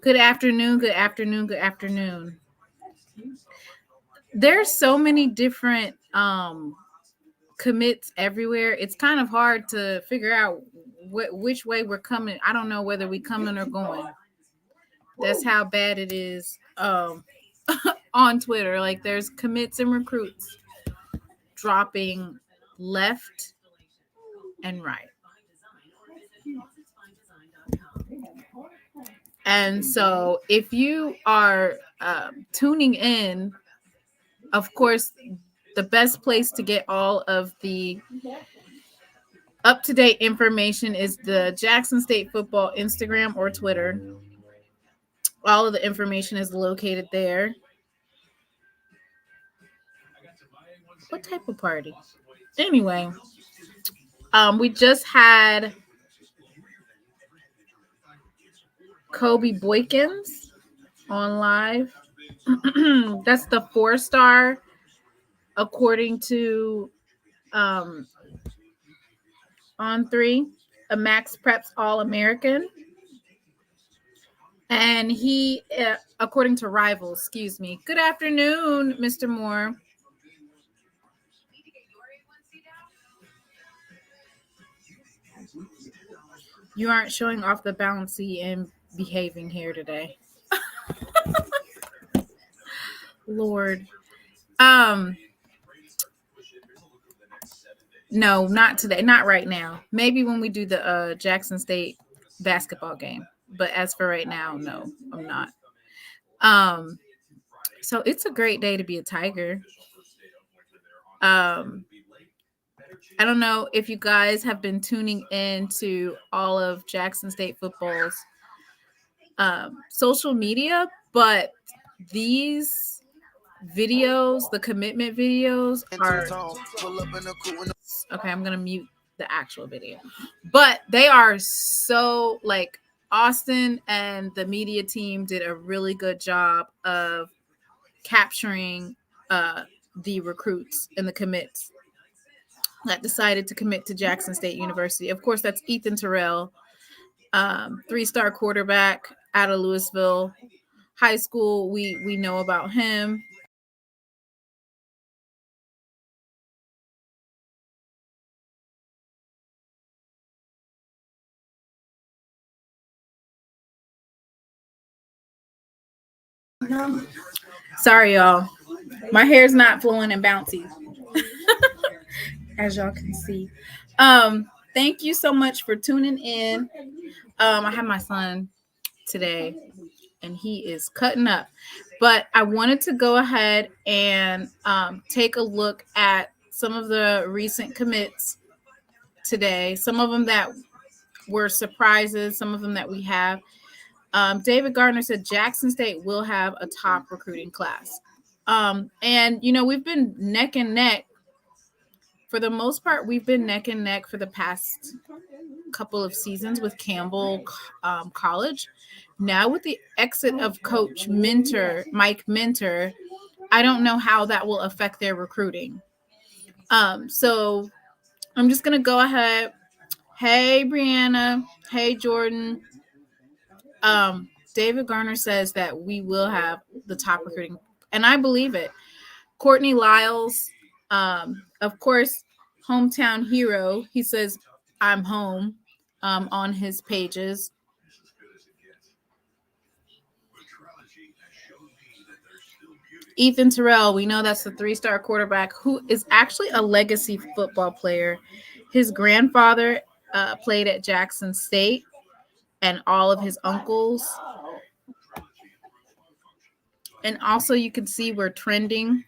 Good afternoon, good afternoon, good afternoon. There's so many different commits everywhere. It's kind of hard to figure out which way we're coming. I don't know whether we coming or going. That's how bad it is on Twitter. Like there's commits and recruits dropping left and right. And so if you are tuning in, of course, the best place to get all of the up-to-date information is the Jackson State Football Instagram or Twitter. All of the information is located there. What type of party? Anyway, we just had Kobe Boykins on live. That's the 4-star, according to On3, a Max Preps All-American. And he, according to Rivals, excuse me. Good afternoon, Mr. Moore. You aren't showing off the bouncy and behaving here today. Lord. No, not today. Not right now. Maybe when we do the Jackson State basketball game. But as for right now, no, I'm not. So it's a great day to be a Tiger. I don't know if you guys have been tuning in to all of Jackson State football's social media, but these videos, the commitment videos are okay. I'm gonna mute the actual video, but they are so like Austin and the media team did a really good job of capturing the recruits and the commits that decided to commit to Jackson State University. Of course, that's Ethan Terrell, 3-star quarterback out of Louisville High School. We know about him. Sorry, y'all. My hair's not flowing and bouncy, as y'all can see. Thank you so much for tuning in. I have my son today, and he is cutting up. But I wanted to go ahead and take a look at some of the recent commits today. Some of them that were surprises, some of them that we have. David Gardner said Jackson State will have a top recruiting class. And, you know, we've been neck and neck. For the most part, we've been neck and neck for the past couple of seasons with Campbell College. Now with the exit of Coach Mike Minter, I don't know how that will affect their recruiting. So I'm just going to go ahead Hey, Brianna. Hey, Jordan. David Garner says that we will have the top recruiting, and I believe it. Courtney Lyles, of course, hometown hero. He says, "I'm home," on his pages. Ethan Terrell, we know that's the 3-star quarterback who is actually a legacy football player. His grandfather played at Jackson State, and all of his uncles. And also, you can see we're trending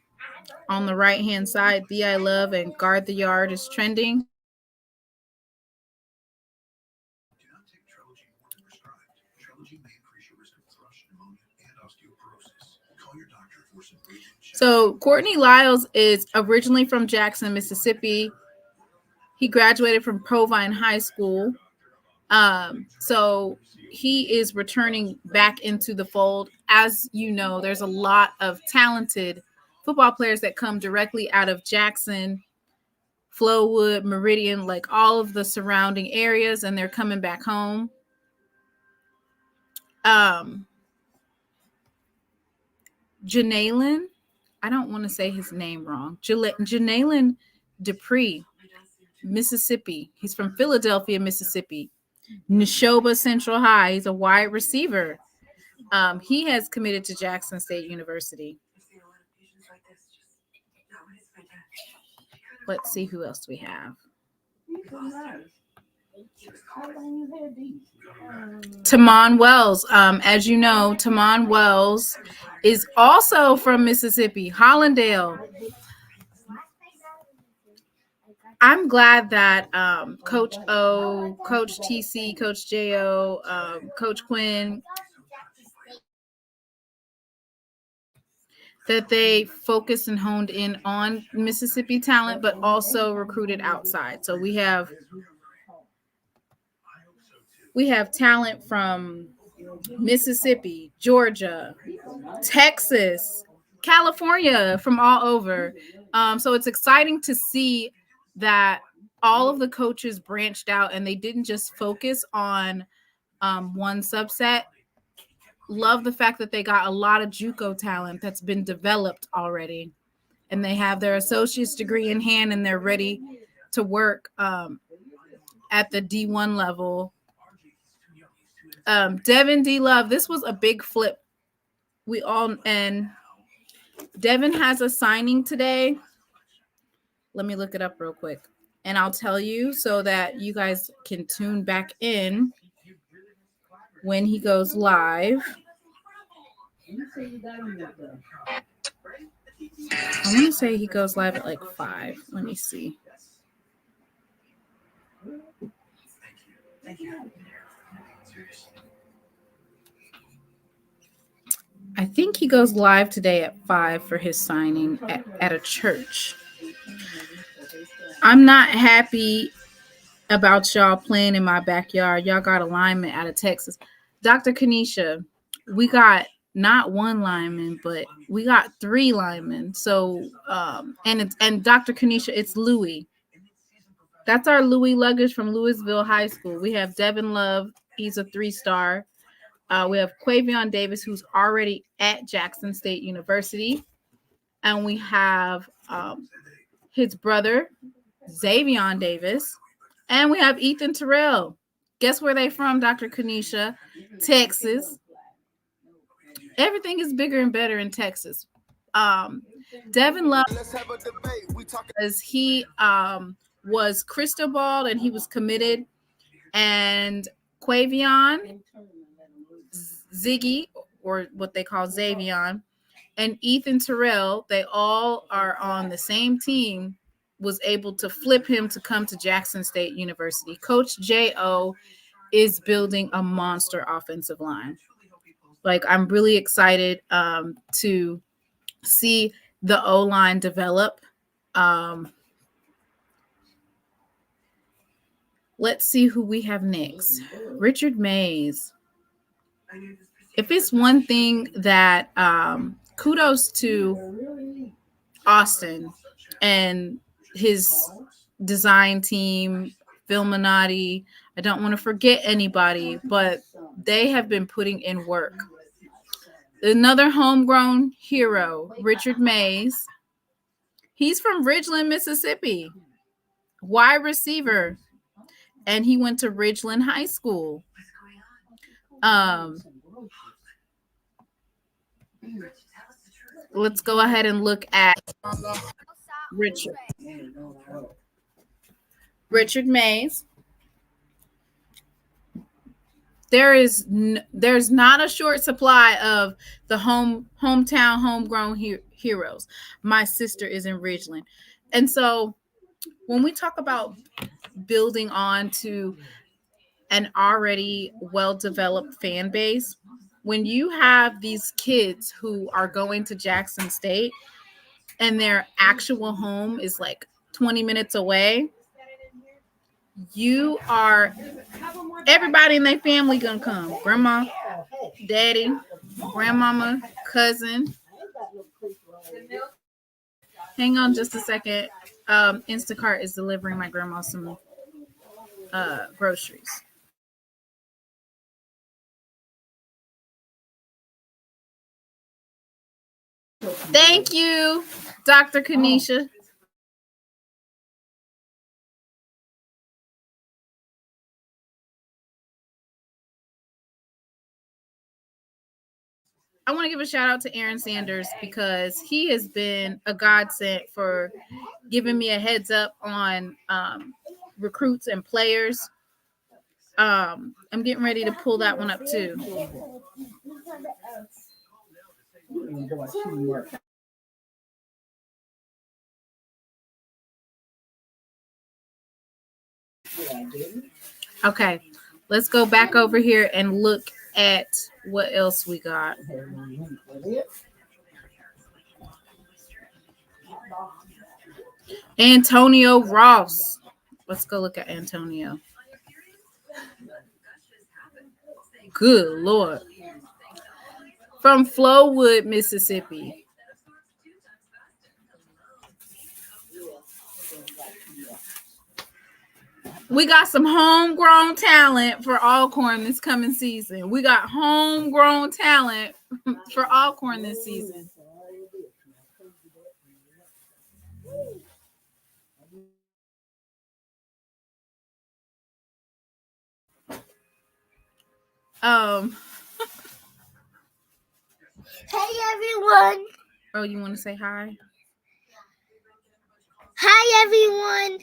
on the right hand side. B.I. Love and Guard the Yard is trending. So Courtney Lyles is originally from Jackson, Mississippi. He graduated from Provine High School. So he is returning back into the fold. As you know, there's a lot of talented football players that come directly out of Jackson, Flowood, Meridian, like all of the surrounding areas, and they're coming back home. Janalen, I don't want to say his name wrong. Janalen Dupree, Mississippi. He's from Philadelphia, Mississippi. Neshoba Central High. He's a wide receiver. He has committed to Jackson State University. Let's see who else we have. Tamon Wells. As you know, Tamon Wells is also from Mississippi, Hollandale. I'm glad that Coach O, Coach TC, Coach JO, Coach Quinn, that they focused and honed in on Mississippi talent, but also recruited outside. So we have talent from Mississippi, Georgia, Texas, California, from all over. So it's exciting to see that all of the coaches branched out and they didn't just focus on one subset. Love the fact that they got a lot of JUCO talent that's been developed already, and they have their associate's degree in hand and they're ready to work at the D1 level. Devin D. Love, this was a big flip. And Devin has a signing today. Let me look it up real quick, and I'll tell you so that you guys can tune back in when he goes live. I want to say he goes live at like 5. Let me see. I think he goes live today at 5 for his signing at a church. I'm not happy about y'all playing in my backyard. Y'all got a lineman out of Texas. Dr. Kanisha, we got not one lineman, but we got 3 linemen. So, and Dr. Kanisha, it's Louis. That's our Louis luggage from Louisville High School. We have Devin Love. He's a 3-star. We have Quavion Davis, who's already at Jackson State University. And we have his brother, Xavion Davis. And we have Ethan Terrell. Guess where they from, Dr. Kanisha? Texas. Everything is bigger and better in Texas. Devin Love, as he was crystal balled and he was committed. And Quavion, Ziggy, or what they call Xavion, and Ethan Terrell, they all are on the same team, was able to flip him to come to Jackson State University. Coach J.O. is building a monster offensive line. Like, I'm really excited to see the O-line develop. Let's see who we have next. Richard Mays. If it's one thing that kudos to Austin and his design team Filminati. I don't want to forget anybody, but they have been putting in work. Another homegrown hero, Richard Mays. He's from Ridgeland, Mississippi. Wide receiver. And he went to Ridgeland High School. Let's go ahead and look at Richard Mays. There's not a short supply of the hometown homegrown heroes. My sister is in Ridgeland. And so when we talk about building on to an already well-developed fan base, when you have these kids who are going to Jackson State and their actual home is like 20 minutes away, everybody in their family gonna come. Grandma, daddy, grandmama, cousin. Hang on just a second. Instacart is delivering my grandma some groceries. Thank you, Dr. Kanisha. I want to give a shout out to Aaron Sanders because he has been a godsend for giving me a heads up on recruits and players. I'm getting ready to pull that one up too. Okay, let's go back over here and look at what else we got. Antonio Ross. Let's go look at Antonio. Good Lord. From Flowood, Mississippi. We got some homegrown talent for Alcorn this coming season. We got homegrown talent for Alcorn this season. Hey everyone. Oh, you want to say hi? Hi everyone.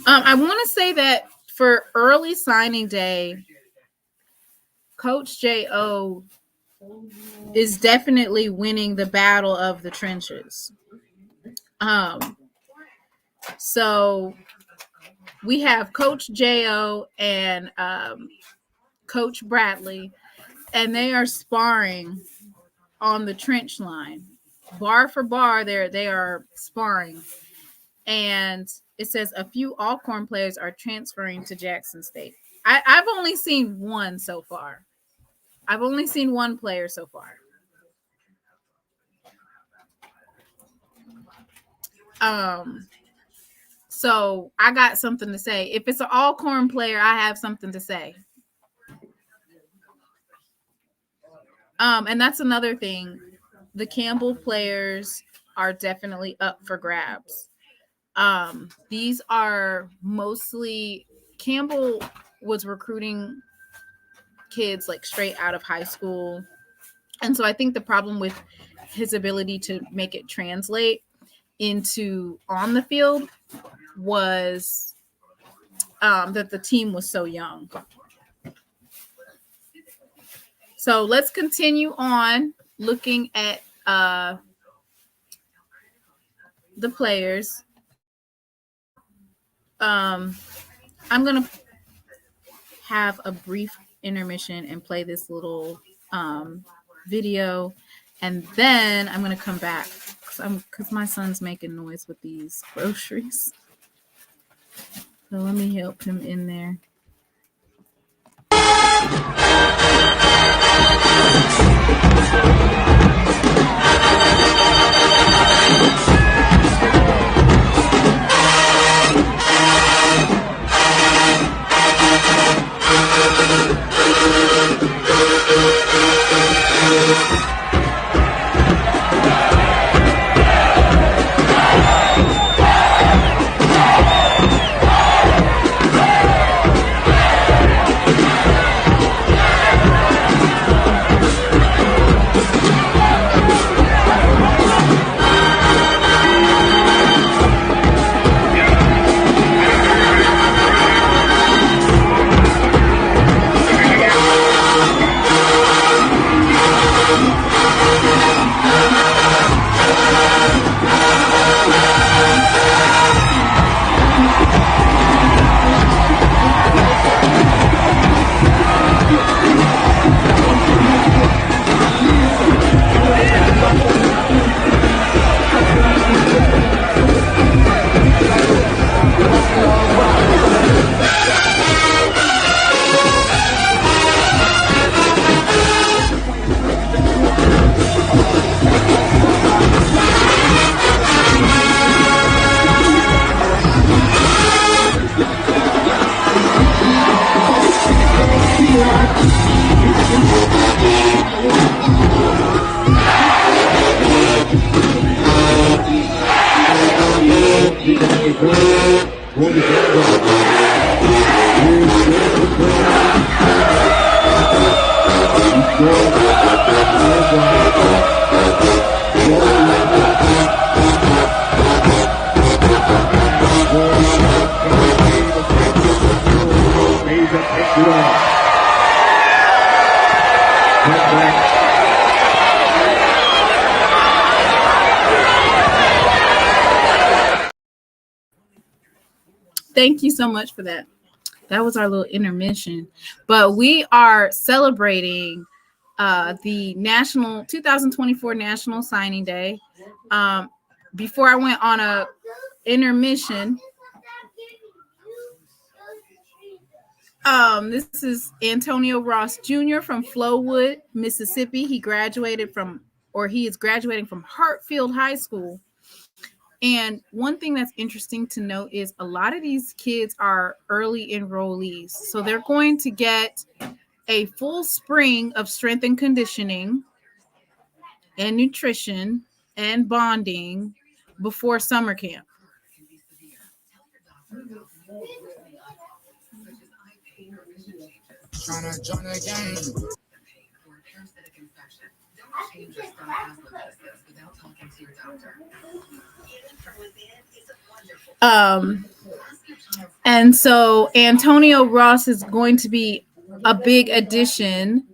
I want to say that for early signing day, Coach J.O. is definitely winning the battle of the trenches. So we have Coach J.O. and Coach Bradley, and they are sparring on the trench line. Bar for bar, they are sparring. And it says a few Alcorn players are transferring to Jackson State. I've only seen one so far. I've only seen one player so far. So I got something to say. If it's an Alcorn player, I have something to say. And that's another thing. The Campbell players are definitely up for grabs. These are mostly Campbell was recruiting kids like straight out of high school. And so I think the problem with his ability to make it translate into on the field was that the team was so young. So let's continue on looking at the players. I'm going to have a brief intermission and play this little video, and then I'm going to come back because my son's making noise with these groceries. So let me help him in there. Thank you so much for that. That was our little intermission. But we are celebrating the National 2024 National Signing Day. Before I went on a intermission, this is Antonio Ross Jr. from Flowood, Mississippi. He is graduating from Hartfield High School. And one thing that's interesting to note is a lot of these kids are early enrollees. So they're going to get a full spring of strength and conditioning and nutrition and bonding before summer camp. And so Antonio Ross is going to be a big addition.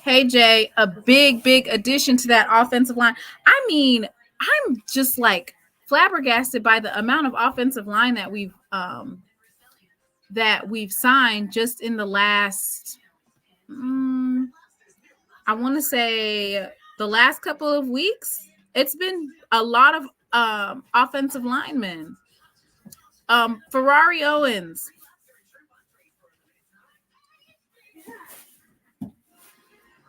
Hey, Jay, a big addition to that offensive line. I mean, I'm just like flabbergasted by the amount of offensive line that we've signed just in the last, I want to say the last couple of weeks. It's been a lot of offensive linemen. Ferrari Owens.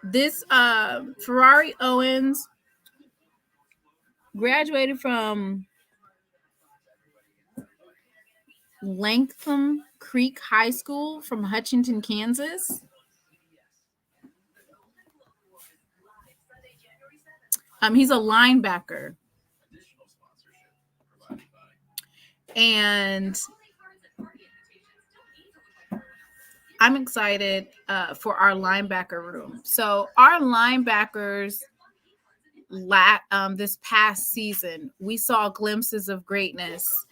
This Ferrari Owens graduated from Latham Creek High School from Hutchinson, Kansas. He's a linebacker. And I'm excited for our linebacker room. So our linebackers, this past season, we saw glimpses of greatness.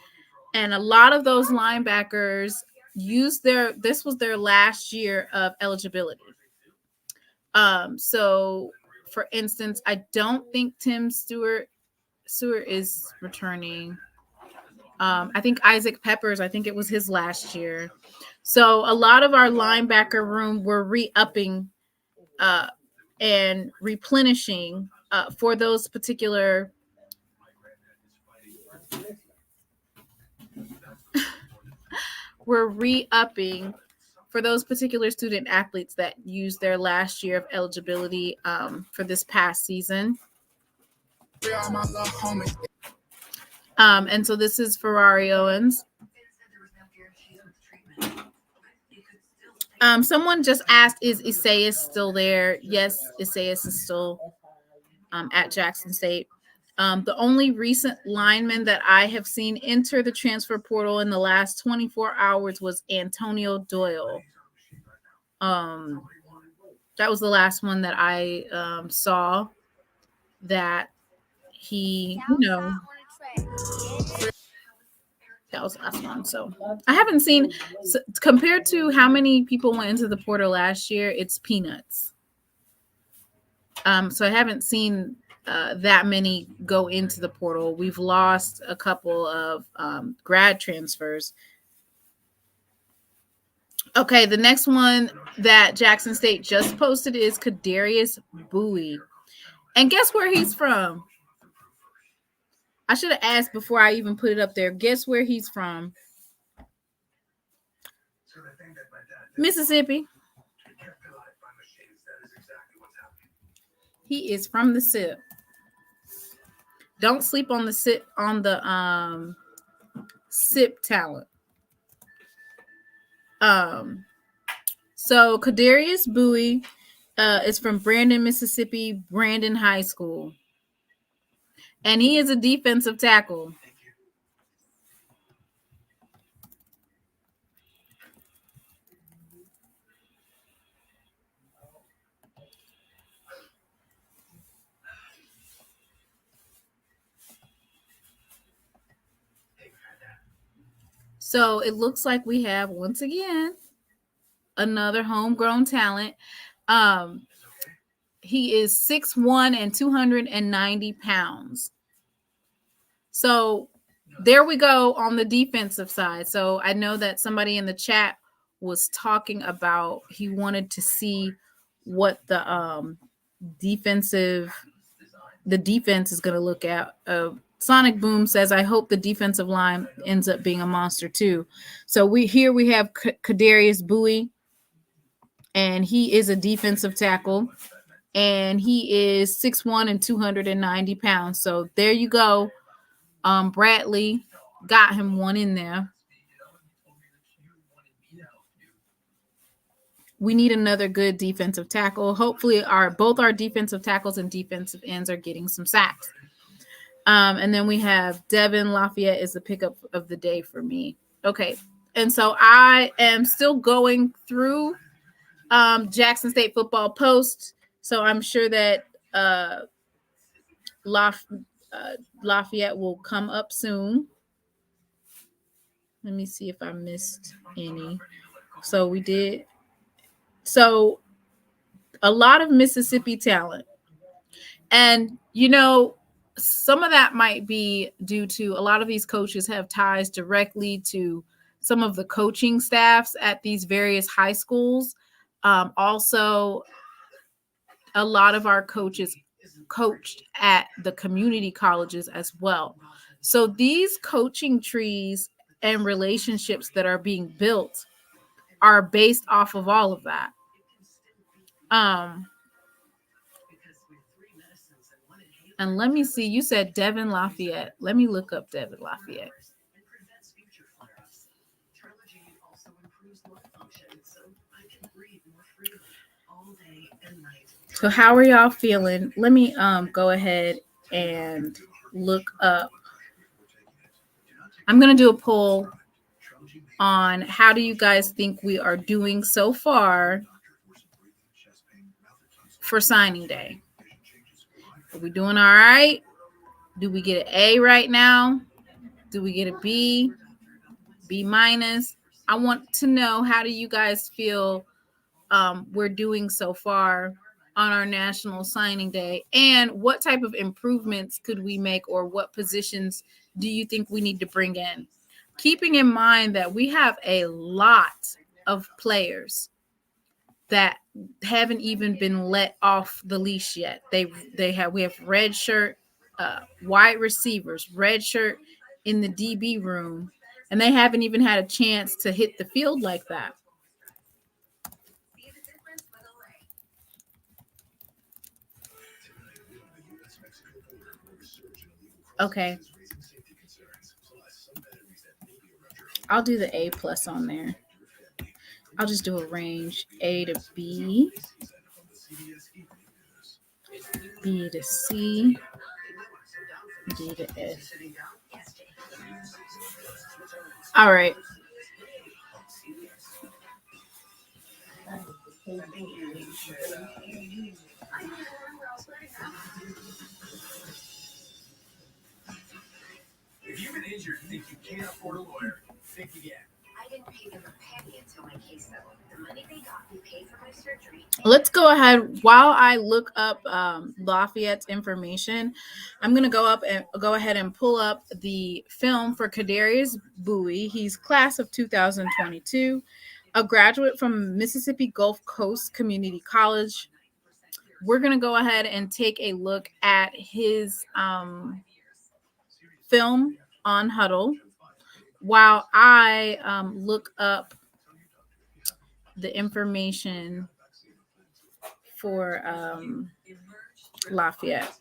And a lot of those linebackers this was their last year of eligibility. So for instance, I don't think Tim Stewart is returning. I think Isaac Peppers, I think it was his last year. So a lot of our linebacker room were re-upping and replenishing for those particular student athletes that used their last year of eligibility for this past season. And so this is Ferrari Owens. Someone just asked, is Isaias still there? Yes, Isaias is still at Jackson State. The only recent lineman that I have seen enter the transfer portal in the last 24 hours was Antonio Doyle. That was the last one that I saw that he, that was the last one. So I haven't seen, compared to how many people went into the portal last year, it's peanuts. So I haven't seen that many go into the portal. We've lost a couple of grad transfers. Okay, the next one that Jackson State just posted is Kadarius Bowie. And guess where he's from? I should have asked before I even put it up there. Guess where he's from? Mississippi. He is from the SIP. Don't sleep on the SIP SIP talent. So Kadarius Bowie is from Brandon, Mississippi, Brandon High School. And he is a defensive tackle. So it looks like we have, once again, another homegrown talent. He is 6'1" and 290 pounds. So there we go on the defensive side. So I know that somebody in the chat was talking about he wanted to see what the defense is going to look at. Sonic Boom says, I hope the defensive line ends up being a monster too. So we have Kadarius Bowie, and he is a defensive tackle, and he is 6'1" and 290 pounds. So there you go. Bradley got him one in there. We need another good defensive tackle. Hopefully both our defensive tackles and defensive ends are getting some sacks. And then we have Devin Lafayette is the pickup of the day for me. Okay. And so I am still going through Jackson State Football Post. So I'm sure that Lafayette will come up soon. Let me see if I missed any. So we did. So a lot of Mississippi talent. And, some of that might be due to a lot of these coaches have ties directly to some of the coaching staffs at these various high schools. Also, a lot of our coaches coached at the community colleges as well. So these coaching trees and relationships that are being built are based off of all of that. And let me see, you said Devin Lafayette. Let me look up Devin Lafayette. So how are y'all feeling? Let me go ahead and look up. I'm going to do a poll on how do you guys think we are doing so far for signing day. Are we doing all right? Do we get an A right now? Do we get a B? B minus? I want to know, how do you guys feel we're doing so far on our National Signing Day, and what type of improvements could we make, or what positions do you think we need to bring in? Keeping in mind that we have a lot of players that haven't even been let off the leash yet. We have red shirt wide receivers, red shirt in the DB room, and they haven't even had a chance to hit the field like that. Okay. I'll do the A plus on there. I'll just do a range, A to B, B to C, D to F. All right. If you've been injured and think you can't afford a lawyer, think again. I didn't pay them a penny until my case settled. The money they got me paid for my surgery. Let's go ahead. While I look up Lafayette's information, I'm going to go ahead and pull up the film for Kadarius Bowie. He's class of 2022, a graduate from Mississippi Gulf Coast Community College. We're going to go ahead and take a look at his film on Huddle while I look up the information for Lafayette.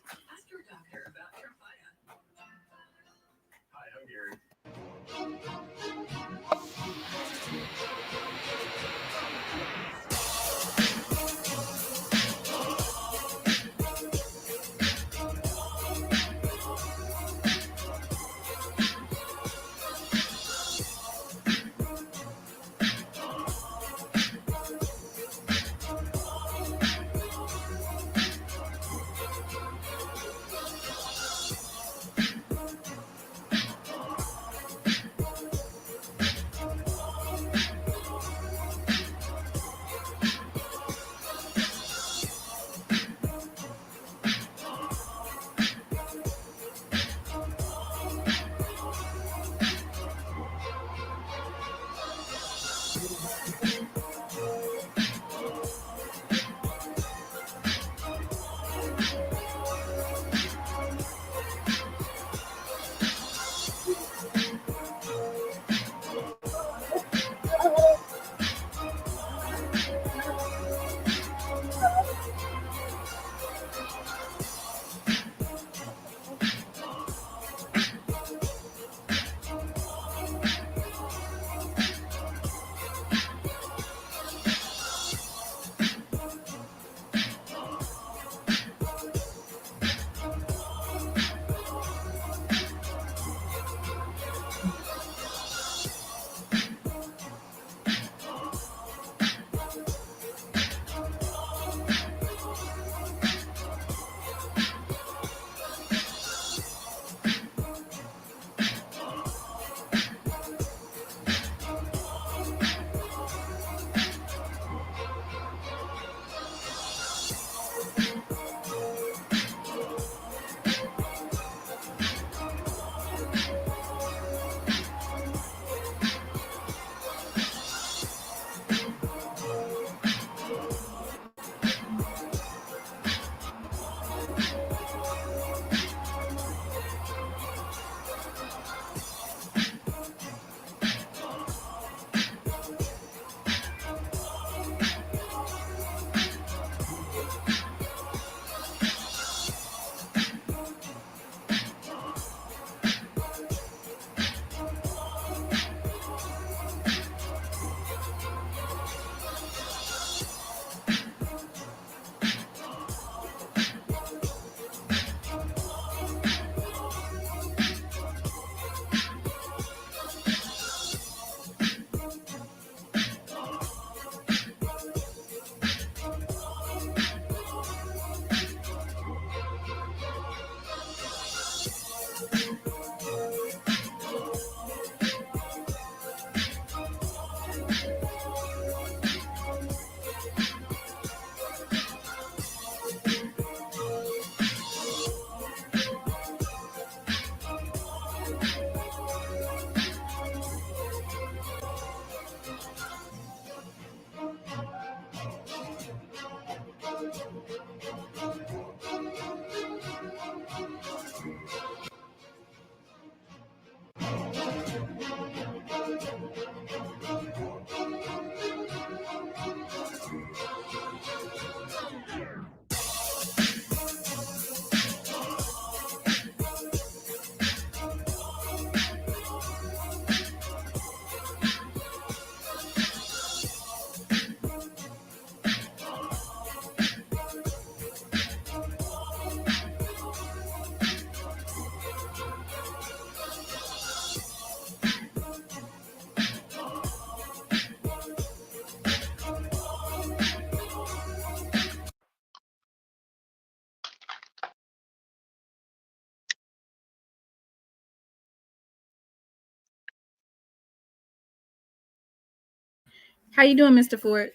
How you doing, Mr. Ford?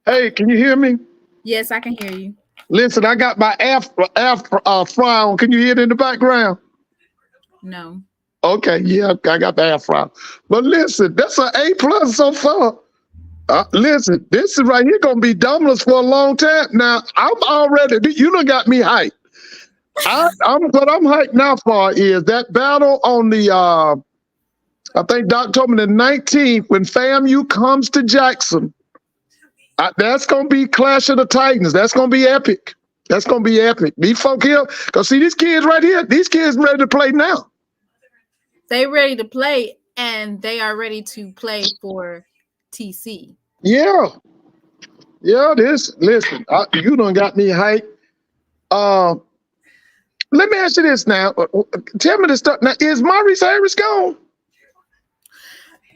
Hey, can you hear me? Yes, I can hear you. Listen, I got my fry on. Can you hear it in the background? No. Okay, yeah, I got the fry. But listen, that's an A+ so far. Listen, this is right here gonna be Domino's for a long time. Now, I'm already, you done got me hyped. What I'm hyped now for is that battle on the, I think Doc told me the 19th when FAMU comes to Jackson. That's gonna be Clash of the Titans. That's gonna be epic. That's gonna be epic. These folk here, cause see these kids right here, these kids ready to play now. They ready to play, and they are ready to play for TC. Yeah. Listen, you done got me hyped. Let me ask you this now. Tell me this stuff. Now, is Maurice Harris gone?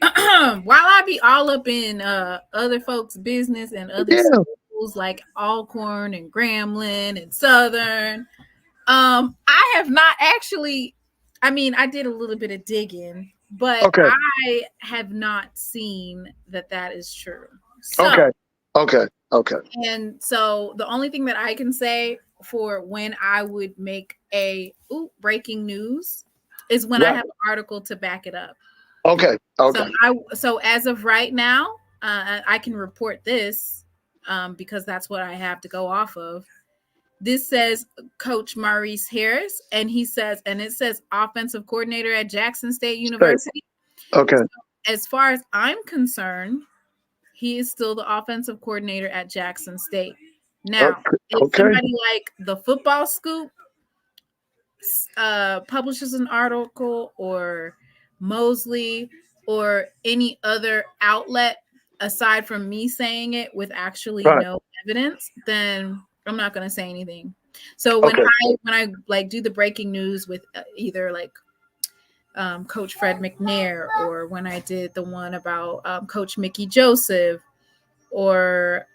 While I be all up in other folks' business and other schools like Alcorn and Grambling and Southern, I have not actually. I mean, I did a little bit of digging, but I have not seen that is true. So, Okay. And so the only thing that I can say for when I would make a breaking news is when I have an article to back it up. Okay. So as of right now, I can report this because that's what I have to go off of. This says Coach Maurice Harris, and it says offensive coordinator at Jackson State University. Okay. So as far as I'm concerned, he is still the offensive coordinator at Jackson State. Now, if somebody like the Football Scoop publishes an article, or Mosley, or any other outlet aside from me saying it with actually no evidence, then I'm not going to say anything. So when I like do the breaking news with either like Coach Fred McNair, or when I did the one about Coach Mickey Joseph, or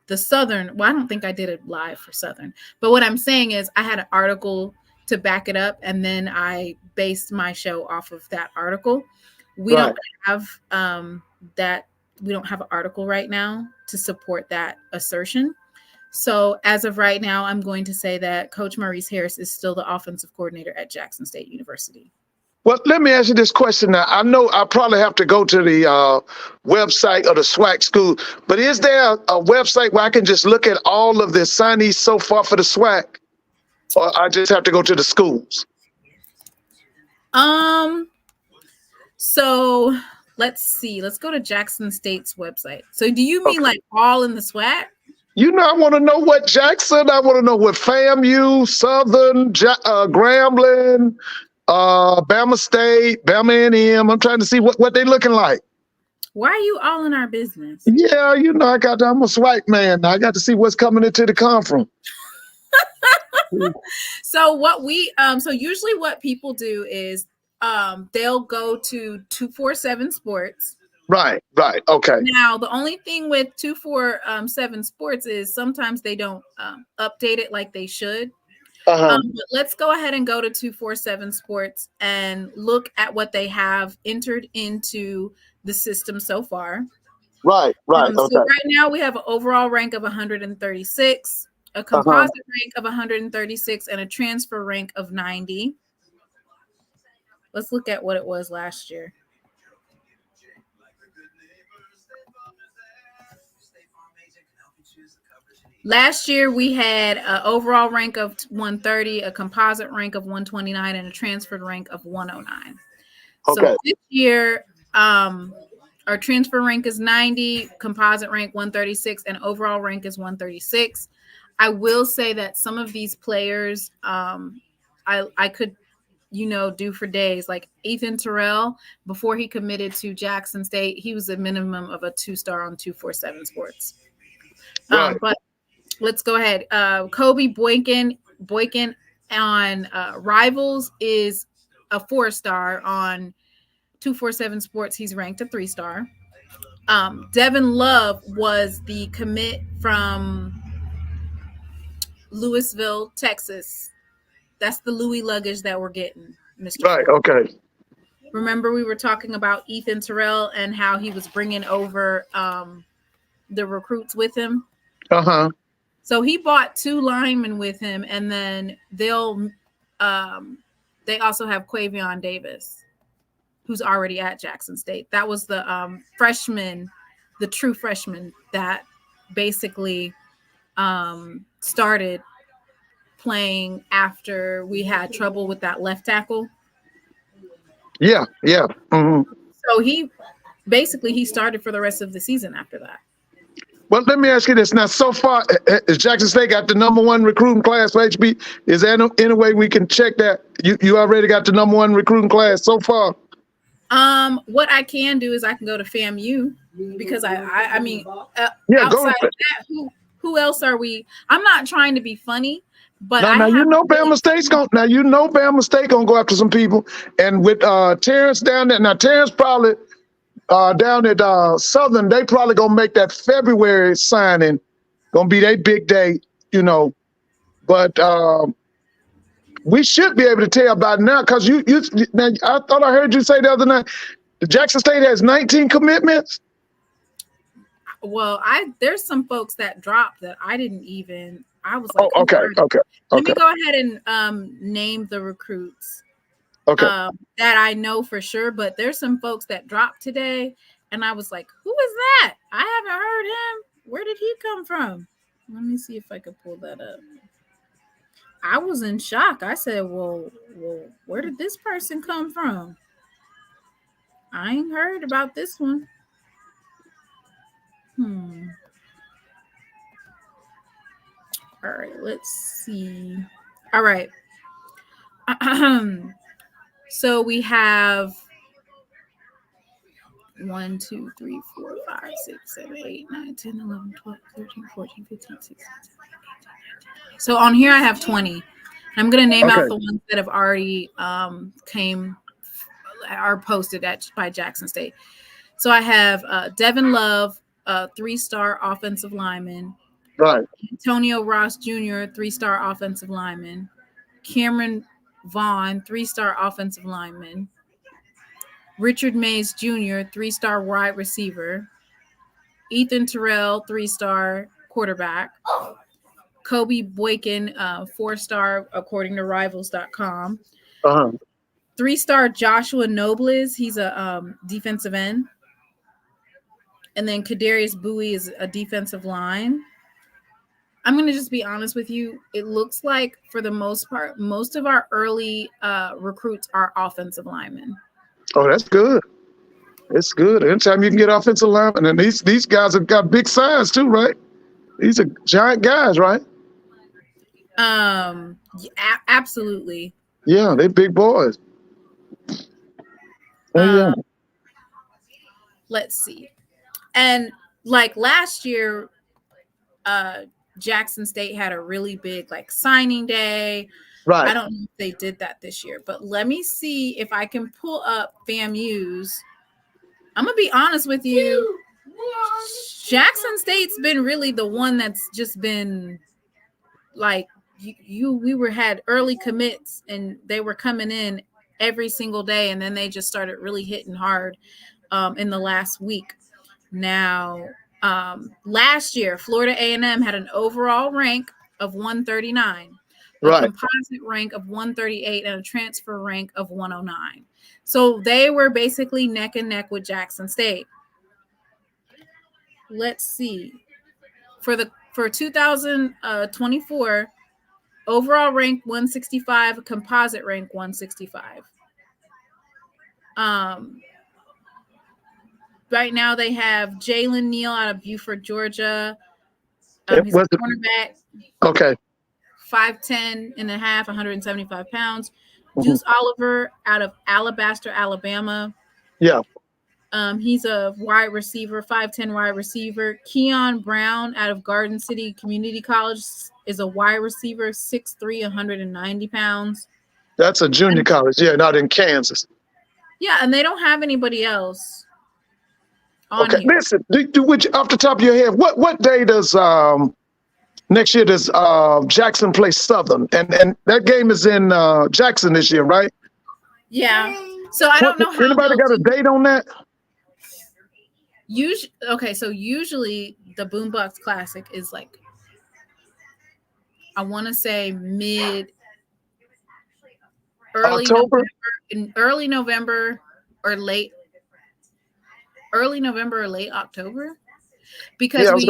the Southern, well, I don't think I did it live for Southern, but what I'm saying is I had an article to back it up, and then I based my show off of that article. We don't have that. We don't have an article right now to support that assertion. So as of right now, I'm going to say that Coach Maurice Harris is still the offensive coordinator at Jackson State University. Well, let me ask you this question now. I know I probably have to go to the website of the SWAC school, but is there a website where I can just look at all of the signees so far for the SWAC? Or I just have to go to the schools? So let's see. Let's go to Jackson State's website. So do you mean like all in the SWAC? You know, I want to know what Jackson, I want to know what FAMU, Southern, Grambling, Bama State, Bama A&M. I'm trying to see what they looking like. Why are you all in our business? Yeah, you know, I'm a SWAC man. I got to see what's coming into the conference. So usually what people do is they'll go to 247 Sports. Right. Okay. Now, the only thing with 247 Sports is sometimes they don't update it like they should. But let's go ahead and go to 247 Sports and look at what they have entered into the system so far. Right. So right now we have an overall rank of 136, a composite rank of 136, and a transfer rank of 90. Let's look at what it was last year. Last year, we had an overall rank of 130, a composite rank of 129, and a transferred rank of 109. Okay. So this year, our transfer rank is 90, composite rank 136, and overall rank is 136. I will say that some of these players, I could, do for days. Like Ethan Terrell, before he committed to Jackson State, he was a minimum of a 2-star on 247 Sports. Right. But let's go ahead. Kobe Boykin on Rivals is a 4-star on 247 Sports. He's ranked a 3-star. Devin Love was the commit from Louisville, Texas. That's the Louis luggage that we're getting, Mr. Right. Ford. Okay. Remember, we were talking about Ethan Terrell and how he was bringing over the recruits with him. So he bought 2 linemen with him, and then they also have Quavion Davis, who's already at Jackson State. That was the freshman, the true freshman that basically started playing after we had trouble with that left tackle. Yeah. Mm-hmm. So he started for the rest of the season after that. Well, let me ask you this. Now, so far, has Jackson State got the number 1 recruiting class for HB? Is there any way we can check that? You already got the number 1 recruiting class so far? What I can do is I can go to FAMU because I mean, Yeah, outside of that, who else are we? I'm not trying to be funny, but now Bama State's Bama State gonna go after some people, and with Terrence down there. Now Terrence probably down at Southern, they probably gonna make that February signing, gonna be their big day, But we should be able to tell about it now because now, I thought I heard you say the other night, Jackson State has 19 commitments. Well, there's some folks that dropped that I didn't even. I was like, okay. Let me go ahead and name the recruits. Okay. That I know for sure, but there's some folks that dropped today, and I was like, who is that? I haven't heard him. Where did he come from? Let me see if I could pull that up. I was in shock. I said, well, where did this person come from? I ain't heard about this one. All right, let's see. All right. So we have 1, 2, 3, 4, 5, 6, 7, 8, 9, 10, 11, 12, 13, 14, 15, 16, 17, 18, 19. So on here I have 20. I'm going to name out the ones that have already are posted by Jackson State. So I have Devin Love, 3-star offensive lineman. Right. Antonio Ross Jr., 3-star offensive lineman. Cameron Vaughn, 3-star offensive lineman. Richard Mays Jr., 3-star wide receiver. Ethan Terrell, 3-star quarterback. Kobe Boykin, 4-star according to Rivals.com. 3-star Joshua Nobles, he's a defensive end. And then Kadarius Bowie is a defensive line. I'm going to just be honest with you. It looks like, for the most part, most of our early recruits are offensive linemen. Oh, that's good. It's good. Anytime you can get offensive linemen, and these guys have got big size too, right? These are giant guys, right? Absolutely. Yeah, they're big boys. Yeah. Let's see. And like last year, Jackson State had a really big signing day. Right. I don't know if they did that this year, but let me see if I can pull up FAMU's. I'm gonna be honest with you. Jackson State's been really the one that's just been we had early commits and they were coming in every single day, and then they just started really hitting hard in the last week. Now, last year, Florida A&M had an overall rank of 139, a composite rank of 138, and a transfer rank of 109. So they were basically neck and neck with Jackson State. Let's see. For 2024, overall rank 165, composite rank 165. Right now they have Jalen Neal out of Buford, Georgia. He's a cornerback. Okay. 5'10 and a half, 175 pounds. Deuce Oliver out of Alabaster, Alabama. Yeah. He's a wide receiver, 5'10 wide receiver. Keon Brown out of Garden City Community College is a wide receiver, 6'3", 190 pounds. That's a junior college. Yeah, not in Kansas. Yeah, and they don't have anybody else on Okay, here. listen, off the top of your head, what day does next year does Jackson play Southern? And that game is in Jackson this year, right? Yeah. So I don't know how anybody got a date on that? Usually the Boombox Classic is like, I want to say early October? November or late October, because we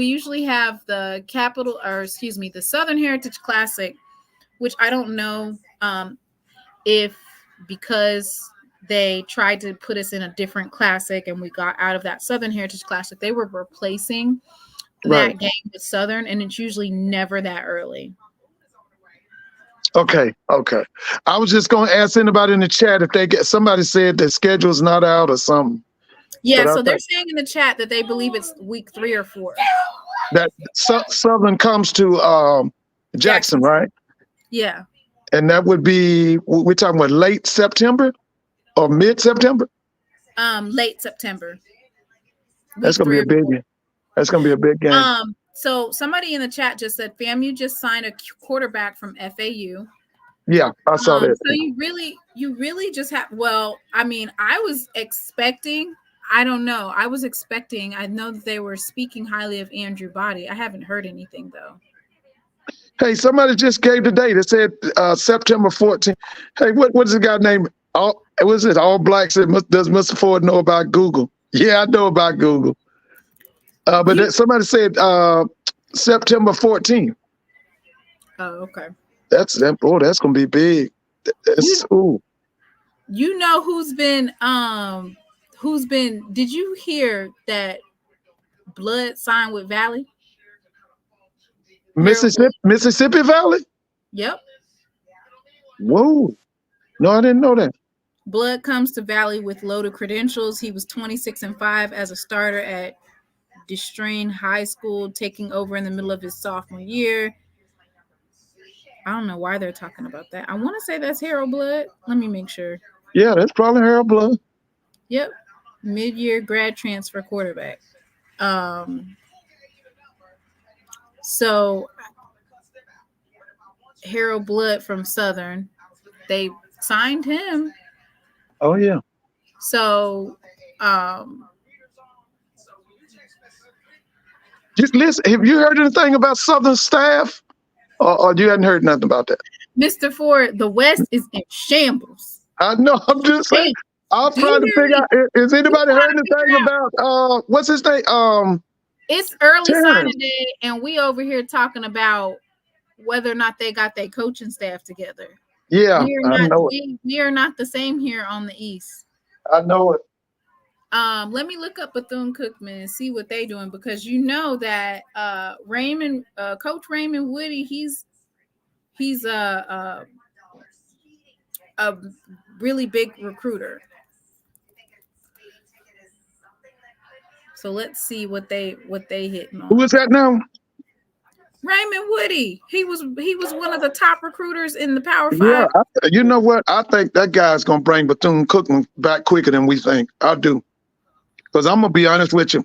usually have the the Southern Heritage Classic, which I don't know if because they tried to put us in a different classic and we got out of that Southern Heritage Classic, they were replacing that game with Southern, and it's usually never that early. Okay. I was just going to ask anybody in the chat if somebody said their schedule's not out or something. Yeah, so they're saying in the chat that they believe it's week 3 or 4. That Southern comes to Jackson, right? Yeah. And that would be, we're talking about late September or mid-September? Late September. That's going to be a big game. That's going to be a big game. So somebody in the chat just said FAMU just signed a quarterback from FAU. Yeah, I saw that. So you really just have, I was expecting, I don't know. I know that they were speaking highly of Andrew Body. I haven't heard anything though. Hey, somebody just gave the date. It said September 14th. Hey, what is the guy named? All Blacks? Does Mr. Ford know about Google? Yeah, I know about Google. Somebody said September 14th. Oh, okay. That's going to be big. You know who's been did you hear that Blood signed with Valley? Mississippi Valley? Yep. Whoa. No, I didn't know that. Blood comes to Valley with loaded credentials. He was 26-5 as a starter at Destrain High School, taking over in the middle of his sophomore year. I don't know why they're talking about that. I want to say that's Harold Blood. Let me make sure. Yeah, that's probably Harold Blood. Yep. Mid-year grad transfer quarterback. So Harold Blood from Southern, they signed him. Oh yeah. So just listen, have you heard anything about Southern staff? Or you hadn't heard nothing about that? Mr. Ford, the West is in shambles. I know, I'm just saying. I'm trying to figure out, has anybody heard anything about what's his name? It's early Terrence. signing day, and we over here talking about whether or not they got their coaching staff together. Yeah, I know it. We are not the same here on the East. I know it. Let me look up Bethune-Cookman and see what they're doing, because you know that Coach Raymond Woody, he's a really big recruiter. So let's see what they hitting on. Who is that now? Raymond Woody. He was one of the top recruiters in the Power 5. Yeah, you know what? I think that guy's gonna bring Bethune-Cookman back quicker than we think. I do. Because I'm gonna be honest with you.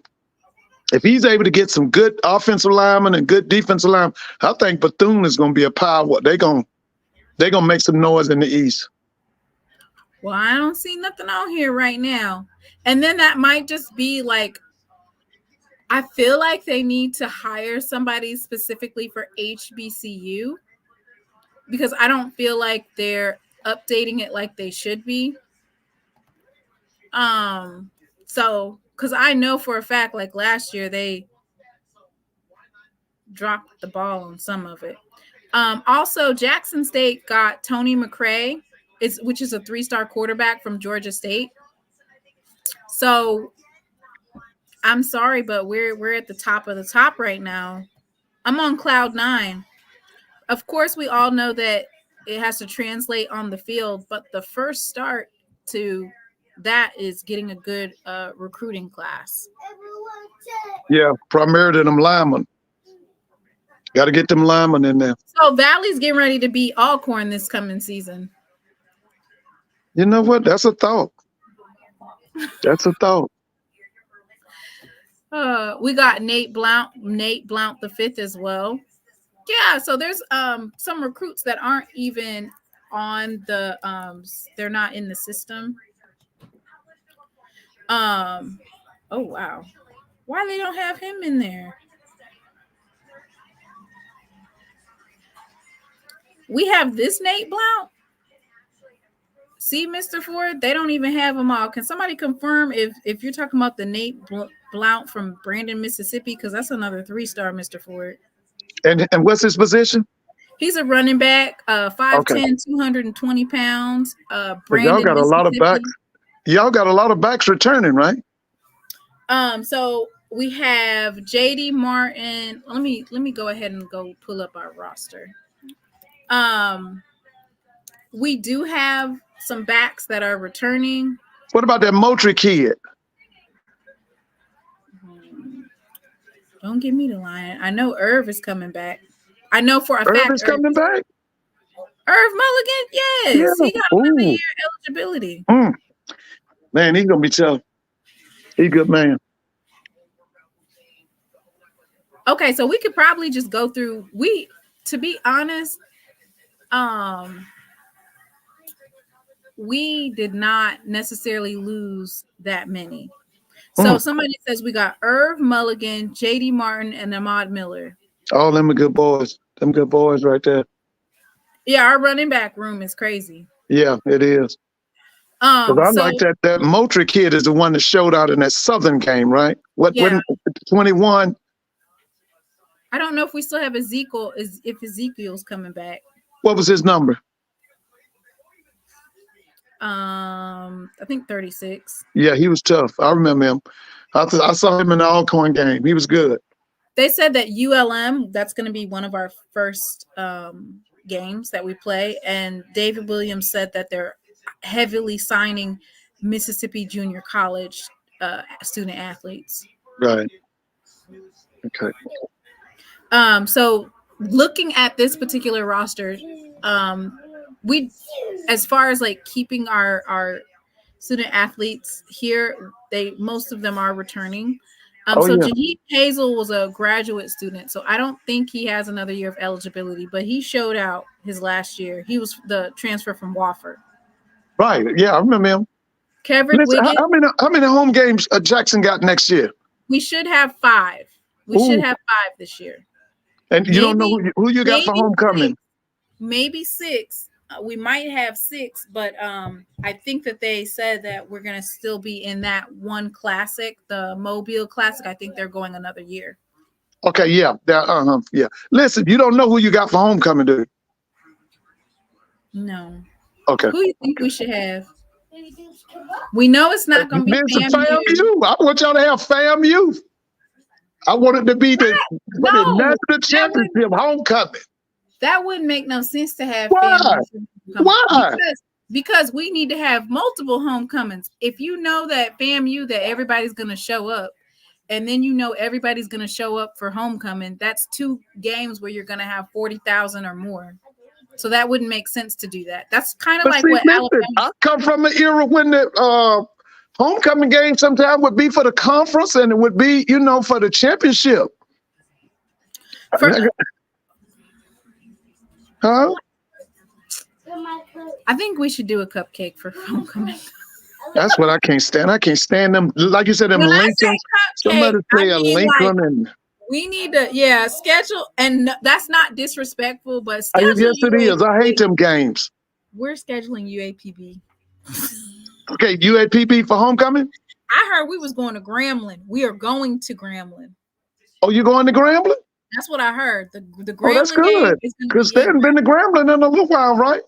If he's able to get some good offensive linemen and good defensive linemen, I think Bethune is gonna be a power. They're gonna make some noise in the East. Well, I don't see nothing on here right now. And then that might just be like, I feel like they need to hire somebody specifically for HBCU, because I don't feel like they're updating it like they should be. So because I know for a fact, like last year, they dropped the ball on some of it. Also, Jackson State got Tony McRae, which is a 3-star quarterback from Georgia State. So I'm sorry, but we're at the top of the top right now. I'm on cloud 9. Of course, we all know that it has to translate on the field, but the first start to that is getting a good recruiting class. Yeah, primarily them linemen. Got to get them linemen in there. So Valley's getting ready to beat Alcorn this coming season. You know what? That's a thought. That's a thought. We got Nate Blount the 5th as well. Yeah, so there's some recruits that aren't even on the they're not in the system. Oh wow. Why they don't have him in there? We have this Nate Blount. See, Mr. Ford, they don't even have them all. Can somebody confirm if you're talking about the Nate Blount from Brandon, Mississippi? Because that's another 3-star, Mr. Ford. And what's his position? He's a running back, 5'10", 220 pounds. Brandon, y'all got a lot of backs. Y'all got a lot of backs returning, right? So we have JD Martin. Let me go ahead and go pull up our roster. We do have some backs that are returning. What about that Moultrie kid? Don't give me the line. I know Irv is coming back. I know for a fact Irv is coming back. Irv Mulligan, yes. Yeah. He got another year eligibility. Man, he's gonna be tough. He's a good man. Okay, so we could probably just go through. To be honest, we did not necessarily lose that many. So somebody says we got Irv Mulligan, JD Martin, and Ahmad Miller. All them are good boys. Them good boys right there. Yeah, our running back room is crazy. Yeah, it is. I like that Moultrie kid is the one that showed out in that Southern game, right? What 21? I don't know if we still have Ezekiel. If Ezekiel's coming back. What was his number? I think 36. Yeah, he was tough. I remember him. I saw him in the Alcorn game. He was good. They said that ULM, that's going to be one of our first games that we play. And David Williams said that they're heavily signing Mississippi Junior College student athletes. Right. Okay. So looking at this particular roster, we, as far as like keeping our student athletes here, most of them are returning. Jaheed Hazel was a graduate student, so I don't think he has another year of eligibility, but he showed out his last year. He was the transfer from Wofford. Right. Yeah, I remember him. Kevin Wiggins. How many home games Jackson got next year? We should have 5. We should have 5 this year. And you don't know who you got for homecoming? 6, maybe 6. We might have 6, but I think that they said that we're going to still be in that one classic, the Mobile Classic. I think they're going another year. Okay, yeah. Yeah. Listen, you don't know who you got for homecoming, do you? No. Okay. Who do you think we should have? We know it's not going to be FAMU. I want y'all to have FAMU. I want it to be the national championship homecoming. That wouldn't make no sense to have. Why? Why? Because we need to have multiple homecomings. If you know that FAMU, that everybody's going to show up, and then you know everybody's going to show up for homecoming, that's 2 games where you're going to have 40,000 or more. So that wouldn't make sense to do that. That's kind of what Alabama. I come from an era when the homecoming game sometimes would be for the conference and it would be, for the championship. Huh? I think we should do a cupcake for homecoming. That's what I can't stand. I can't stand them. Like you said, them Lincoln. Somebody say a Lincoln and. We need to, schedule, and that's not disrespectful, but schedule. Yes, it is. I hate them games. we're scheduling UAPB. Okay, UAPB for homecoming. I heard we was going to Grambling. We are going to Grambling. Oh, you going to Grambling? That's what I heard. The Oh, that's Grambling game good. is going to Because be they haven't been to Grambling in a little while, right?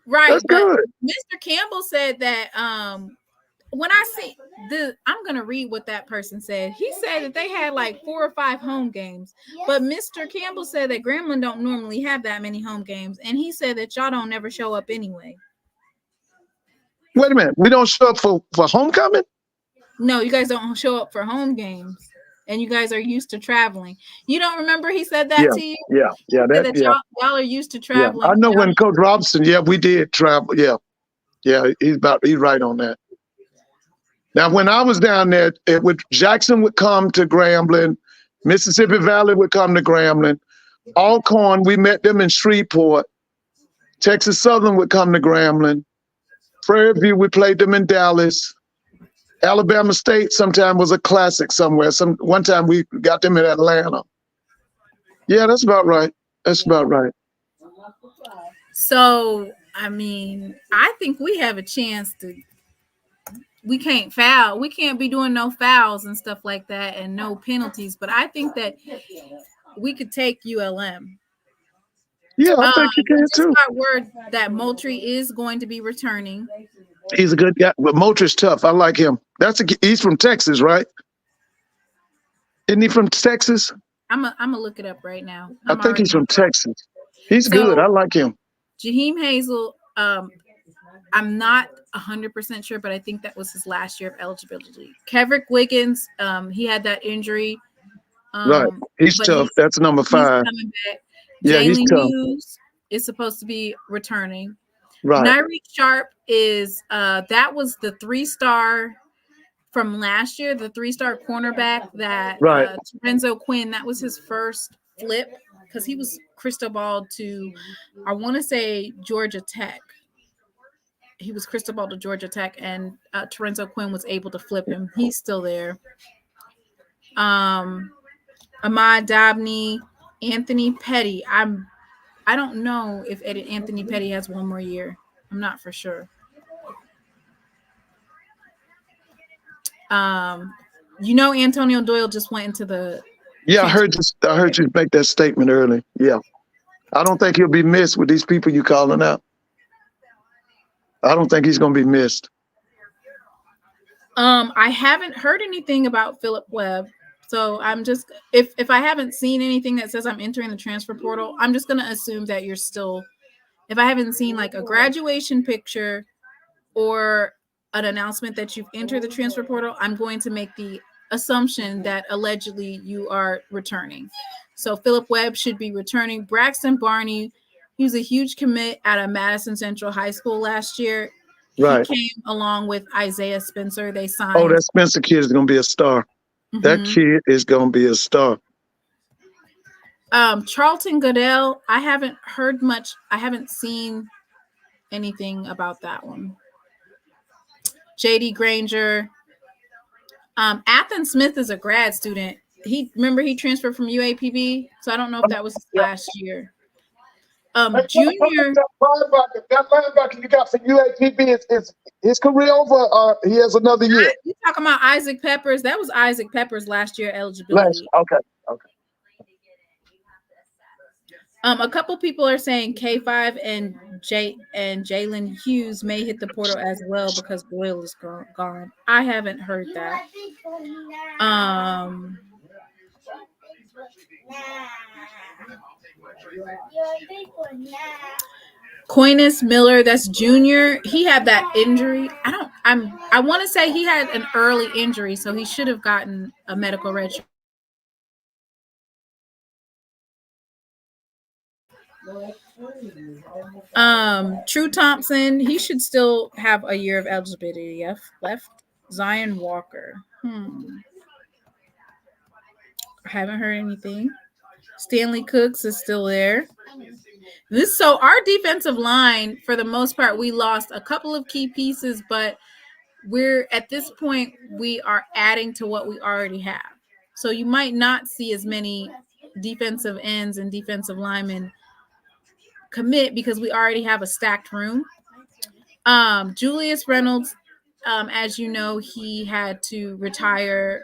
right. That's But good. Mr. Campbell said that when I see I'm gonna read what that person said. He said that they had like 4 or 5 home games, but Mr. Campbell said that Grambling don't normally have that many home games, and he said that y'all don't never show up anyway. Wait a minute. We don't show up for homecoming? No, you guys don't show up for home games, and you guys are used to traveling. You don't remember he said that to you? Yeah. He said that Yeah. y'all are used to Yeah. traveling. I know when Coach Robinson, we did travel. Yeah. He's right on that. Now, when I was down there, Jackson would come to Grambling, Mississippi Valley would come to Grambling, Alcorn, we met them in Shreveport, Texas Southern would come to Grambling, Prairie View, we played them in Dallas, Alabama State sometime was a classic somewhere. One time we got them in Atlanta. Yeah, that's about right. So, I mean, I think we have a chance to. We can't foul. We can't be doing no fouls and stuff like that and no penalties. But I think that we could take ULM. Yeah, I think you can just too. got word that Moultrie is going to be returning. He's a good guy, but Moultrie's tough. I like him. He's from Texas, right? Isn't he from Texas? I'm gonna look it up right now. I think he's from Texas. He's good. I like him. Jaheim Hazel. I'm not 100% sure, but I think that was his last year of eligibility. Kevrick Wiggins, he had that injury. Right. He's tough. That's number 5. He's coming back. Yeah, Jalen he's tough. Hughes is supposed to be returning. Right. Nyreek Sharp is that was the 3-star from last year, the 3-star cornerback that Terenzo Quinn, that was his first flip because he was crystal balled to, I want to say, Georgia Tech. He was crystal balled to Georgia Tech, and Terenzo Quinn was able to flip him. He's still there. Ahmad Dabney, Anthony Petty. I don't know if Anthony Petty has one more year. I'm not for sure. Antonio Doyle just went into the. Yeah, I heard you make that statement early. Yeah, I don't think he'll be missed with these people you calling out. I don't think he's going to be missed. I haven't heard anything about Philip Webb. So I'm just, if I haven't seen anything that says I'm entering the transfer portal, I'm just going to assume that you're still, if I haven't seen like a graduation picture or an announcement that you've entered the transfer portal, I'm going to make the assumption that allegedly you are returning. So Philip Webb should be returning. Braxton Barney, he was a huge commit out of Madison Central High School last year. Right. He came along with Isaiah Spencer. They signed. Oh, that Spencer kid is going to be a star. Mm-hmm. That kid is going to be a star. Charlton Goodell, I haven't heard much. I haven't seen anything about that one. JD Granger. Athen Smith is a grad student. He transferred from UAPB, so I don't know if that was last year. Junior. That linebacker you got for UAPB is his career over. He has another year. You talking about Isaac Peppers? That was Isaac Peppers' last year eligibility. Okay. A couple people are saying K5 and Jalen Hughes may hit the portal as well because Boyle is gone. I haven't heard that. Coinus Miller, that's junior. He had that injury. I want to say he had an early injury, so he should have gotten a medical redshirt. True Thompson, he should still have a year of eligibility left. Zion Walker. I haven't heard anything. Stanley Cooks is still there. So our defensive line, for the most part, we lost a couple of key pieces, but we're at this point, we are adding to what we already have. So you might not see as many defensive ends and defensive linemen commit because we already have a stacked room. Julius Reynolds, as you know, he had to retire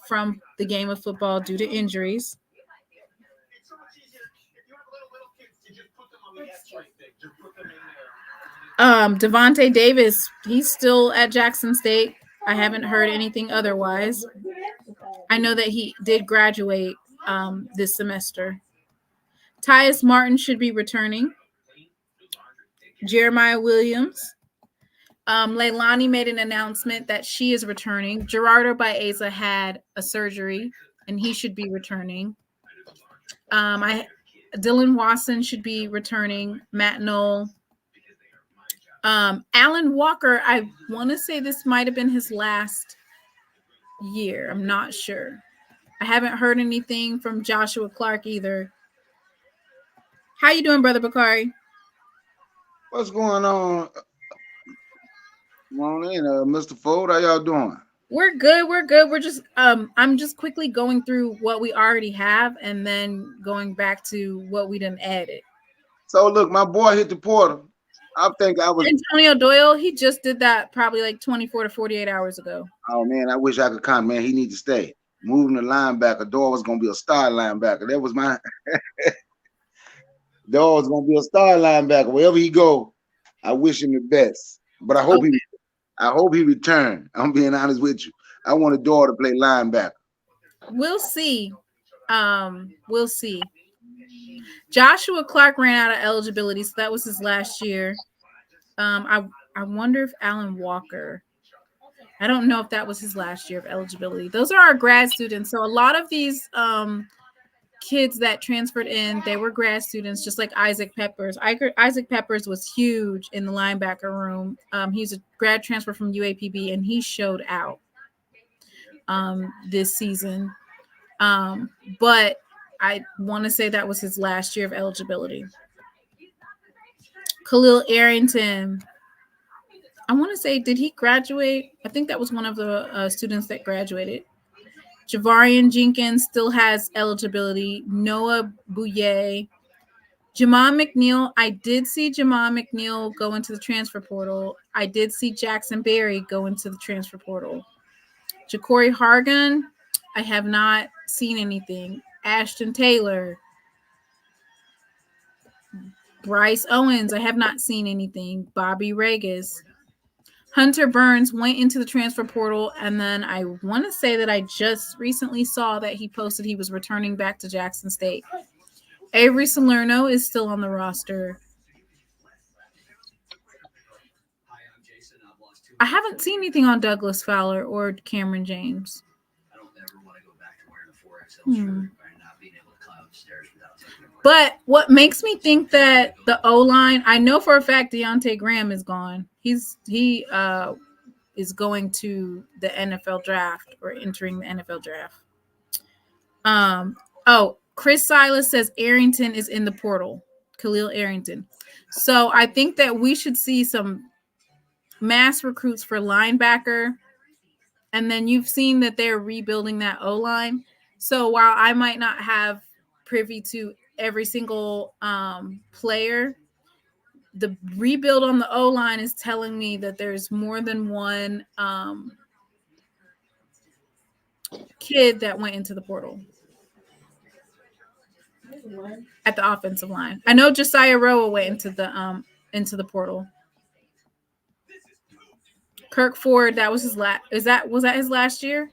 from the game of football due to injuries. Devontae Davis, he's still at Jackson State. I haven't heard anything otherwise. I know that he did graduate this semester. Tyus Martin should be returning. Jeremiah Williams. Leilani made an announcement that she is returning. Gerardo Baeza had a surgery, and he should be returning. Dylan Watson should be returning. Matt Knoll. Alan Walker, I want to say this might have been his last year. I'm not sure. I haven't heard anything from Joshua Clark either. How you doing, Brother Bakari? What's going on? Come on in, Mr. Ford. How y'all doing? We're good. We're just I'm just quickly going through what we already have and then going back to what we done added. So look, my boy hit the portal. I think I was Antonio Doyle. He just did that probably like 24 to 48 hours ago. Oh man, I wish I could come. Man, he need to stay. Moving the linebacker. Doyle was gonna be a star linebacker. That was my Doyle was gonna be a star linebacker. Wherever he go, I wish him the best. But I hope he returned. I'm being honest with you. I want a Doyle to play linebacker. We'll see. We'll see. Joshua Clark ran out of eligibility, so that was his last year. I wonder if Alan Walker. I don't know if that was his last year of eligibility. Those are our grad students. So a lot of these kids that transferred in, they were grad students, just like Isaac Peppers. Isaac Peppers was huge in the linebacker room. He's a grad transfer from UAPB, and he showed out this season. But I want to say that was his last year of eligibility. Khalil Arrington. I want to say, did he graduate? I think that was one of the students that graduated. Javarian Jenkins still has eligibility. Noah Bouye. Jamal McNeil. I did see Jamal McNeil go into the transfer portal. I did see Jackson Berry go into the transfer portal. Ja'Cory Hargan. I have not seen anything. Ashton Taylor. Bryce Owens. I have not seen anything. Bobby Regis. Hunter Burns went into the transfer portal, and then I want to say that I just recently saw that he posted he was returning back to Jackson State. Avery Salerno is still on the roster. I haven't seen anything on Douglas Fowler or Cameron James. I don't ever want to go back to wearing a 4XL shirt and not being able to climb upstairs without taking a break. But what makes me think that the O-line, I know for a fact Deontay Graham is gone. He is going to the NFL draft or entering the NFL draft. Chris Silas says Arrington is in the portal. Khalil Arrington. So I think that we should see some mass recruits for linebacker. And then you've seen that they're rebuilding that O-line. So while I might not have privy to every single player, the rebuild on the O-line is telling me that there's more than one kid that went into the portal at the offensive line. I know Josiah Roa went into the portal. Kirk Ford, that was his last. Was that his last year?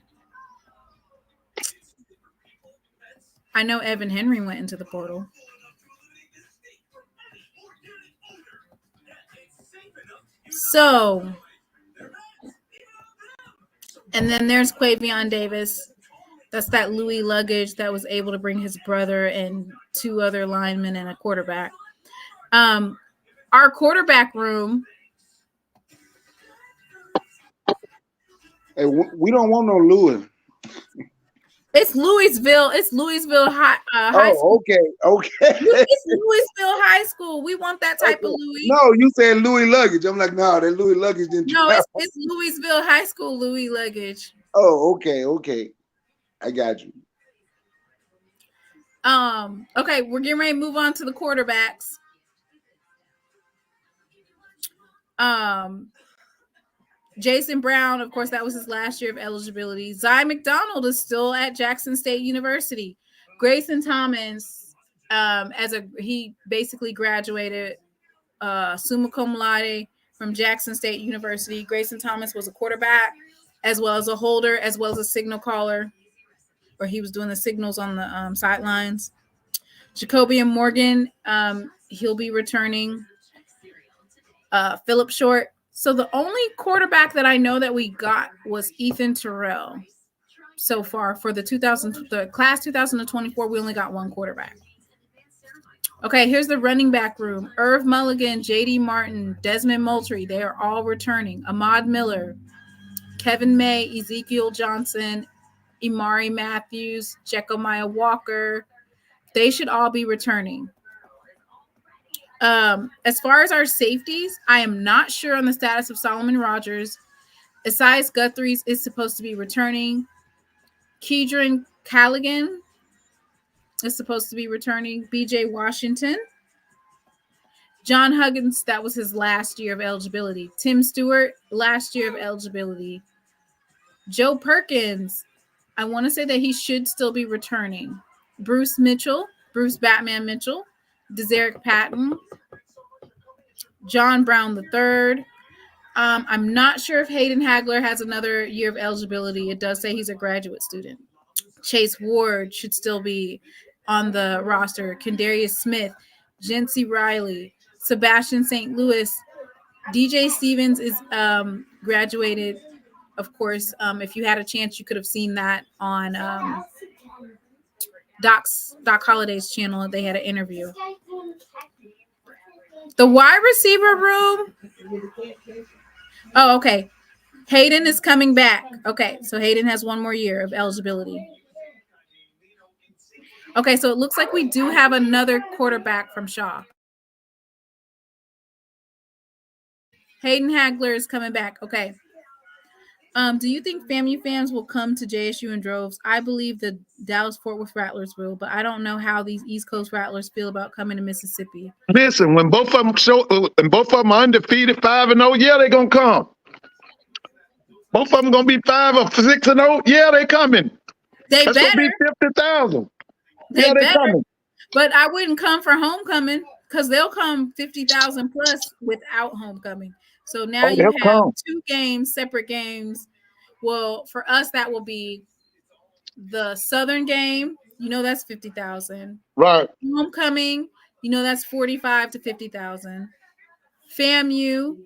I know Evan Henry went into the portal. So, and then there's Quavion Davis. That's that Louis luggage that was able to bring his brother and two other linemen and a quarterback. Our quarterback room. Hey, we don't want no Louis. It's Louisville. It's Louisville High School. Okay. It's Louisville High School. We want that type of Louis. No, you said Louis luggage. I'm like, no, that Louis luggage didn't. No, it's Louisville High School Louis luggage. Oh, okay. I got you. Okay, we're getting ready to move on to the quarterbacks. Jason Brown, of course, that was his last year of eligibility. Zy McDonald is still at Jackson State University. Grayson Thomas, he basically graduated summa cum laude from Jackson State University. Grayson Thomas was a quarterback, as well as a holder, as well as a signal caller, or he was doing the signals on the sidelines. Jacobian Morgan, he'll be returning. Philip Short. So the only quarterback that I know that we got was Ethan Terrell. So far for the class 2024, we only got one quarterback. Okay, here's the running back room. Irv Mulligan, J.D. Martin, Desmond Moultrie, they are all returning. Ahmad Miller, Kevin May, Ezekiel Johnson, Imari Matthews, Jeckomiah Walker, they should all be returning. As far as our safeties, I am not sure on the status of Solomon Rogers. Esias Guthries is supposed to be returning. Kedron Callaghan is supposed to be returning. BJ Washington. John Huggins, that was his last year of eligibility. Tim Stewart, last year of eligibility. Joe Perkins, I want to say that he should still be returning. Bruce Batman Mitchell. Deseric Patton, John Brown III. I'm not sure if Hayden Hagler has another year of eligibility. It does say he's a graduate student. Chase Ward should still be on the roster. Kendarius Smith, Jency Riley, Sebastian St. Louis. DJ Stevens is graduated, of course. If you had a chance, you could have seen that on Doc Holliday's channel. They had an interview. The wide receiver room. Oh, okay. Hayden is coming back. Okay, so Hayden has one more year of eligibility. Okay, so it looks like we do have another quarterback from Shaw. Hayden Hagler is coming back. Okay. Do you think FAMU fans will come to JSU in droves? I believe the Dallas-Fort Worth Rattlers will, but I don't know how these East Coast Rattlers feel about coming to Mississippi. Listen, when both of them are undefeated, 5-0, yeah, they're gonna come. Both of them gonna be 5 or 6-0, yeah, they coming. They That's better. gonna be 50,000. They Yeah, they better. coming. But I wouldn't come for homecoming because they'll come 50,000 plus without homecoming. So now you have come. 2 games, separate games. Well, for us, that will be the Southern game. You know, that's 50,000. Right. Homecoming, you know, that's 45 to 50,000. FAMU,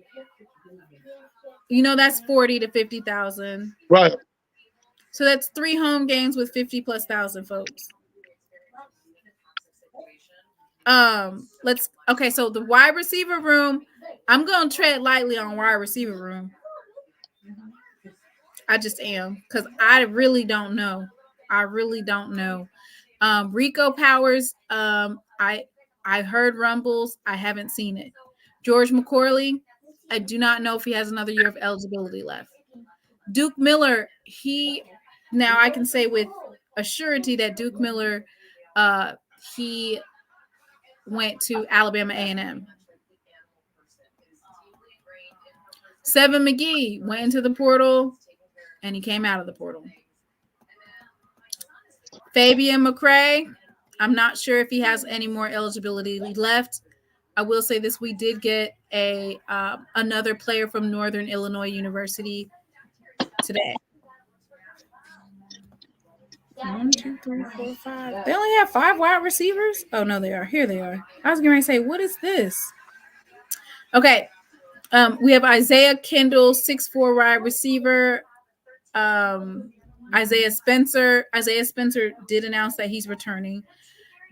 you know, that's 40 to 50,000. Right. So that's 3 home games with 50,000+ folks. Okay, so the wide receiver room, I'm gonna tread lightly on wide receiver room. I just am, because I really don't know. Rico Powers, I heard rumbles. I haven't seen it. George McCorley, I do not know if he has another year of eligibility left. Duke Miller, now I can say with a surety that Duke Miller, he went to Alabama A&M. Seven McGee went into the portal and he came out of the portal. Fabian McCray, I'm not sure if he has any more eligibility left. I will say this: we did get another player from Northern Illinois University today. 1, 2, 3, 4, 5. They only have 5 wide receivers? Oh, no, they are. Here they are. I was going to say, what is this? Okay. We have Isaiah Kendall, 6'4" wide receiver. Isaiah Spencer did announce that he's returning.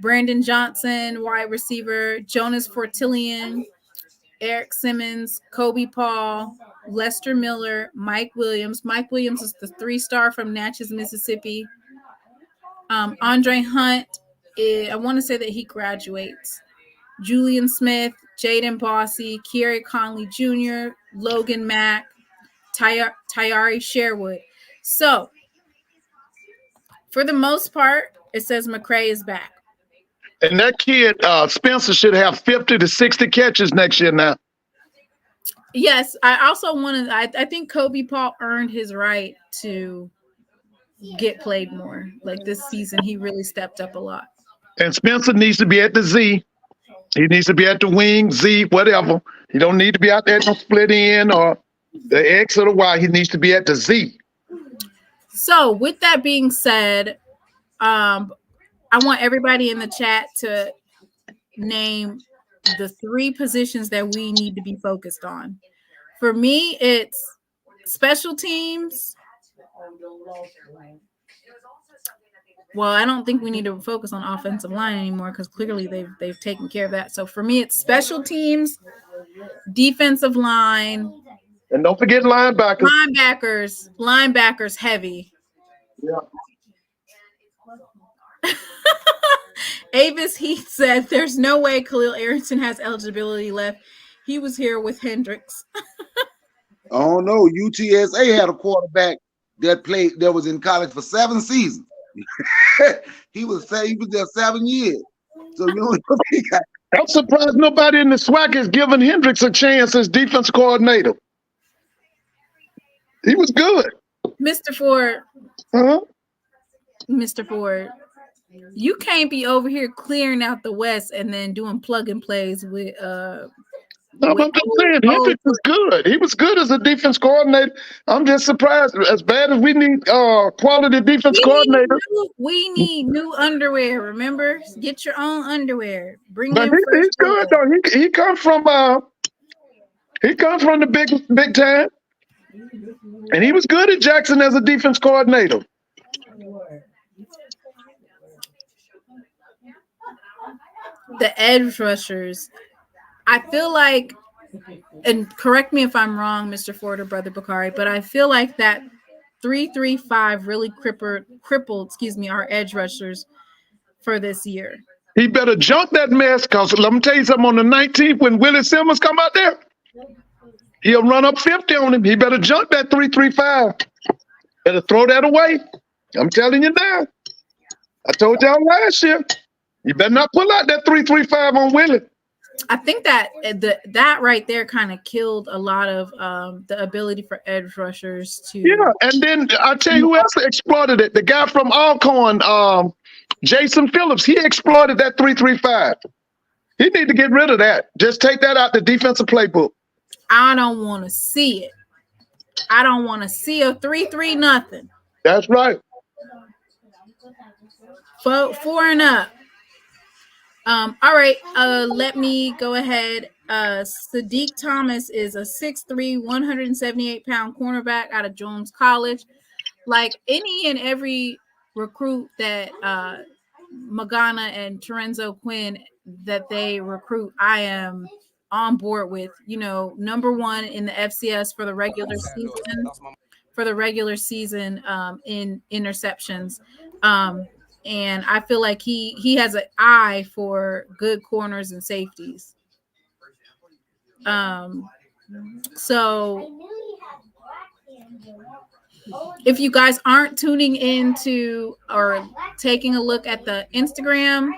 Brandon Johnson, wide receiver. Jonas Fortillion, Eric Simmons, Kobe Paul, Lester Miller, Mike Williams. Mike Williams is the 3-star from Natchez, Mississippi. Andre Hunt, I want to say that he graduates. Julian Smith, Jaden Bossy, Kieri Conley Jr., Logan Mack, Tyari Sherwood. So, for the most part, it says McCray is back. And that kid, Spencer, should have 50 to 60 catches next year now. Yes, I also want to. I think Kobe Paul earned his right to get played more. Like this season, he really stepped up a lot. And Spencer needs to be at the Z. He needs to be at the wing, Z, whatever. He don't need to be out there no split in or the X or the Y. He needs to be at the Z. So, with that being said, I want everybody in the chat to name the 3 positions that we need to be focused on. For me, it's special teams. Well, I don't think we need to focus on offensive line anymore because clearly they've taken care of that. So for me, it's special teams, defensive line, And don't forget linebackers. linebackers heavy. Yeah. Avis Heath said, "There's no way Khalil Aronson has eligibility left. He was here with Hendricks." I don't know. UTSA had a quarterback that was in college for 7 seasons. he was there 7 years. So you know he got. I'm surprised nobody in the SWAC is giving Hendricks a chance as defense coordinator. He was good. Mr. Ford, Uh-huh. Mr. Ford, you can't be over here clearing out the West and then doing plug and plays with No, I'm just saying Hendricks was good. He was good as a defense coordinator. I'm just surprised. As bad as we need quality defense coordinator. We need new underwear. Remember, get your own underwear. Bring But in he's good though. He comes from the big time, and he was good at Jackson as a defense coordinator. The edge rushers. I feel like, and correct me if I'm wrong, Mr. Ford or Brother Bakari, but I feel like that 3-3-5 really crippled, our edge rushers for this year. He better jump that mess, because let me tell you something, on the 19th, when Willie Simmons come out there, he'll run up 50 on him. He better jump that 3-3-5. Better throw that away. I'm telling you now. I told y'all last year. You better not pull out that 3-3-5 on Willie. I think that that right there kind of killed a lot of the ability for edge rushers to. Yeah, and then I tell you who else exploited it. The guy from Alcorn, Jason Phillips, he exploited that 3-3-5. He need to get rid of that. Just take that out the defensive playbook. I don't want to see it. I don't want to see a 3-3 nothing. That's right. 4 and up. All right. Let me go ahead. Sadiq Thomas is a 6'3", 178-pound cornerback out of Jones College. Like any and every recruit that Magana and Terenzo Quinn that they recruit, I am on board with. Number 1 in the FCS for the regular season. In interceptions. And I feel like he has an eye for good corners and safeties. So if you guys aren't tuning into or taking a look at the Instagram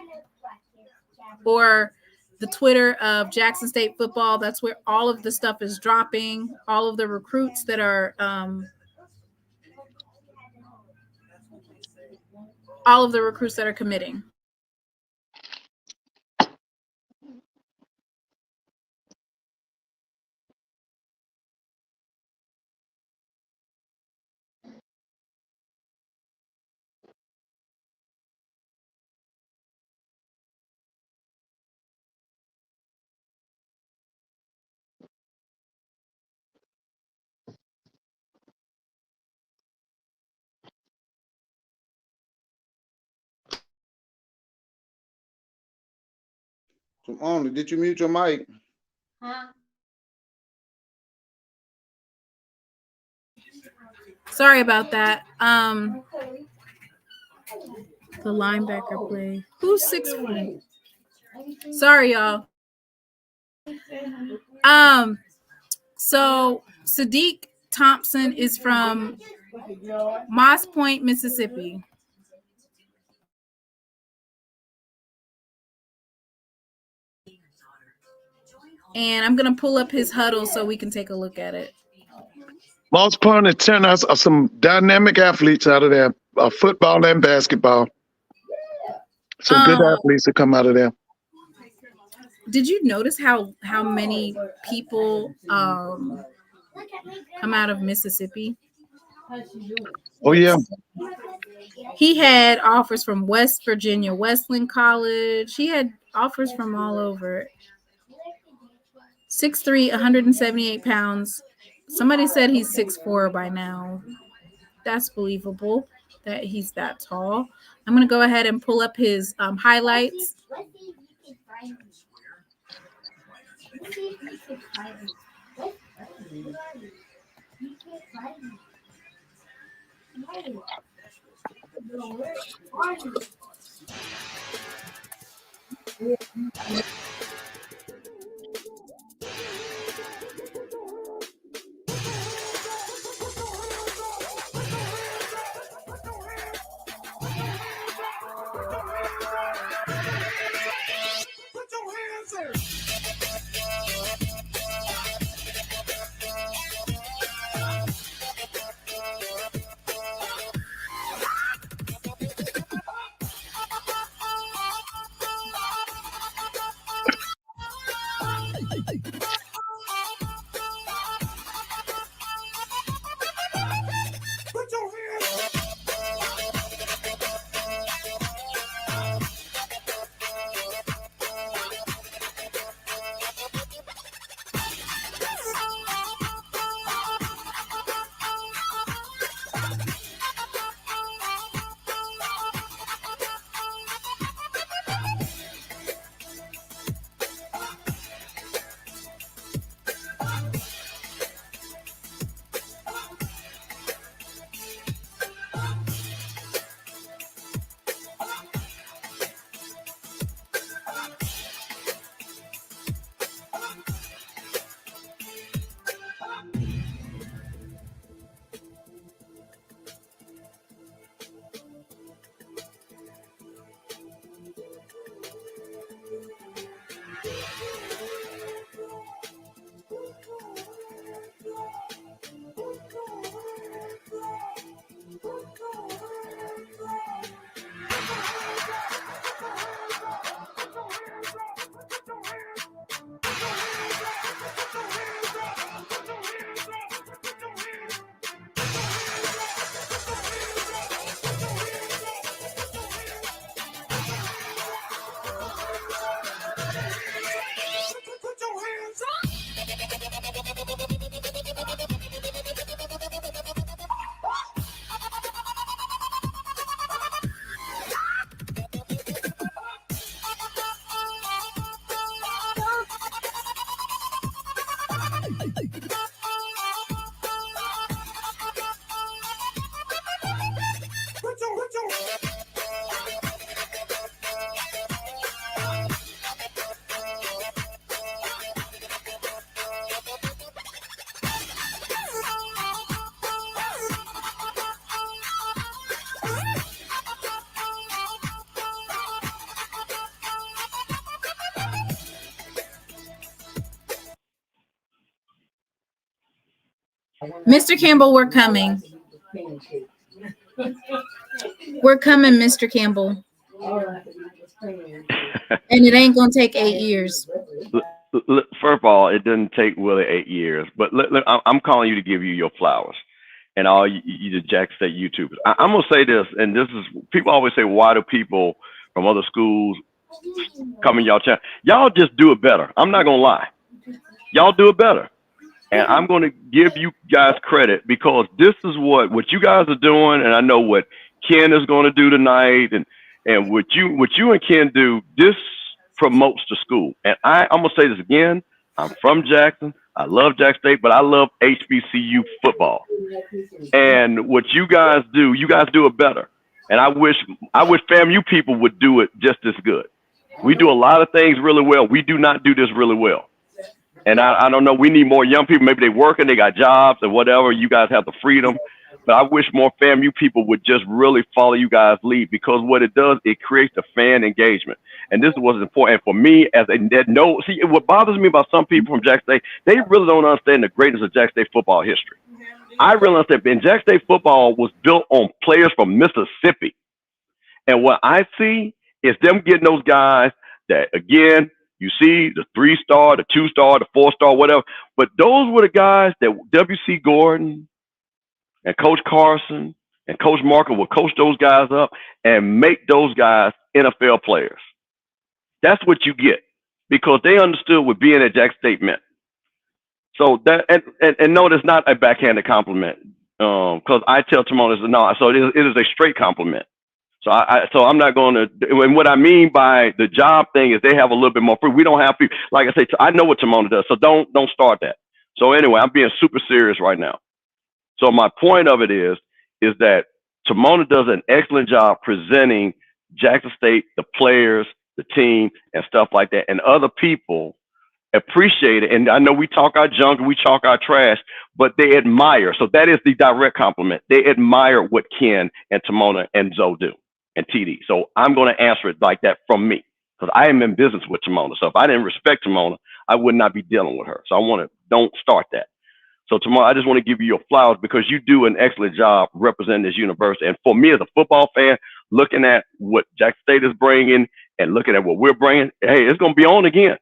or the Twitter of Jackson State football, that's where all of the stuff is dropping. All of the recruits that are committing. So only did you mute your mic? Huh? Sorry about that. The linebacker play. Who's 6'4"? Sorry, y'all. So Sadiq Thompson is from Moss Point, Mississippi. and I'm gonna pull up his huddle so we can take a look at it. Most Point and Tennis are some dynamic athletes out of there, football and basketball. Some good athletes that come out of there. Did you notice how many people come out of Mississippi? Oh yeah. He had offers from West Virginia Wesleyan College. He had offers from all over. 6'3", 178 pounds. Somebody said he's 6'4" by now. That's believable that he's that tall. I'm going to go ahead and pull up his highlights. Mr. Campbell, we're coming. We're coming, Mr. Campbell. And it ain't going to take 8 years. First of all, it didn't take Willie 8 years, but I'm calling you to give you your flowers and all you the Jack State YouTubers. I'm going to say this, and this is, people always say, why do people from other schools come in y'all channel? Y'all just do it better. I'm not going to lie. Y'all do it better. And I'm going to give you guys credit because this is what you guys are doing. And I know what Ken is going to do tonight and what you and Ken do, this promotes the school. And I'm going to say this again. I'm from Jackson. I love Jack State, but I love HBCU football. And what you guys do it better. And I wish FAMU people would do it just as good. We do a lot of things really well. We do not do this really well. And I don't know, we need more young people. Maybe they working, they got jobs or whatever. You guys have the freedom. But I wish more FAMU people would just really follow you guys' lead, because what it does, it creates the fan engagement. And this is what's important for me as a see, what bothers me about some people from Jackson State, they really don't understand the greatness of Jackson State football history. I really understand. And Jackson State football was built on players from Mississippi. And what I see is them getting those guys that, again, you see the 3-star, the 2-star, the 4-star, whatever. But those were the guys that W.C. Gordon and Coach Carson and Coach Marker will coach those guys up and make those guys NFL players. That's what you get, because they understood what being at Jackson State meant. So that, and no, it's not a backhanded compliment, because I tell Timon, no, so it is a straight compliment. So so I'm not going to, and what I mean by the job thing is they have a little bit more free. We don't have people, like I say, I know what Timon does, so don't start that. So anyway, I'm being super serious right now. So my point of it is that Timon does an excellent job presenting Jackson State, the players, the team, and stuff like that, and other people appreciate it. And I know we talk our junk and we talk our trash, but they admire. So that is the direct compliment. They admire what Ken and Timona and Zoe do, and TD. So I'm going to answer it like that from me, because I am in business with Timona. So if I didn't respect Timona, I would not be dealing with her. So I want to, don't start that. So Timona, I just want to give you your flowers, because you do an excellent job representing this university. And for me as a football fan, looking at what Jackson State is bringing and looking at what we're bringing, hey, it's going to be on again.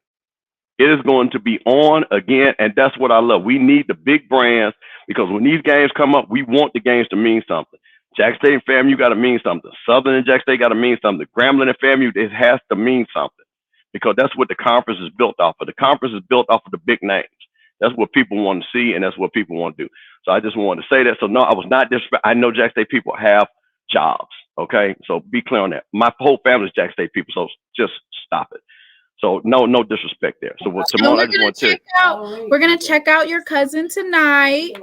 It is going to be on again, and that's what I love. We need the big brands, because when these games come up, we want the games to mean something. Jackson State and FAMU got to mean something. Southern and Jackson State got to mean something. Grambling and FAMU, it has to mean something, because that's what the conference is built off of. The conference is built off of the big names. That's what people want to see, and that's what people want to do. So I just wanted to say that. So no, I was not disrespectful. I know Jackson State people have jobs, okay? So be clear on that. My whole family is Jackson State people, so just stop it. So no disrespect there. So what Timon, I just want to we're gonna check out your cousin tonight,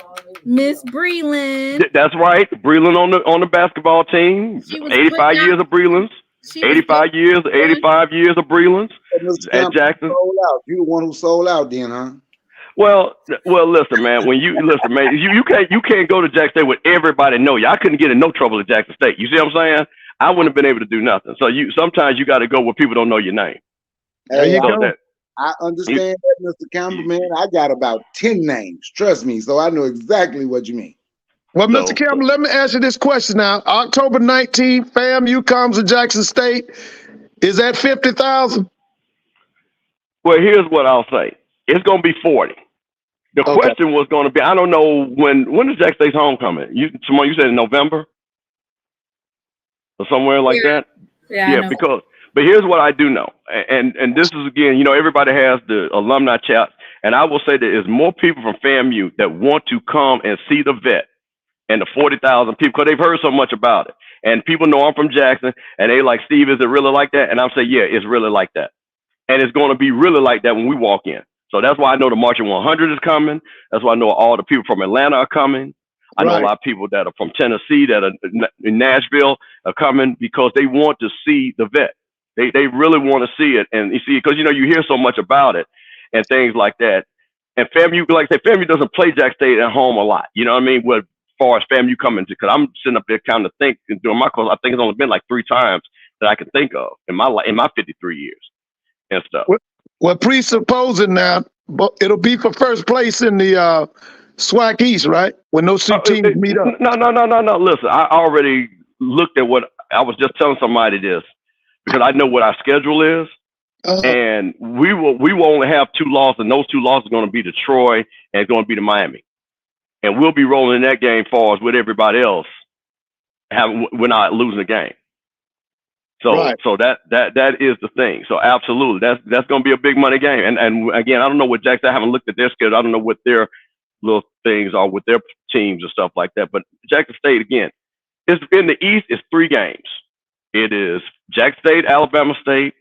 Miss Breland. That's right, Breland on the basketball team. 85 years of Breland's. 85 years of Breland's at Jackson. You the one who sold out, then, huh? Well, listen, man. When you listen, man, you can't go to Jackson State with everybody know you. I couldn't get in no trouble at Jackson State. You see what I'm saying? I wouldn't have been able to do nothing. So sometimes you got to go where people don't know your name. There you go. I understand that, Mr. Campbell, man. I got about 10 names. Trust me. So I know exactly what you mean. Well, Mr. Campbell, let me ask you this question now. October 19th, FAMU comes to Jackson State. Is that 50,000? Well, here's what I'll say. It's going to be 40. The question was going to be, I don't know when is Jackson State's homecoming? Simone, you said in November or somewhere like that? Yeah, but here's what I do know. And this is, again, everybody has the alumni chat. And I will say that there's more people from FAMU that want to come and see the vet and the 40,000 people, because they've heard so much about it. And people know I'm from Jackson, and they like, Steve, is it really like that? And I'm saying, yeah, it's really like that. And it's going to be really like that when we walk in. So that's why I know the Marching 100 is coming. That's why I know all the people from Atlanta are coming. I know a lot of people that are from Tennessee, that are in Nashville, are coming because they want to see the vet. They really want to see it. And you see, because, you hear so much about it and things like that. And FAMU, like I say, FAMU doesn't play Jackson State at home a lot. You know what I mean? As far as FAMU coming to, because I'm sitting up there kind of thinking, doing my course, I think it's only been like 3 times that I can think of in my 53 years and stuff. Well, presupposing now, but it'll be for first place in the SWAC East, right? When those two teams meet up. No. Listen, I already looked at what I was just telling somebody this, because I know what our schedule is. And we will only have 2 losses, and those 2 losses are going to be to Troy and it's going to be to Miami. And we'll be rolling that game far as with everybody else. We're not losing the game. So so that is the thing. So absolutely, that's going to be a big money game. And again, I don't know what Jackson. I haven't looked at their schedule. I don't know what their little things are with their teams and stuff like that. But Jackson State, again, it's in the East. It's 3 games. It is Jackson State, Alabama State,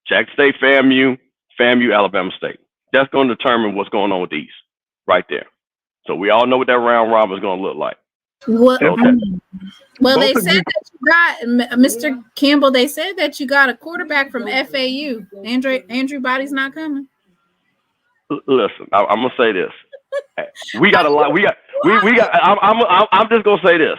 Jackson State, FAMU, Alabama State. That's going to determine what's going on with the East, right there. So we all know what that round robin is going to look like. Well, they said that you got, Mr. Campbell, they said that you got a quarterback from FAU. Andrew Body's not coming. Listen, I'm going to say this. We got a lot. We got. I'm just gonna say this.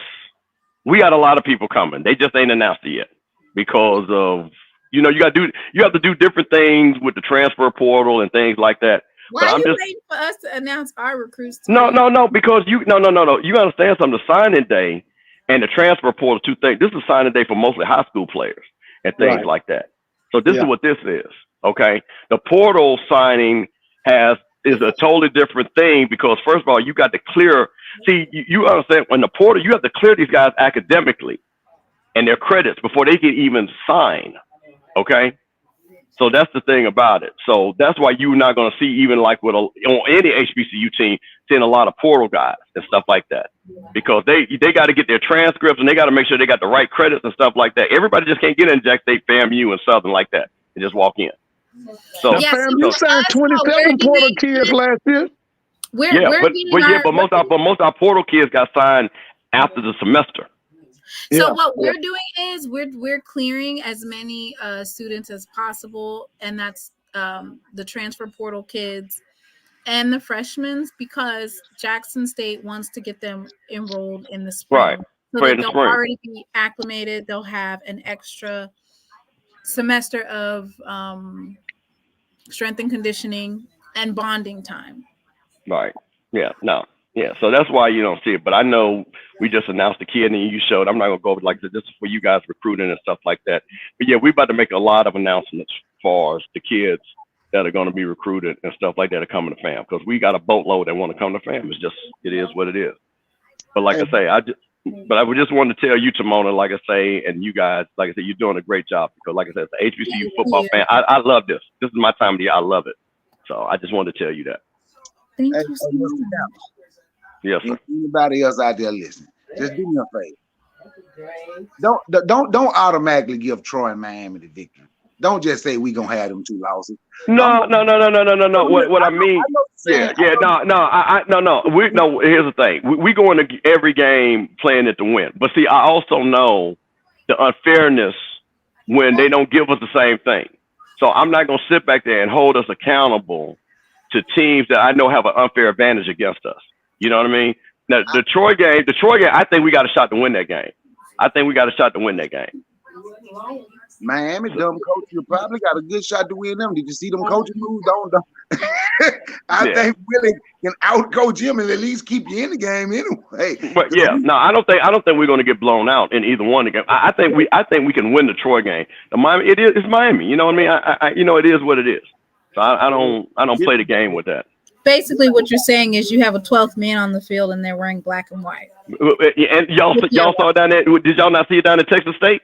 We got a lot of people coming. They just ain't announced it yet because of you have to do different things with the transfer portal and things like that. Why are you waiting for us to announce our recruits? No, because you understand something. The signing day and the transfer portal, two things. This is signing day for mostly high school players and things like that. So this is what this is. Okay, the portal signing is a totally different thing because first of all, you got to clear. See, you understand when the portal, you have to clear these guys academically and their credits before they can even sign. Okay. So that's the thing about it. So that's why you're not going to see even like on any HBCU team seeing a lot of portal guys and stuff like that because they got to get their transcripts and they got to make sure they got the right credits and stuff like that. Everybody just can't get in Jack State, FAMU, and Southern like that and just walk in. So you signed 27 portal kids last year. But most of our portal kids got signed after the semester. So what we're doing is we're clearing as many students as possible, and that's the transfer portal kids and the freshmen because Jackson State wants to get them enrolled in the spring. Right. So that they'll already be acclimated. They'll have an extra semester of strength and conditioning and bonding time. Right. Yeah. No. Yeah. So that's why you don't see it. But I know we just announced the kid and you showed. I'm not gonna go over like this is for you guys recruiting and stuff like that. But yeah, we're about to make a lot of announcements as far as the kids that are going to be recruited and stuff like that are coming to FAM because we got a boatload that want to come to FAM. It is what it is. But like I say, I would just want to tell you, Tamona, like I say, and you guys, like I said, you're doing a great job because, like I said, the HBCU football fan, I love this. This is my time of the year. I love it. So I just wanted to tell you that. Thank you so much. Yes, sir. Anybody else out there listening, just do me a favor. Don't automatically give Troy and Miami the victory. Don't just say we gonna have them 2 losses. No. What I mean, no. Here's the thing: we go into every game playing it to win. But see, I also know the unfairness when they don't give us the same thing. So I'm not gonna sit back there and hold us accountable to teams that I know have an unfair advantage against us. You know what I mean? Now the Troy game, I think we got a shot to win that game. Miami, dumb coach, you probably got a good shot to win them. Did you see them coaching moves? I think Willie can out-coach him and at least keep you in the game anyway. But I don't think we're going to get blown out in either one of them. I think we can win the Troy game. The Miami, it's Miami. You know what I mean? It is what it is. So I don't play the game with that. Basically, what you're saying is you have a 12th man on the field and they're wearing black and white. And y'all saw down there. Did y'all not see it down at Texas State?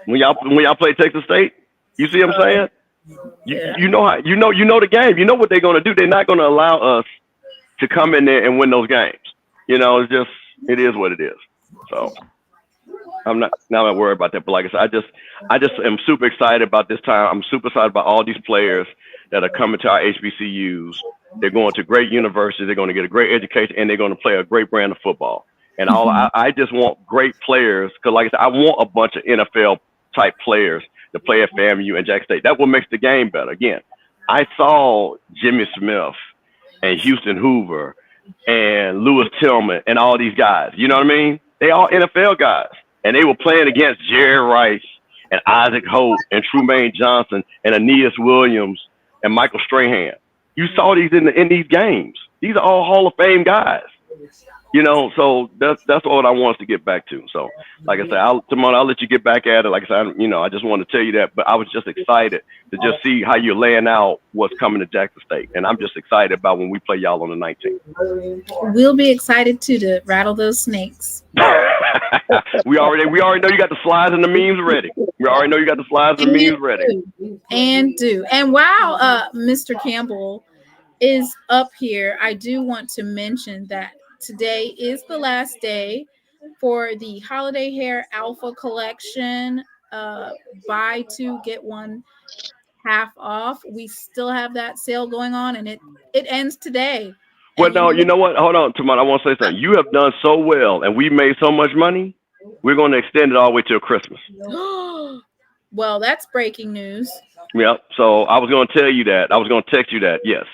When y'all play Texas State, you see what I'm saying? You know the game. You know what they're gonna do. They're not gonna allow us to come in there and win those games. It is what it is. So I'm not worried about that. But like I said, I just am super excited about this time. I'm super excited about all these players that are coming to our HBCUs. They're going to great universities. They're going to get a great education, and they're going to play a great brand of football. And I just want great players because, like I said, I want a bunch of NFL type players to play at FAMU and Jack State. That's what makes the game better. Again, I saw Jimmy Smith and Houston Hoover and Lewis Tillman and all these guys. You know what I mean? They all NFL guys, and they were playing against Jerry Rice and Isaac Hope and Trumaine Johnson and Aeneas Williams and Michael Strahan. You saw these in these games. These are all Hall of Fame guys. So that's what I want us to get back to. So, like I said, Timon, I'll let you get back at it. Like I said, I just want to tell you that. But I was just excited to just see how you're laying out what's coming to Jackson State, and I'm just excited about when we play y'all on the 19th. We'll be excited too to rattle those snakes. we already know you got the slides and the memes ready. We already know you got the slides and the memes ready. And while Mr. Campbell is up here, I do want to mention that today is the last day for the Holiday Hair Alpha Collection. Buy 2, get 1 half off. We still have that sale going on, and it ends today. Well, no, you know what? Hold on, Tamon. I want to say something. You have done so well, and we made so much money. We're going to extend it all the way till Christmas. Well, that's breaking news. Yeah. So I was going to tell you that. I was going to text you that. Yes.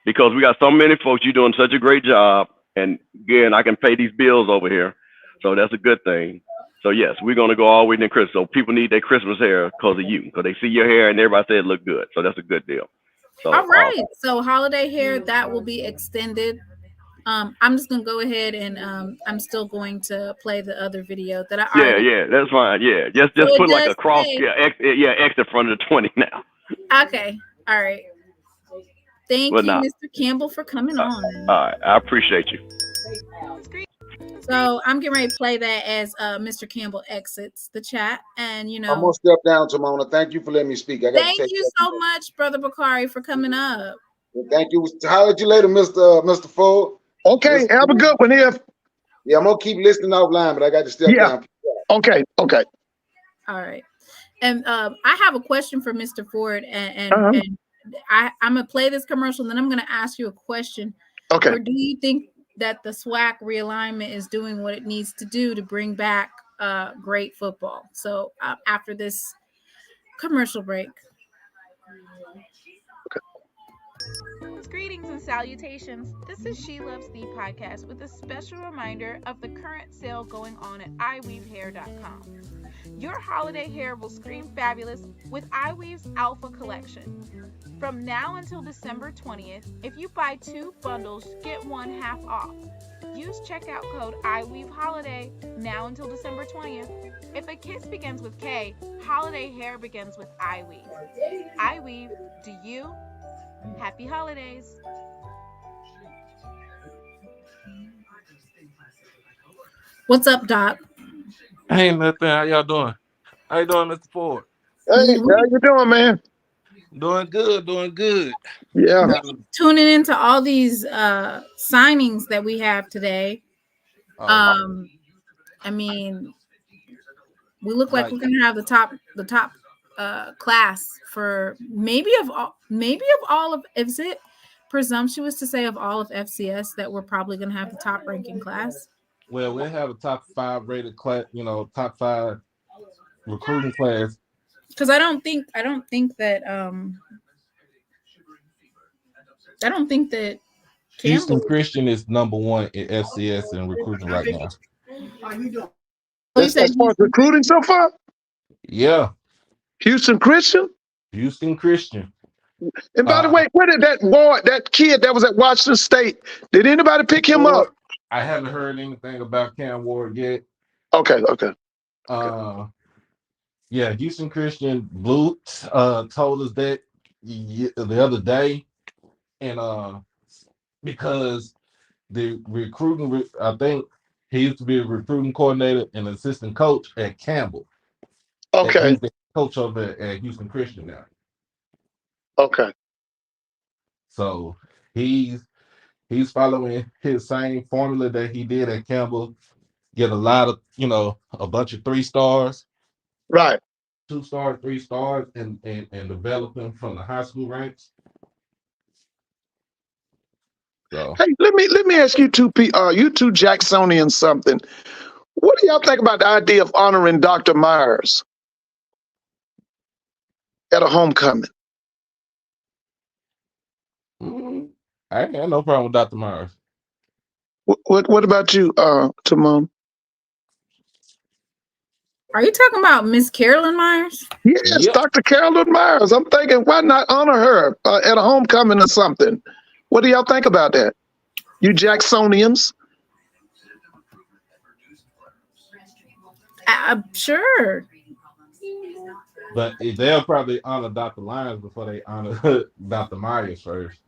because we got so many folks. You're doing such a great job, and again, I can pay these bills over here, so that's a good thing. So yes, we're gonna go all the way to Christmas. So people need their Christmas hair because of you, because they see your hair and everybody say it look good. So that's a good deal. So All right. So holiday hair that will be extended. I'm just gonna go ahead and I'm still going to play the other video that I already. yeah, that's fine. Yeah, just So it put like does a cross. say- X in front of the 20 now. Okay. All right. Thank Well, you, nah. Mr. Campbell, for coming on. All right, I appreciate you. So I'm getting ready to play that as Mr. Campbell exits the chat, and I'm gonna step down, Tamona. Thank you for letting me speak. I got thank to take you so much, Brother Bakari, for coming up. Thank you. Holler at you later, Mr. Ford. Okay, have a good one here. Yeah, I'm gonna keep listening offline, but I got to step Yeah. down. Okay. All right. And I have a question for Mr. Ford, and I'm gonna play this commercial, and then I'm gonna ask you a question. Okay. Or do you think that the SWAC realignment is doing what it needs to do to bring back great football? So after this commercial break. Greetings and salutations. This is She Loves Thee podcast with a special reminder of the current sale going on at iweavehair.com. Your holiday hair will scream fabulous with iWeave's Alpha collection. From now until December 20th, if you buy 2 bundles, get 1 half off. Use checkout code iWeaveHoliday now until December 20th. If a kiss begins with K, holiday hair begins with iWeave. iWeave, do you? Happy holidays. What's up, Doc? Ain't nothing. How y'all doing? How you doing, Mr. Ford? Hey, how you doing, man? Doing good, doing good. Yeah. Tuning into all these signings that we have today. I mean, we look like we're gonna have the top class for maybe of all of, is it presumptuous to say of all of FCS that we're probably gonna have the top ranking class? Well, we have a top 5 rated class, top 5 recruiting class. Because I don't think that Houston Christian is number 1 in FCS in recruiting right now. As far as recruiting so far? Yeah. Houston Christian? Houston Christian. And by the way, where did that kid that was at Washington State, did anybody pick him up? I haven't heard anything about Cam Ward yet. Okay. Yeah, Houston Christian Blue told us that the other day, and because the recruiting, I think he used to be a recruiting coordinator and assistant coach at Campbell. Okay. He's the coach over at Houston Christian now. Okay. So he's following his same formula that he did at Campbell. Get a lot of, a bunch of 3 stars. Right. 2 stars, 3 stars, and develop them from the high school ranks. So hey, let me ask you two Jacksonians something. What do y'all think about the idea of honoring Dr. Myers at a homecoming? I ain't got no problem with Dr. Myers. What about you, Timon? Are you talking about Miss Carolyn Myers? Yes, yep. Dr. Carolyn Myers. I'm thinking, why not honor her at a homecoming or something? What do y'all think about that? You Jacksonians? Sure. But they'll probably honor Dr. Lyons before they honor Dr. Myers first.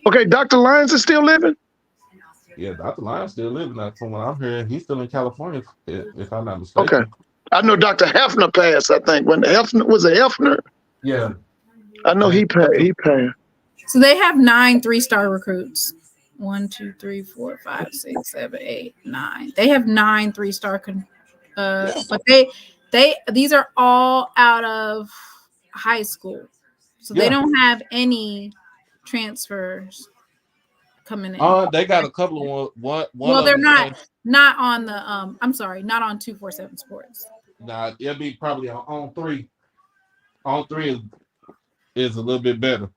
Okay, Dr. Lyons is still living? Yeah, Dr. Lyons still living. From what I'm hearing, he's still in California, if I'm not mistaken. Okay. I know Dr. Hefner passed, I think. When Hefner was a Hefner. Yeah. I know he passed. So they have 9 3-star recruits. 1, 2, 3, 4, 5, 6, 7, 8, 9. They have 9 3-star but these are all out of high school. So they don't have any transfers coming in. They got a couple of one. Well, they're not on the I'm sorry, not on 247 Sports. Nah, it'll be probably on 3. On 3 is a little bit better.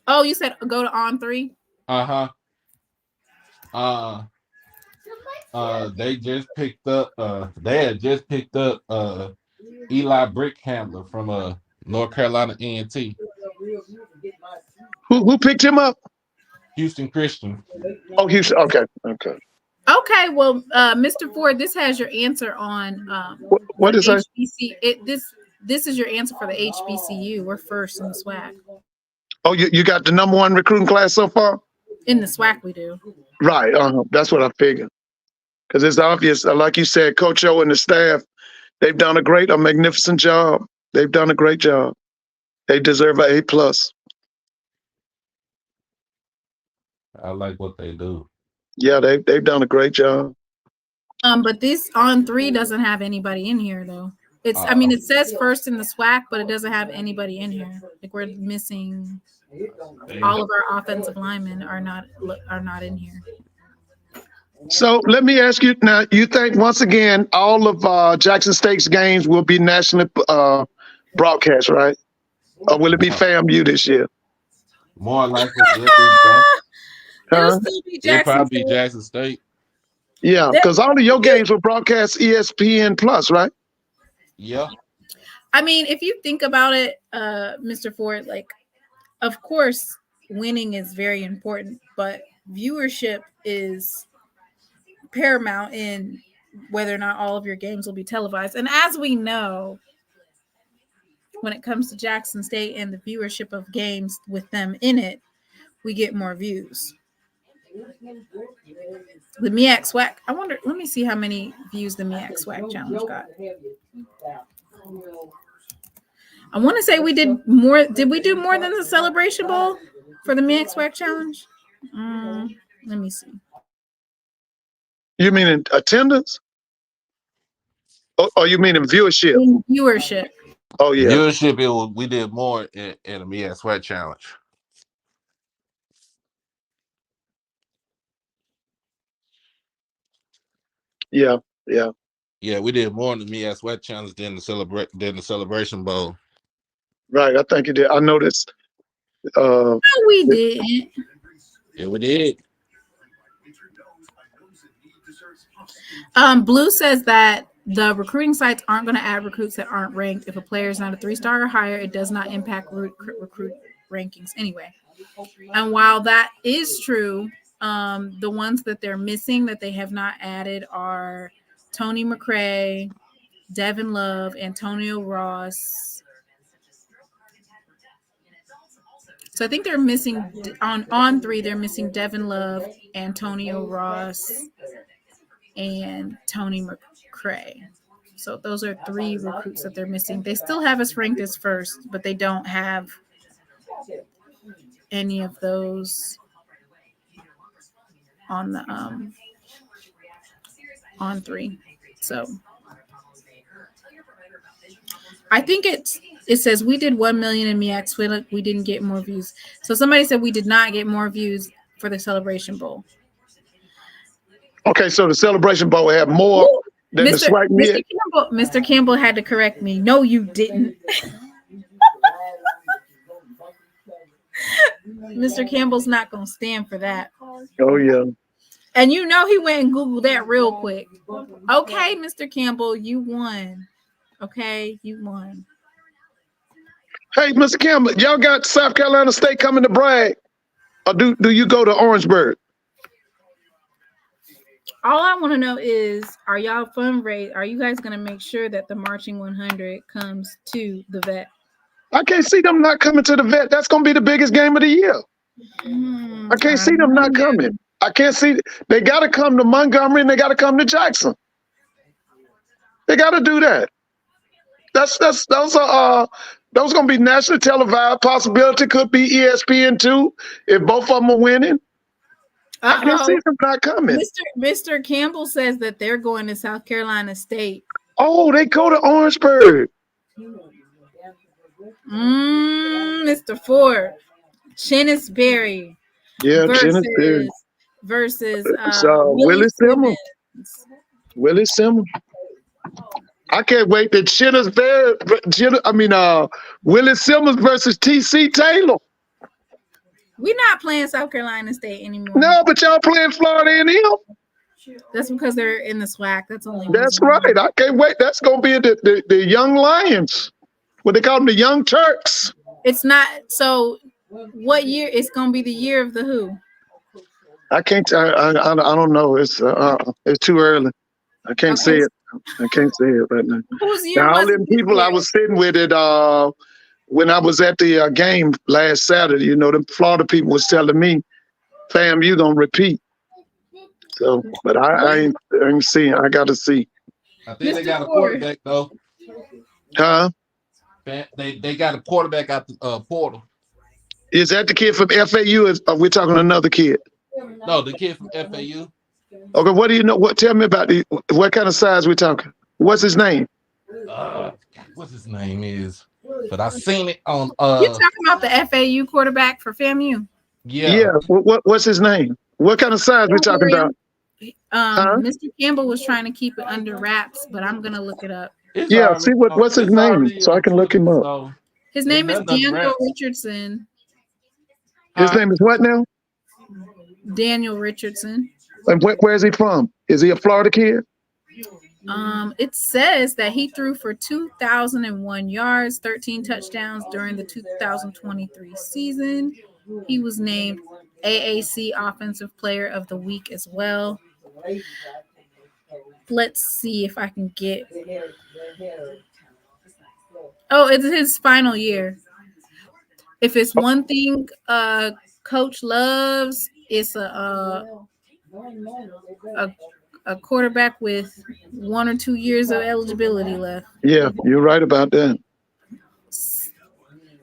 Oh, you said go to On 3? Uh-huh. They had just picked up Eli Brickhamler from North Carolina A&T. Who picked him up? Houston Christian. Oh, Houston. Okay. Okay, well, Mr. Ford, this has your answer on What is that? HBC. This is your answer for the HBCU. We're first in the SWAC. Oh, you got the number 1 recruiting class so far? In the SWAC, we do. Right. That's what I figured. Because it's obvious, like you said, Coach O and the staff, they've done a magnificent job. They've done a great job. They deserve an A+. I like what they do. Yeah, they've done a great job. But this On 3 doesn't have anybody in here though. I mean, it says first in the SWAC, but it doesn't have anybody in here. Like we're missing all of our offensive linemen are not in here. So let me ask you now, you think once again, all of Jackson State's games will be nationally broadcast, right? Or will it be FAMU this year? More likely, It'll still be it'll probably be Jackson State. Yeah, because all of your games were broadcast ESPN Plus, right? Yeah. I mean, if you think about it, Mr. Ford, like, of course, winning is very important, but viewership is paramount in whether or not all of your games will be televised. And as we know, when it comes to Jackson State and the viewership of games with them in it, we get more views. The MEAC SWAC, I wonder, let me see how many views the MEAC SWAC challenge got. I want to say we did more. Did we do more than the Celebration Bowl for the MEAC SWAC challenge? Let me see. You mean in attendance? Or you mean in viewership? In viewership. Oh, yeah. Viewership, we did more in the MEAC SWAC challenge. Yeah. Yeah, we did more in the MEAC SWAC challenge than the Celebration Bowl. Right, I think you did. I noticed. No, we didn't. Yeah, we did. Blue says that the recruiting sites aren't going to add recruits that aren't ranked. If a player is not a 3-star or higher, it does not impact recruit rankings anyway. And while that is true, the ones that they're missing that they have not added are Tony McCray, Devin Love, Antonio Ross. So I think they're missing on 3. They're missing Devin Love, Antonio Ross, and Tony McCray. So those are 3 recruits that they're missing. They still have us ranked as first, but they don't have any of those on the on 3. So I think it says we did 1 million in MEAC SWAC. We didn't get more views. So somebody said we did not get more views for the Celebration Bowl. Okay, so the Celebration Bowl had more than the SWAC MEAC. Mr. Campbell had to correct me. No, you didn't. Mr. Campbell's not going to stand for that. Oh, yeah. And you know he went and Googled that real quick. Okay, Mr. Campbell, you won. Okay, you won. Hey, Mr. Campbell, y'all got South Carolina State coming to brag? Or do you go to Orangeburg? All I want to know is, are y'all fundraise? Are you guys going to make sure that the Marching 100 comes to the vet? I can't see them not coming to the vet. That's going to be the biggest game of the year. I can't see them not coming. I can't see. They got to come to Montgomery and they got to come to Jackson. They got to do that. Those are going to be nationally televised. Possibility could be ESPN too if both of them are winning. I can't see them not coming. Mr. Campbell says that they're going to South Carolina State. Oh, they go to Orangeburg. Mr. Ford, Chennis Berry. Yeah, Chennis Berry versus Willie Simmons. Willie Simmons. I can't wait to Chennis Berry. Willie Simmons versus TC Taylor. We're not playing South Carolina State anymore. No, but y'all playing Florida A&M. That's because they're in the SWAC. That's the only That's reason why. right. I can't wait. That's gonna be the young lions. What they call them, the young Turks. It's not. So, what year? It's gonna be the year of the who? I can't. I don't know. It's too early. I can't Okay. say it. I can't say it right now. Whose year Now, all was them it this people I year? was sitting with it when I was at the game last Saturday. You know, the Florida people was telling me, "Fam, you gonna repeat." So, but I ain't seeing. I got to see. I think they Mr. got a Ford. quarterback though. Huh? They got a quarterback out the portal. Is that the kid from FAU? Or we're talking another kid? No, the kid from FAU. Okay, what do you know? What? Tell me about what kind of size we talking? What's his name? What's his name is? But I seen it on You talking about the FAU quarterback for FAMU? Yeah. What's his name? What kind of size we talking about? Mr. Campbell was trying to keep it under wraps, but I'm gonna look it up. It's Yeah. already See what's his it's name already so I on can look him Twitter, up. so His it's name is nothing under Daniel wraps. Richardson. His name is what now? Daniel Richardson. And where's he from? Is he a Florida kid? It says that he threw for 2,001 yards, 13 touchdowns during the 2023 season. He was named AAC Offensive Player of the Week as well. Let's see if I can get. Oh, it's his final year. If it's one thing Coach loves, it's a quarterback with 1 or 2 years of eligibility left. Yeah, you're right about that.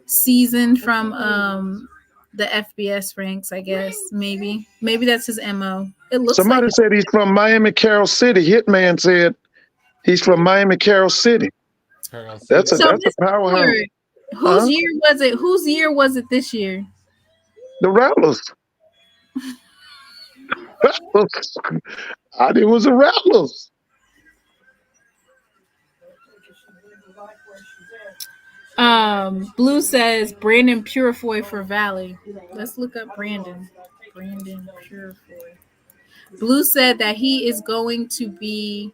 Seasoned from the FBS ranks, I guess. Maybe that's his MO. It looks Somebody like said he's from Miami, Carroll City. Hitman said he's from Miami, Carroll City. That's a powerhouse. Ford, whose year was it? Whose year was it this year? The Rattlers. It was the Rattlers. Blue says Brandon Purifoy for Valley. Let's look up Brandon Purifoy. Blue said that he is going to be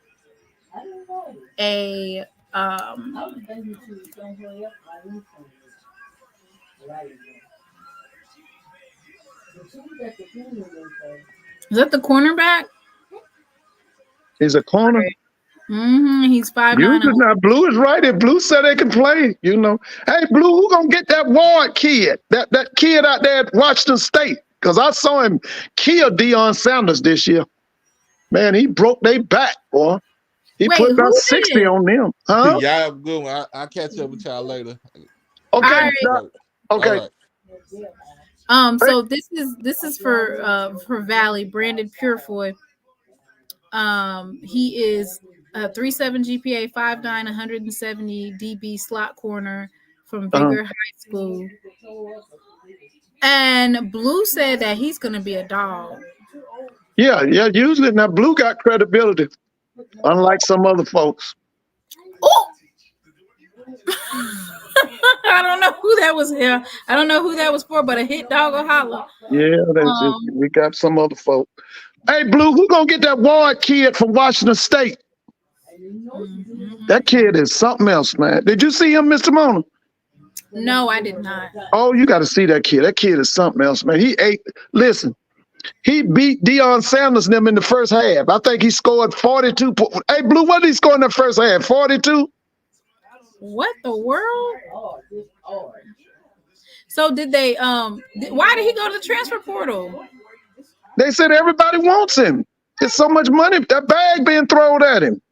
a is that the cornerback? He's a corner. He's 5'9". Now, Blue is right. If Blue said they can play, you know. Hey, Blue, who gonna get that Ward kid? That kid out there at Washington State? Because I saw him kill Deion Sanders this year. Man, he broke their back, boy. He put about 60 on them. Huh? Y'all have a good one. I'll catch up with y'all later. Okay. Right. Okay. So this is for Valley, Brandon Purifoy. He is a 3.7 GPA, 5'9", 170 DB slot corner from Vigor High School. And Blue said that he's going to be a dog. Yeah. Usually, now Blue got credibility, unlike some other folks. Oh! I don't know who that was here. I don't know who that was for, but a hit dog or holler. Yeah, we got some other folk. Hey, Blue, who gonna get that Ward kid from Washington State? That kid is something else, man. Did you see him, Mr. Mona? No, I did not. Oh, you got to see that kid. That kid is something else, man. He beat Deion Sanders and them in the first half. I think he scored 42. Hey, Blue, what did he score in the first half? 42? What the world? So did they why did he go to the transfer portal? They said everybody wants him. There's so much money, that bag being thrown at him.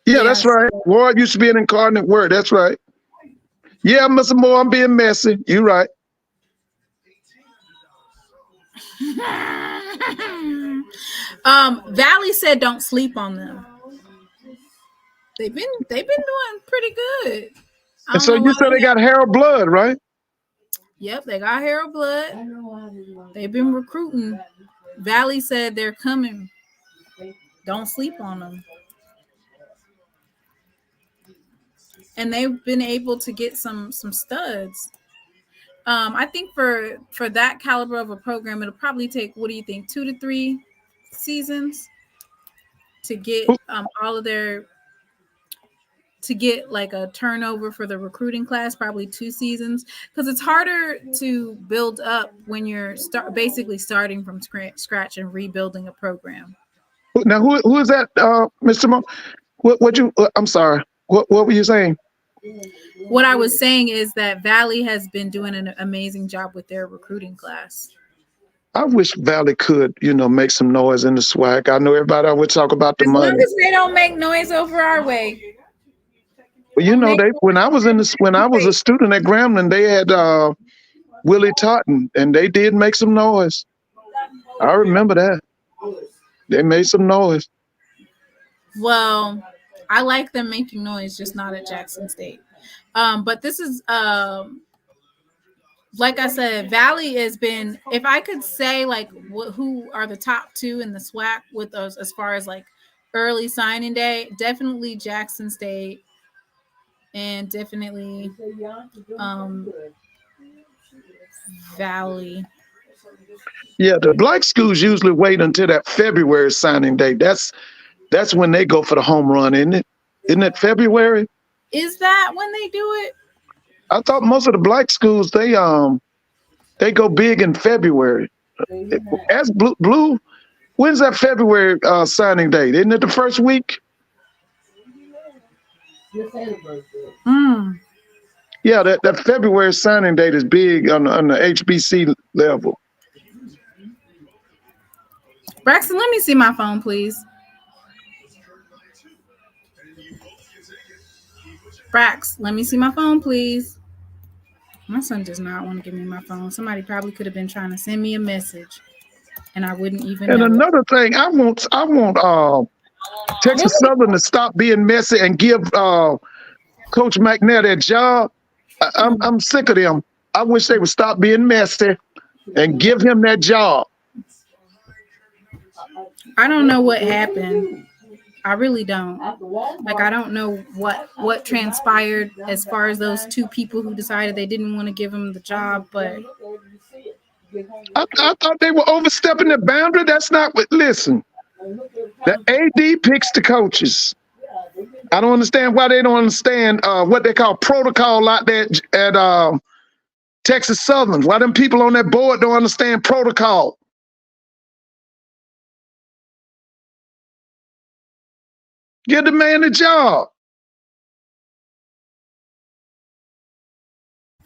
Yeah, that's right. Ward used to be an incarnate word. That's right. Yeah, Mr. Moore, I'm being messy. You're right. Valley said don't sleep on them. They've been doing pretty good. And so you said they got Harold Blood, right? Yep, they got Harold Blood. They've been recruiting. Valley said they're coming. Don't sleep on them. And they've been able to get some studs. I think for that caliber of a program, it'll probably take, what do you think, 2 to 3 seasons to get all of their, to get like a turnover for the recruiting class, probably 2 seasons, because it's harder to build up when you're basically starting from scratch and rebuilding a program. Now, who is that, Mr. Mo? What you? I'm sorry. What were you saying? What I was saying is that Valley has been doing an amazing job with their recruiting class. I wish Valley could, make some noise in the SWAC. I know everybody would talk about the money. As long as they don't make noise over our way. Well, when I was a student at Grambling, they had Willie Totten, and they did make some noise. I remember that. They made some noise. Well, I like them making noise, just not at Jackson State. But this is, like I said, Valley has been, if I could say like who are the top 2 in the SWAC with us as far as like early signing day, definitely Jackson State and definitely Valley. Yeah, the black schools usually wait until that February signing day. That's when they go for the home run, isn't it? Isn't it February? Is that when they do it? I thought most of the black schools they go big in February. As Blue, when's that February signing date? Isn't it the first week? Yeah, that February signing date is big on the HBC level. Braxton, let me see my phone, please. Brax, let me see my phone, please. My son does not want to give me my phone. Somebody probably could have been trying to send me a message, and I wouldn't even know. And another thing, I want Texas Southern to stop being messy and give Coach McNair that job. I'm sick of them. I wish they would stop being messy and give him that job. I don't know what happened. I really don't. Like, I don't know what transpired as far as those 2 people who decided they didn't want to give him the job, but I thought they were overstepping the boundary. That's not what. Listen, the AD picks the coaches. I don't understand why they don't understand what they call protocol out there at Texas Southern. Why them people on that board don't understand protocol? Give the man a job.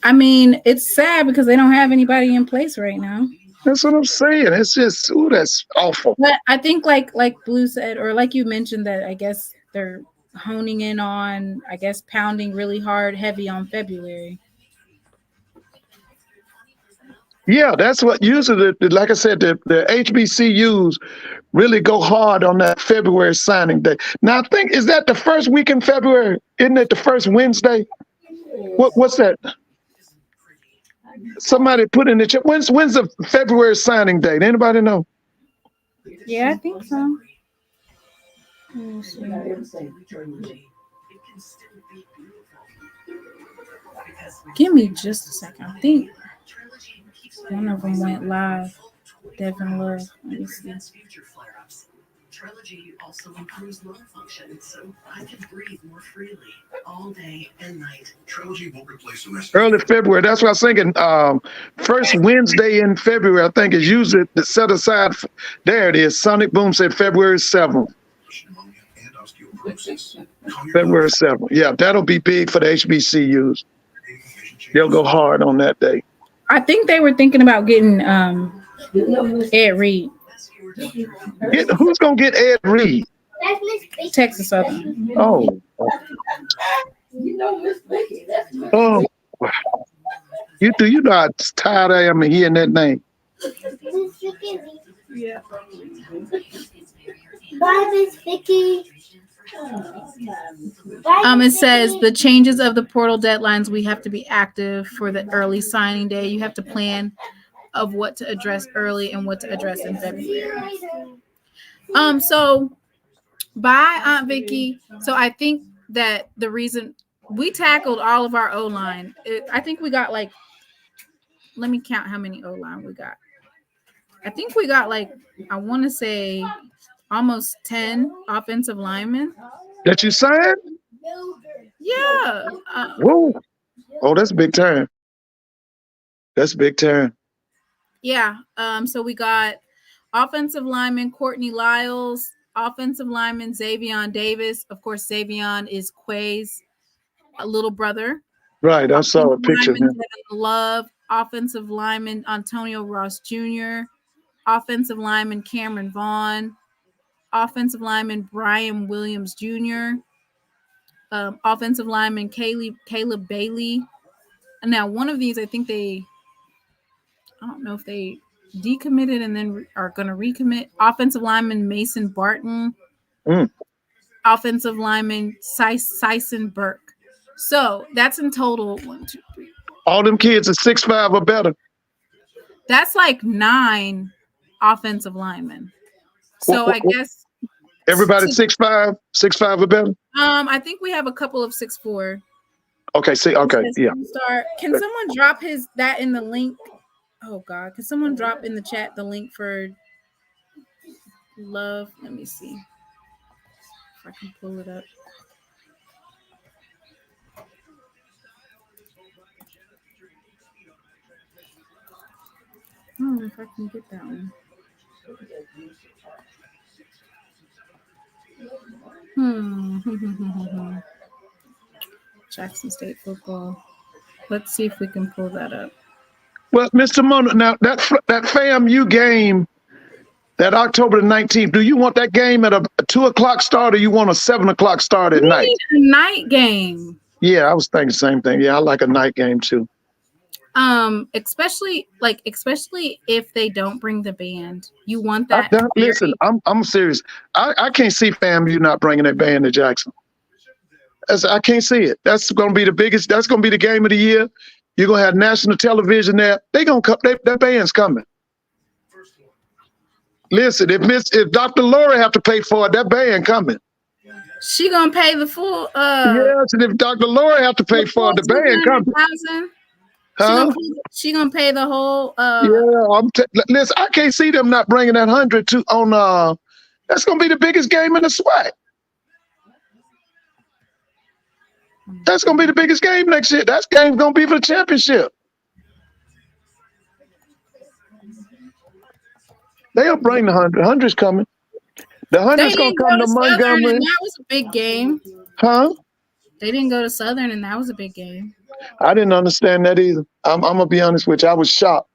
I mean, it's sad because they don't have anybody in place right now. That's what I'm saying. It's just, that's awful. But I think like Blue said, or like you mentioned, that I guess they're honing in on, I guess, pounding really hard, heavy on February. Yeah, that's what usually, like I said, the HBCUs really go hard on that February signing day. Now, I think, is that the first week in February? Isn't it the first Wednesday? What's that? Somebody put in the chat. When's the February signing date? Anybody know? Yeah, I think so. Give me just a second. I think one of them went live. Devin Love. Let me see. Trilogy also improves lung function, so I can breathe more freely all day and night. Trilogy will replace the rest. Early February. That's what I was thinking. First Wednesday in February, I think, is usually set aside. There it is. Sonic Boom said February 7th. February 7th. Yeah, that'll be big for the HBCUs. They'll go hard on that day. I think they were thinking about getting Ed Reed. Who's gonna get Ed Reed? Texas Southern. Oh. Oh. You know how tired I am of hearing that name. Yeah. Bye, Miss Vicky. It says the changes of the portal deadlines. We have to be active for the early signing day. You have to plan of what to address early and what to address in February. So bye, Aunt Vicky. So I think that the reason we tackled all of our O-line, I think we got like let me count how many O-line we got. I think we got like, I want to say almost 10 offensive linemen. That you signed? Yeah. Whoa. Oh, that's big time. That's big time. Yeah. So we got offensive lineman Courtney Lyles, offensive lineman Xavion Davis. Of course, Xavion is Quay's little brother. Right. I saw a picture of him. Devin Love, offensive lineman Antonio Ross Jr., offensive lineman Cameron Vaughn, offensive lineman Brian Williams Jr., offensive lineman Caleb Bailey. And now one of these, I don't know if they decommitted and then are going to recommit. Offensive lineman Mason Barton, offensive lineman Sison Burke. So that's in total 1, 2, 3. All them kids are 6'5" or better. That's like 9 offensive linemen. So I guess everybody 6'5", 6'5" or better. I think we have a couple of 6'4". Okay, yeah. Can someone drop that in the link? Oh God, can someone drop in the chat the link for Love? Let me see if I can pull it up. I don't know if I can get that one. Jackson State football. Let's see if we can pull that up. Well, Mr. Mono, now that FAMU game, that October the 19th, do you want that game at a 2 o'clock start or you want a 7 o'clock start at night? We need a night game. Yeah, I was thinking the same thing. Yeah, I like a night game too. Especially if they don't bring the band. You want that. Listen, I'm serious. I can't see FAMU not bringing that band to Jackson. I can't see it. That's going to be the biggest. That's going to be the game of the year. You're going to have national television there. They going to come. That band's coming. Listen, if Dr. Lori have to pay for it, that band coming. She going to pay the full. Yes, and if Dr. Lori have to pay for it, the band coming. Huh? She gonna pay the whole. Listen, I can't see them not bringing that 100 to on. That's gonna be the biggest game in the SWAC. That's gonna be the biggest game next year. That game's gonna be for the championship. They'll bring the 100. 100's coming. The 100's gonna come to Montgomery. And that was a big game. Huh? They didn't go to Southern, and that was a big game. I didn't understand that either. I'm gonna be honest with you. I was shocked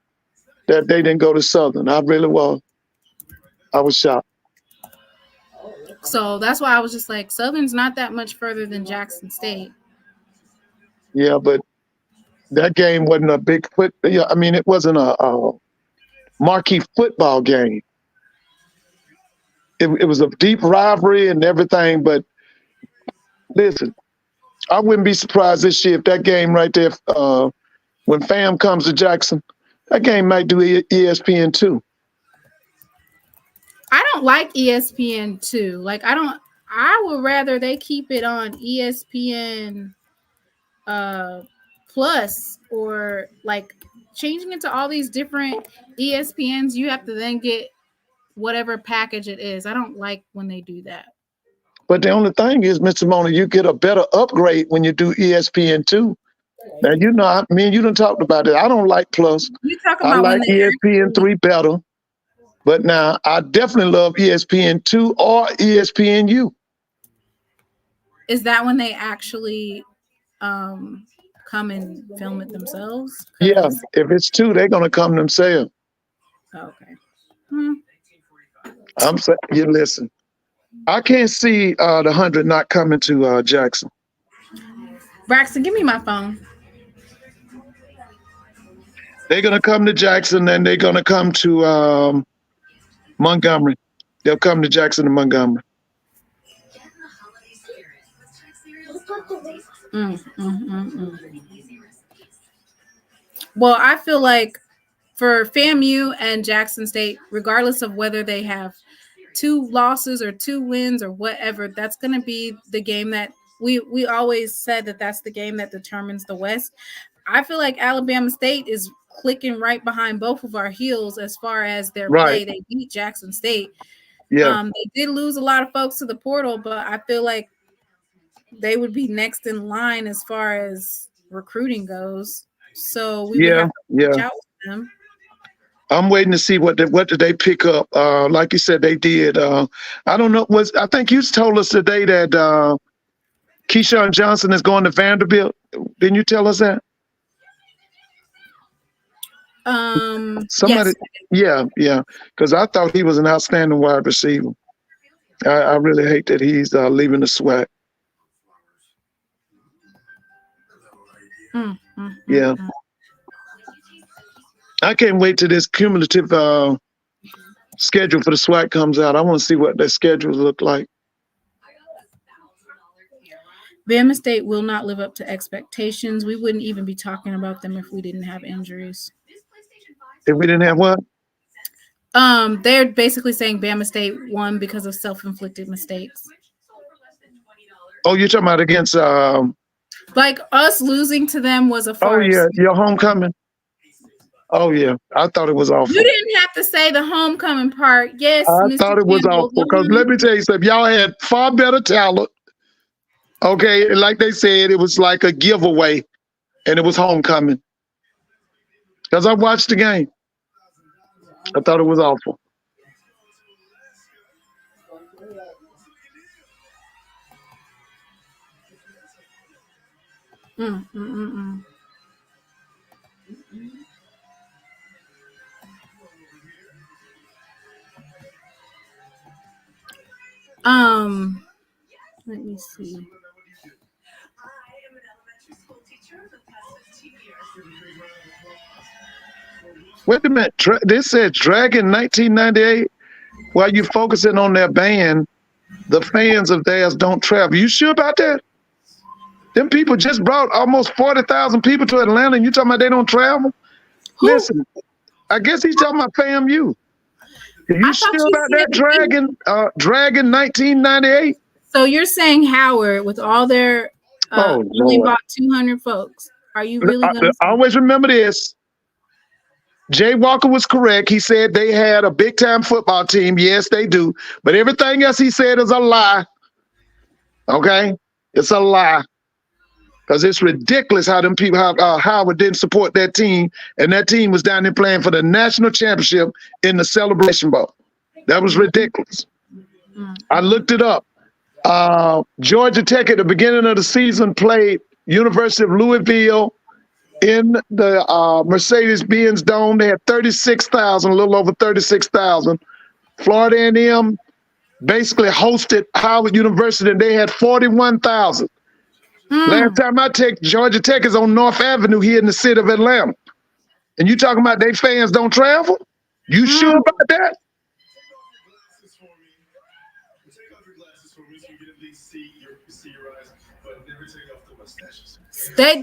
that they didn't go to Southern. I really was. I was shocked. So that's why I was just like, Southern's not that much further than Jackson State. Yeah, but that game wasn't a big it wasn't a marquee football game. It was a deep rivalry and everything, but listen, I wouldn't be surprised this year if that game right there, when FAM comes to Jackson, that game might do ESPN 2. I don't like ESPN 2. Like, I would rather they keep it on ESPN Plus, or like changing it to all these different ESPNs. You have to then get whatever package it is. I don't like when they do that. But the only thing is, Mr. Mona, you get a better upgrade when you do ESPN 2. Now, me and you done talked about it. I don't like Plus. I like ESPN 3 better. But now, I definitely love ESPN 2 or ESPNU. Is that when they actually come and film it themselves? Yeah, if it's 2, they're going to come themselves. Okay. I'm saying, listen. I can't see the 100 not coming to Jackson. Braxton, give me my phone. They're going to come to Jackson, and they're going to come to Montgomery. They'll come to Jackson and Montgomery. Well, I feel like for FAMU and Jackson State, regardless of whether they have 2 losses or 2 wins or whatever, that's going to be the game that we always said that's the game that determines the West. I feel like Alabama State is clicking right behind both of our heels as far as their Right. play. They beat Jackson State. Yeah. They did lose a lot of folks to the portal, but I feel like they would be next in line as far as recruiting goes. So we would have to reach out to them. I'm waiting to see what did they pick up. Like you said, they did. I don't know. I think you told us today that Keyshawn Johnson is going to Vanderbilt. Didn't you tell us that? Somebody, yes. yeah. Because I thought he was an outstanding wide receiver. I really hate that he's leaving the SWAC. Yeah. I can't wait till this cumulative schedule for the SWAC comes out. I want to see what their schedules look like. Bama State will not live up to expectations. We wouldn't even be talking about them if we didn't have injuries. If we didn't have what? They're basically saying Bama State won because of self-inflicted mistakes. Oh, you're talking about against like us losing to them was a farce. Oh yeah, your homecoming. Oh yeah, I thought it was awful. You didn't have to say the homecoming part. Yes, I Mr. thought it was Campbell, awful because let me tell you something. Y'all had far better talent. Okay, and like they said, it was like a giveaway, and it was homecoming. Because I watched the game. I thought it was awful. Let me see. Wait a minute. This said Dragon 1998. While you focusing on their band, the fans of theirs don't travel. You sure about that? Them people just brought almost 40,000 people to Atlanta, and you talking about they don't travel? Who? Listen, I guess he's talking about FAMU. You sure about that Dragon 1998? So you're saying Howard, with all their only Lord. bought 200 folks. Are you really going to always remember this? Jay Walker was correct. He said they had a big-time football team. Yes, they do. But everything else he said is a lie. Okay? It's a lie. Because it's ridiculous how them people, Howard didn't support that team, and that team was down there playing for the national championship in the Celebration Bowl. That was ridiculous. I looked it up. Georgia Tech at the beginning of the season played University of Louisville in the Mercedes-Benz Dome. They had 36,000, a little over 36,000. Florida A&M basically hosted Howard University, and they had 41,000. Last time I checked, Georgia Tech is on North Avenue here in the city of Atlanta. And you talking about they fans don't travel? You sure about that?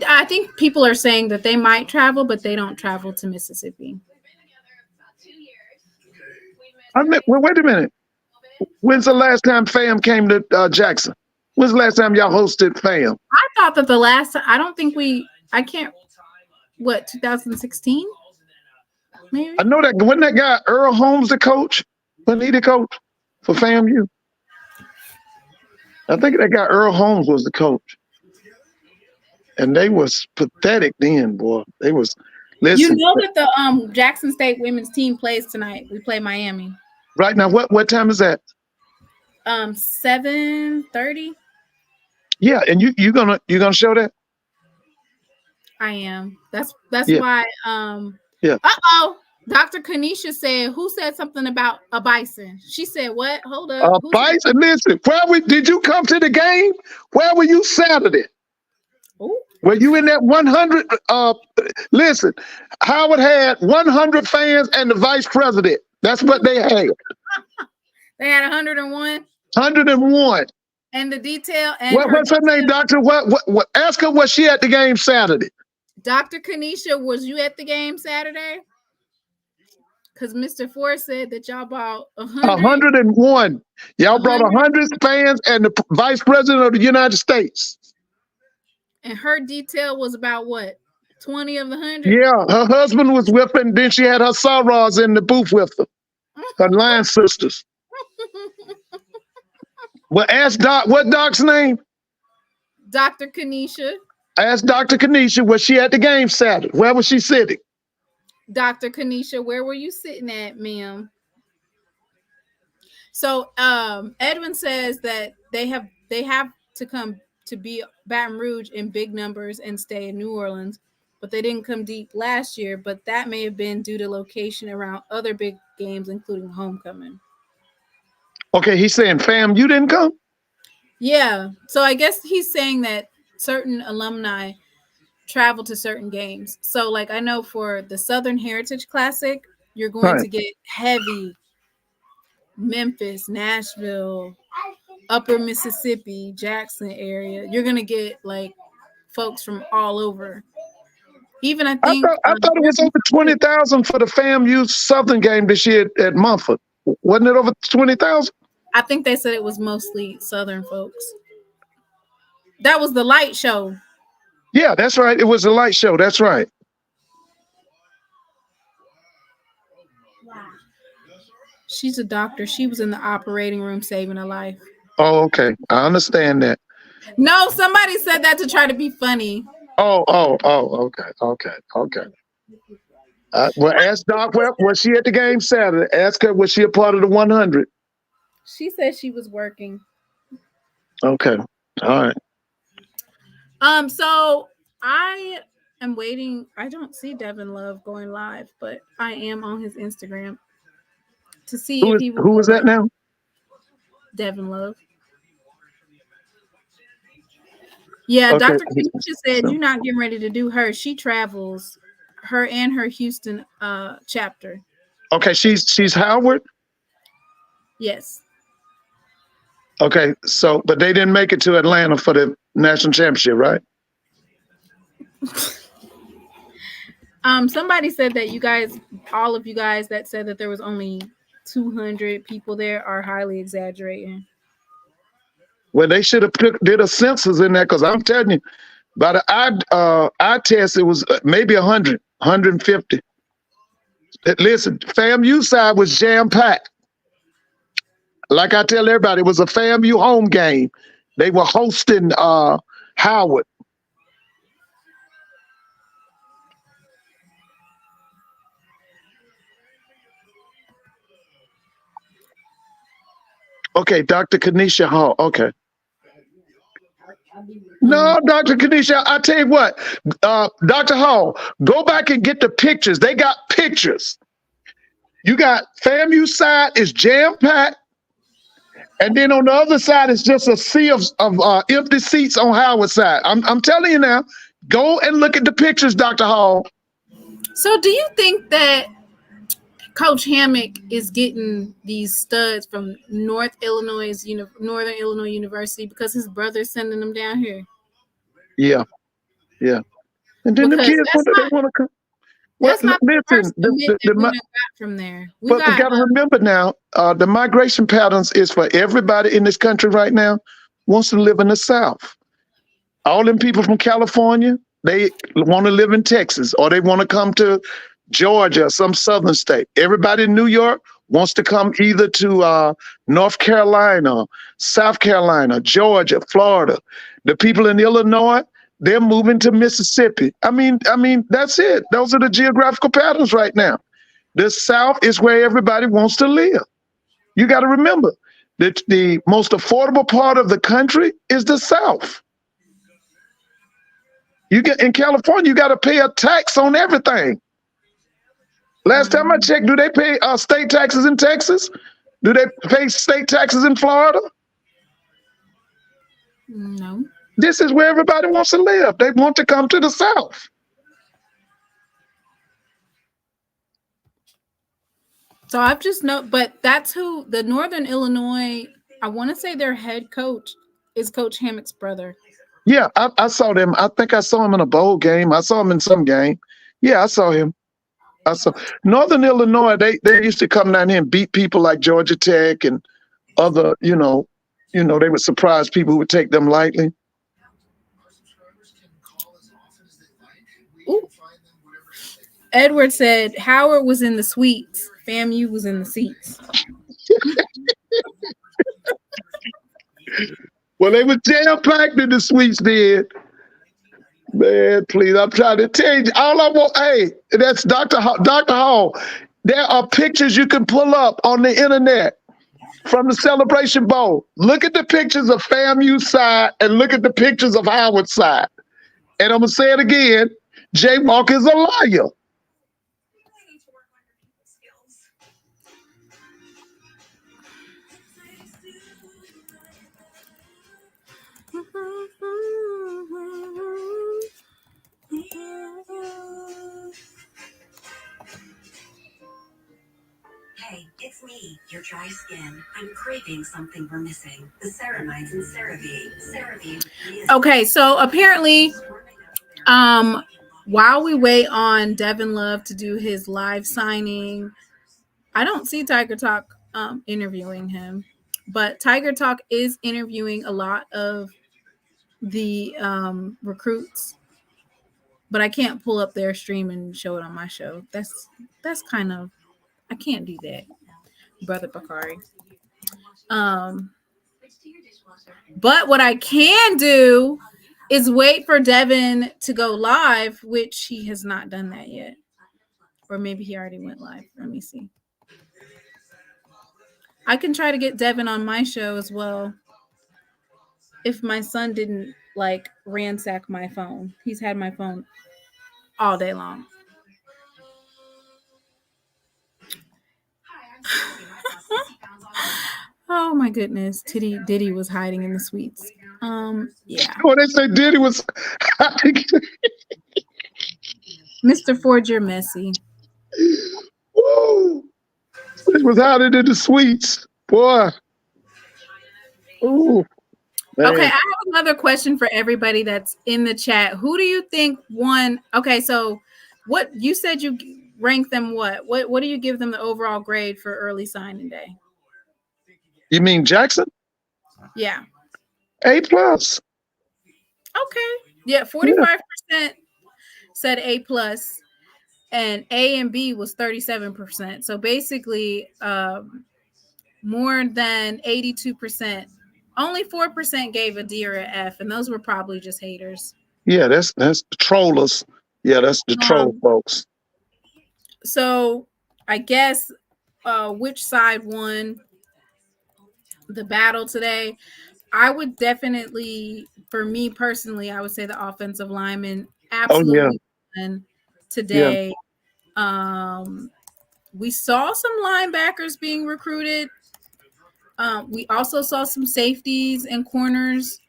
I think people are saying that they might travel, but they don't travel to Mississippi. Wait a minute. When's the last time FAM came to Jackson? When's the last time y'all hosted FAM? I thought that the last time, I don't think I can't, 2016? Maybe? I know that, wasn't that guy Earl Holmes the coach? Wasn't he the coach for FAMU? I think that guy Earl Holmes was the coach. And they was pathetic then, boy. They was, listen. You know that the Jackson State women's team plays tonight. We play Miami. Right now, what time is that? 7:30. Yeah, and you gonna show that? I am. That's Yeah. why. Yeah. Dr. Kanisha said, "Who said something about a bison?" She said, "What? Hold up." Bison. Listen, did you come to the game? Where were you Saturday? Ooh. Were you in that 100? Listen, Howard had 100 fans and the vice president. That's what they had. They had 101. 101. And the detail. And what's her name, Doctor? What? Ask her, was she at the game Saturday? Dr. Kanisha, was you at the game Saturday? Because Mr. Ford said that y'all bought 101. Y'all brought 100 fans and the vice president of the United States. And her detail was about what? 20 of the 100. Yeah, her husband was with her, and then she had her sorors in the booth with her, her line sisters. Well, ask Doc, what Doc's name? Dr. Kanisha. Ask Dr. Kanisha, was she at the game Saturday? Where was she sitting? Dr. Kanisha, where were you sitting at, ma'am? So Edwin says that they have to come to be Baton Rouge in big numbers and stay in New Orleans, but they didn't come deep last year, but that may have been due to location around other big games, including homecoming. Okay, he's saying, fam, you didn't come? Yeah. So I guess he's saying that certain alumni travel to certain games. So like I know for the Southern Heritage Classic, you're going to get heavy Memphis, Nashville, Upper Mississippi, Jackson area. You're going to get like folks from all over. Even I think I thought it was over 20,000 for the FAMU Southern game this year at Mumford. Wasn't it over 20,000? I think they said it was mostly Southern folks. That was the light show. Yeah, that's right. It was a light show. That's right. She's a doctor. She was in the operating room saving a life. Oh, okay. I understand that. No, somebody said that to try to be funny. Oh, okay. Well, ask Doc, was she at the game Saturday? Ask her, was she a part of the 100? She said she was working. Okay. All right. So I am waiting. I don't see Devin Love going live, but I am on his Instagram to see if he will. Who is that now? Devin Love. Yeah, okay. Dr. Keisha said you're not getting ready to do her. She travels, her and her Houston chapter. Okay, she's Howard? Yes. Okay, so but they didn't make it to Atlanta for the national championship, right? Somebody said that you guys, all of you guys that said that there was only 200 people there are highly exaggerating. Well, they should have did a census in there, because I'm telling you, by the eye test, it was maybe 100, 150. Listen, FAMU side was jam-packed. Like I tell everybody, it was a FAMU home game. They were hosting Howard. Okay, Dr. Kanisha Hall. Okay. No, Dr. Kanisha, I tell you what, Dr. Hall, go back and get the pictures. They got pictures. You got FAMU side is jam-packed, and then on the other side is just a sea of empty seats on Howard side. I'm telling you now, go and look at the pictures, Dr. Hall. So do you think that Coach Hammock is getting these studs from Northern Illinois University because his brother's sending them down here? Yeah. And then because the kids want to come. That's not the first admit that we got from there. But we got to remember now, the migration patterns is for everybody in this country right now wants to live in the South. All them people from California, they want to live in Texas, or they want to come to Georgia, some southern state. Everybody in New York wants to come either to North Carolina, South Carolina, Georgia, Florida. The people in Illinois, they're moving to Mississippi. I mean, that's it. Those are the geographical patterns right now. The South is where everybody wants to live. You got to remember that the most affordable part of the country is the South. You get in California, you got to pay a tax on everything. Last time I checked, do they pay state taxes in Texas? Do they pay state taxes in Florida? No. This is where everybody wants to live. They want to come to the South. So I've just but that's who the Northern Illinois, I want to say their head coach is Coach Hammock's brother. Yeah, I saw them. I think I saw him in a bowl game. I saw him in some game. Yeah, I saw him. Northern Illinois, they used to come down here and beat people like Georgia Tech and other, they would surprise people who would take them lightly. Ooh. Edward said Howard was in the suites. FAMU was in the seats. Well, they were jam packed in the suites then. Man, please, I'm trying to tell you. All I want, hey, that's Dr. Hall. There are pictures you can pull up on the internet from the Celebration Bowl. Look at the pictures of FAMU's side and look at the pictures of Howard's side. And I'm going to say it again. J-Walk is a liar. Hey, it's me, your dry skin. I'm craving something we're missing. The ceramides and CeraVe. CeraVe. Okay, so apparently, while we wait on Devin Love to do his live signing, I don't see Tiger Talk interviewing him, but Tiger Talk is interviewing a lot of the recruits, but I can't pull up their stream and show it on my show. That's kind of, I can't do that, Brother Bakari. But what I can do is wait for Devin to go live, which he has not done that yet. Or maybe he already went live. Let me see. I can try to get Devin on my show as well. If my son didn't like ransack my phone. He's had my phone all day long. Oh my goodness. Diddy was hiding in the suites. Yeah. Oh, they say Diddy was Mr. Ford, you're messy. Whoa. He was hiding in the suites. Boy. Ooh. Man. Okay, I have another question for everybody that's in the chat. Who do you think won? Okay, so what you said you rank them what? What do you give them the overall grade for early signing day? You mean Jackson? Yeah. A+. Okay. Yeah, 45% said A+, and A and B was 37%. So basically, more than 82%. Only 4% gave a D or an F, and those were probably just haters. Yeah, that's the trollers. Yeah, that's the troll folks. So I guess which side won the battle today? I would definitely, for me personally, I would say the offensive lineman absolutely won today. Yeah. We saw some linebackers being recruited. We also saw some safeties and corners,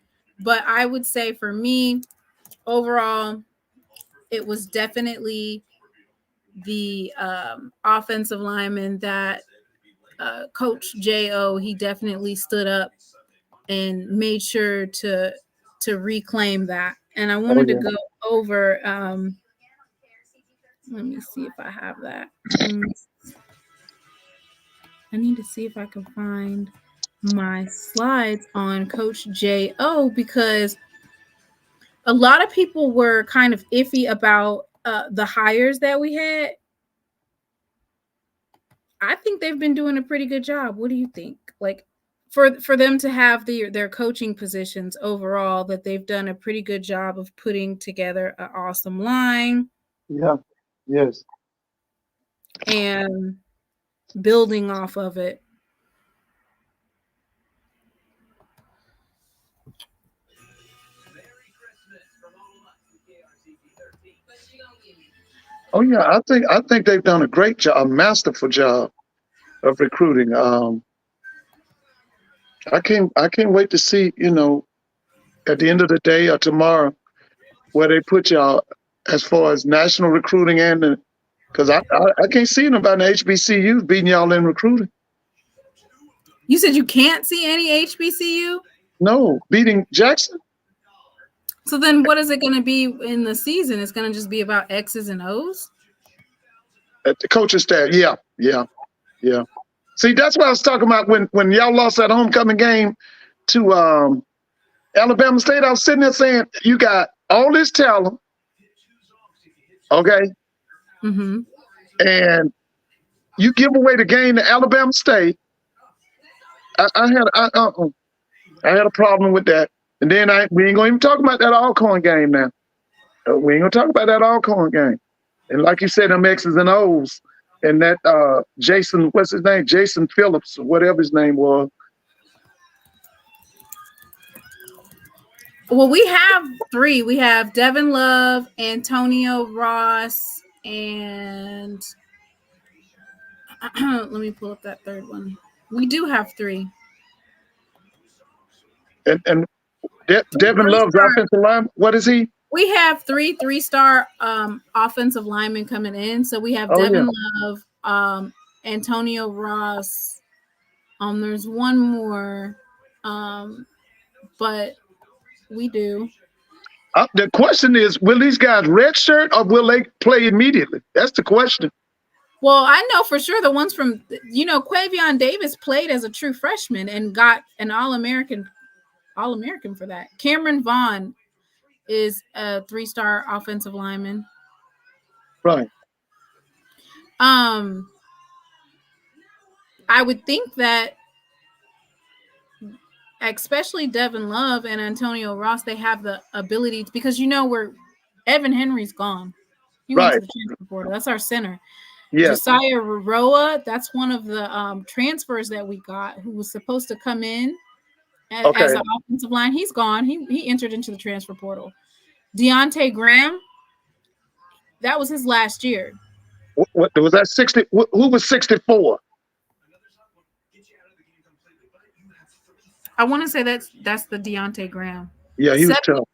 but I would say for me, overall, it was definitely the offensive lineman that Coach J.O., he definitely stood up and made sure to reclaim that. And I wanted to go over, let me see if I have that. I need to see if I can find my slides on Coach J.O. because a lot of people were kind of iffy about the hires that we had. I think they've been doing a pretty good job. What do you think? Like for them to have their coaching positions overall, that they've done a pretty good job of putting together an awesome line. Yeah. Yes. And building off of it. Oh yeah, I think they've done a great job, a masterful job of recruiting. I can't wait to see, at the end of the day or tomorrow, where they put y'all as far as national recruiting and because I can't see nobody in the HBCUs beating y'all in recruiting. You said you can't see any HBCU? No, beating Jackson. So then what is it going to be in the season? It's going to just be about X's and O's? At the coaching staff, yeah. See, that's what I was talking about when y'all lost that homecoming game to Alabama State. I was sitting there saying, you got all this talent, Okay, Mm-hmm. and you give away the game to Alabama State. I had a problem with that. And then we ain't gonna even talk about that Alcorn game now. We ain't gonna talk about that Alcorn game. And like you said, them X's and O's, and that Jason, what's his name? Jason Phillips, or whatever his name was. Well, we have 3. We have Devin Love, Antonio Ross, and let me pull up that third one. We do have 3. And Devin Love's offensive line, what is he? We have 3 3-star offensive linemen coming in. So we have Devin Love, Antonio Ross. There's one more, but we do. The question is, will these guys redshirt or will they play immediately? That's the question. Well, I know for sure the ones from, Quavion Davis played as a true freshman and got an All-American for that. Cameron Vaughn is a 3-star offensive lineman. Right. I would think that especially Devin Love and Antonio Ross, they have the ability to, because where Evan Henry's gone. He went to the transfer portal. That's our center. Yeah. Josiah Roa, that's one of the transfers that we got, who was supposed to come in as an offensive line. He's gone. He entered into the transfer portal. Deontay Graham, that was his last year. What was that? 60? Who was 64? I want to say that's the Deontay Graham. Yeah, he was tough.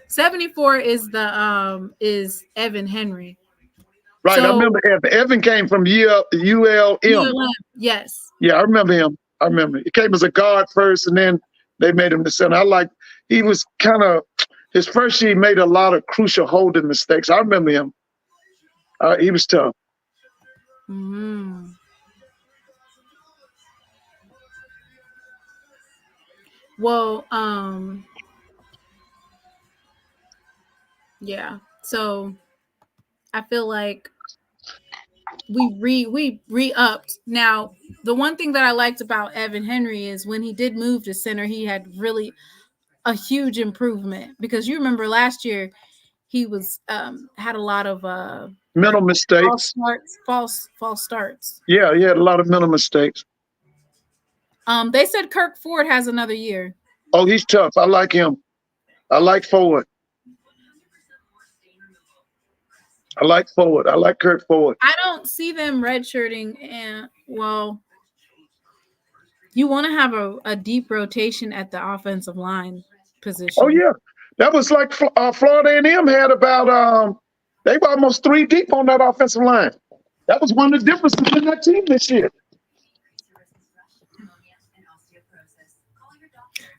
74 is the is Evan Henry. Right, so, I remember Evan came from ULM. Yes. Yeah, I remember him. He came as a guard first, and then they made him the center. He was kind of, his first year, he made a lot of crucial holding mistakes. I remember him. He was tough. Mm-hmm. Well, yeah. So I feel like we re-upped. Now, the one thing that I liked about Evan Henry is when he did move to center, he had really a huge improvement, because you remember last year he was had a lot of mental mistakes, false starts. Yeah, he had a lot of mental mistakes. They said Kirk Ford has another year. Oh, he's tough. I like him. I like Ford. I like Kirk Ford. I don't see them redshirting. And well, you want to have a deep rotation at the offensive line position. Oh yeah, that was like Florida A&M had about they were almost 3 deep on that offensive line. That was one of the differences in that team this year.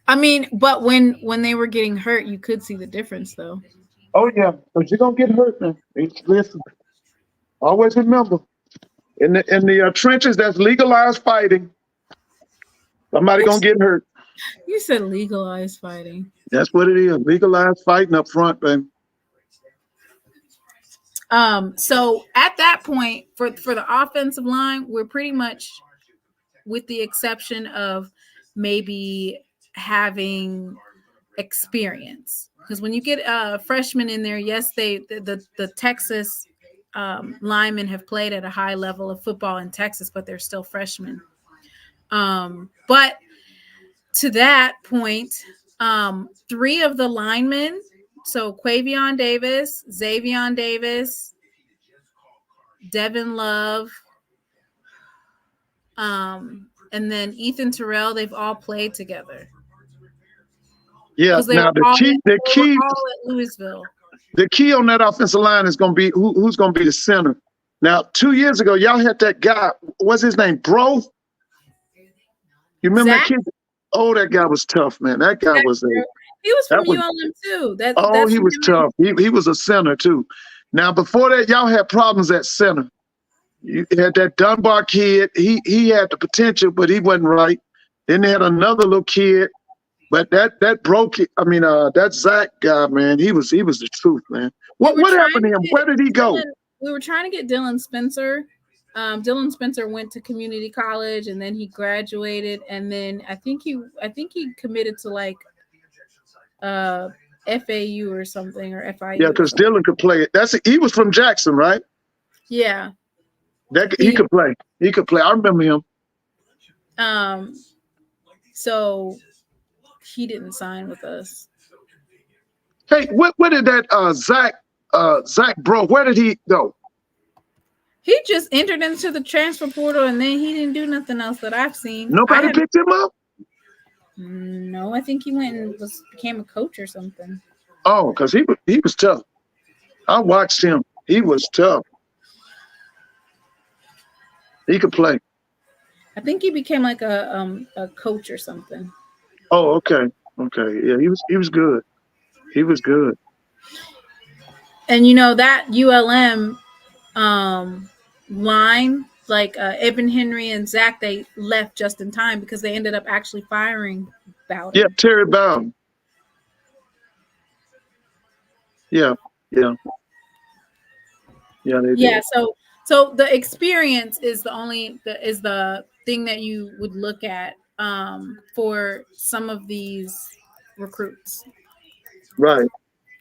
I mean, but when they were getting hurt, you could see the difference, though. Oh yeah, but you're gonna get hurt, man. Listen, always remember, in the trenches, that's legalized fighting. Somebody gonna get hurt. You said legalized fighting. That's what it is. Legalized fighting up front, baby. So at that point, for the offensive line, we're pretty much, with the exception of maybe having experience, because when you get freshmen in there, yes, the Texas linemen have played at a high level of football in Texas, but they're still freshmen. But to that point, 3 of the linemen, so Quavion Davis, Xavion Davis, Devin Love, and then Ethan Terrell, they've all played together. Yeah, now the key at Louisville. The key on that offensive line is going to be who's going to be the center. Now, 2 years ago, y'all had that guy. What's his name? Bro? You remember Zach? that kid? Oh, that guy was tough, man. That guy was he was from ULM too. He was tough. He was a center too. Now, before that, y'all had problems at center. You had that Dunbar kid. He had the potential, but he wasn't right. Then they had another little kid. But that broke it. I mean, that Zach guy, man, he was the truth, man. What were happened to trying him? to Where did he go? we were trying to get Dylan Spencer. Dylan Spencer went to community college and then he graduated, and then I think he committed to like FAU or something, or FIU. Yeah, because Dylan could play it. He was from Jackson, right? Yeah. He could play. He could play. I remember him. So he didn't sign with us. Hey, where did that Zach Bro? Where did he go? He just entered into the transfer portal and then he didn't do nothing else that I've seen. Nobody picked him up? No, I think he went and became a coach or something. Oh, because he was tough. I watched him. He was tough. He could play. I think he became like a coach or something. Oh, okay. Okay. Yeah, he was good. He was good. And you know that ULM line, like Evan Henry and Zach, they left just in time because they ended up actually firing Bowden. Yeah, Terry Bowden. Yeah. They did. So the experience is the thing that you would look at for some of these recruits. Right.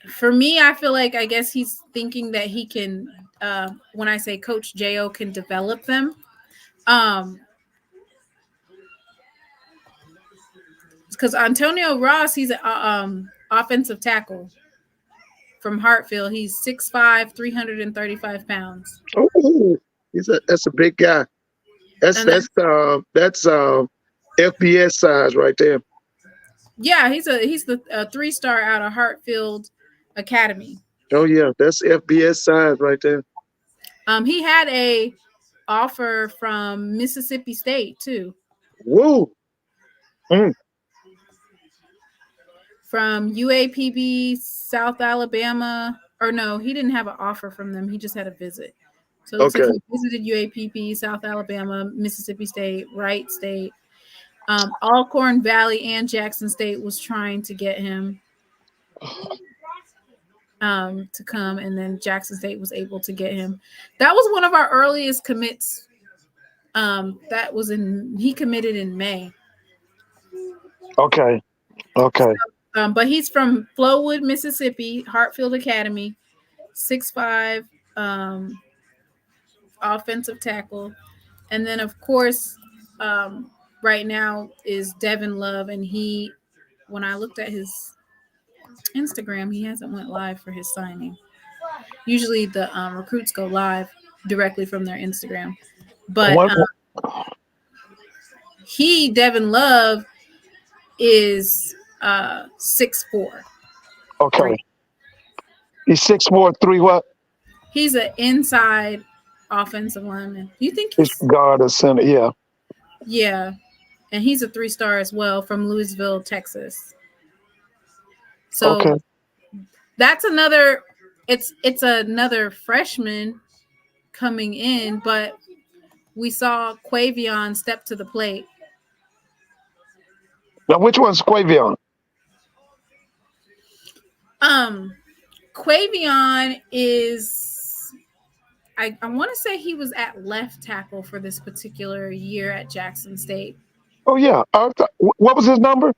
For me, I feel like I guess he's thinking that he can. When I say Coach J.O. can develop them, because Antonio Ross, he's an offensive tackle from Hartfield. He's 6'5", 335 pounds. Oh, that's a big guy. That's FBS size right there. Yeah, he's the 3-star out of Hartfield Academy. Oh yeah, that's FBS size right there. He had a offer from Mississippi State too. Whoa. From UAPB, South Alabama, or no, he didn't have an offer from them. He just had a visit. So it looks like he visited UAPB, South Alabama, Mississippi State, Wright State. Alcorn Valley and Jackson State was trying to get him to come, and then Jackson State was able to get him. That was one of our earliest commits. He committed in May. Okay. But he's from Flowood, Mississippi, Hartfield Academy, 6'5", offensive tackle. And then, of course, right now is Devin Love. And when I looked at his Instagram, he hasn't went live for his signing. Usually the recruits go live directly from their Instagram. But Devin Love is 6'4". Okay. He's 6'4", 3 what? He's an inside offensive lineman. You think he's guard or center? Yeah. Yeah, and he's a 3-star as well from Louisville, Texas. So that's another. It's another freshman coming in, but we saw Quavion step to the plate. Now, which one's Quavion? Quavion is, I want to say he was at left tackle for this particular year at Jackson State. Oh yeah, what was his number?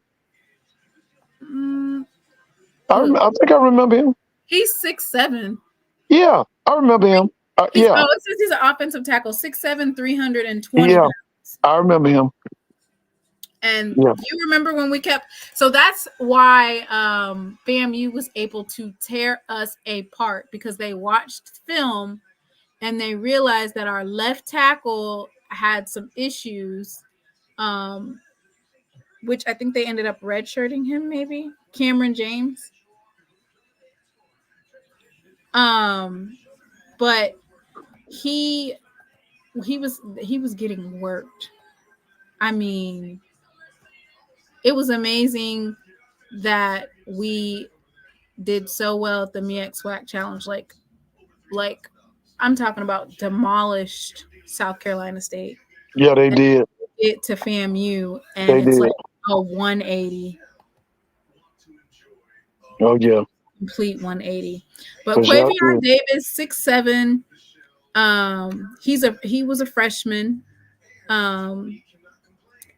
I think I remember him. He's 6'7". Yeah, I remember him. Yeah. Oh, it says he's an offensive tackle, 6'7", 320 Yeah, pounds. I remember him. And you remember when we kept, so that's why FAMU was able to tear us apart, because they watched film and they realized that our left tackle had some issues, which I think they ended up redshirting him, maybe Cameron James. But he was getting worked. I mean, it was amazing that we did so well at the MEX SWAC Challenge. Like I'm talking about demolished South Carolina State. Yeah, they did. It to FAMU, and They it's did. like a 180. Oh yeah. complete 180. But For sure. Quavion Davis, 6'7". He was a freshman.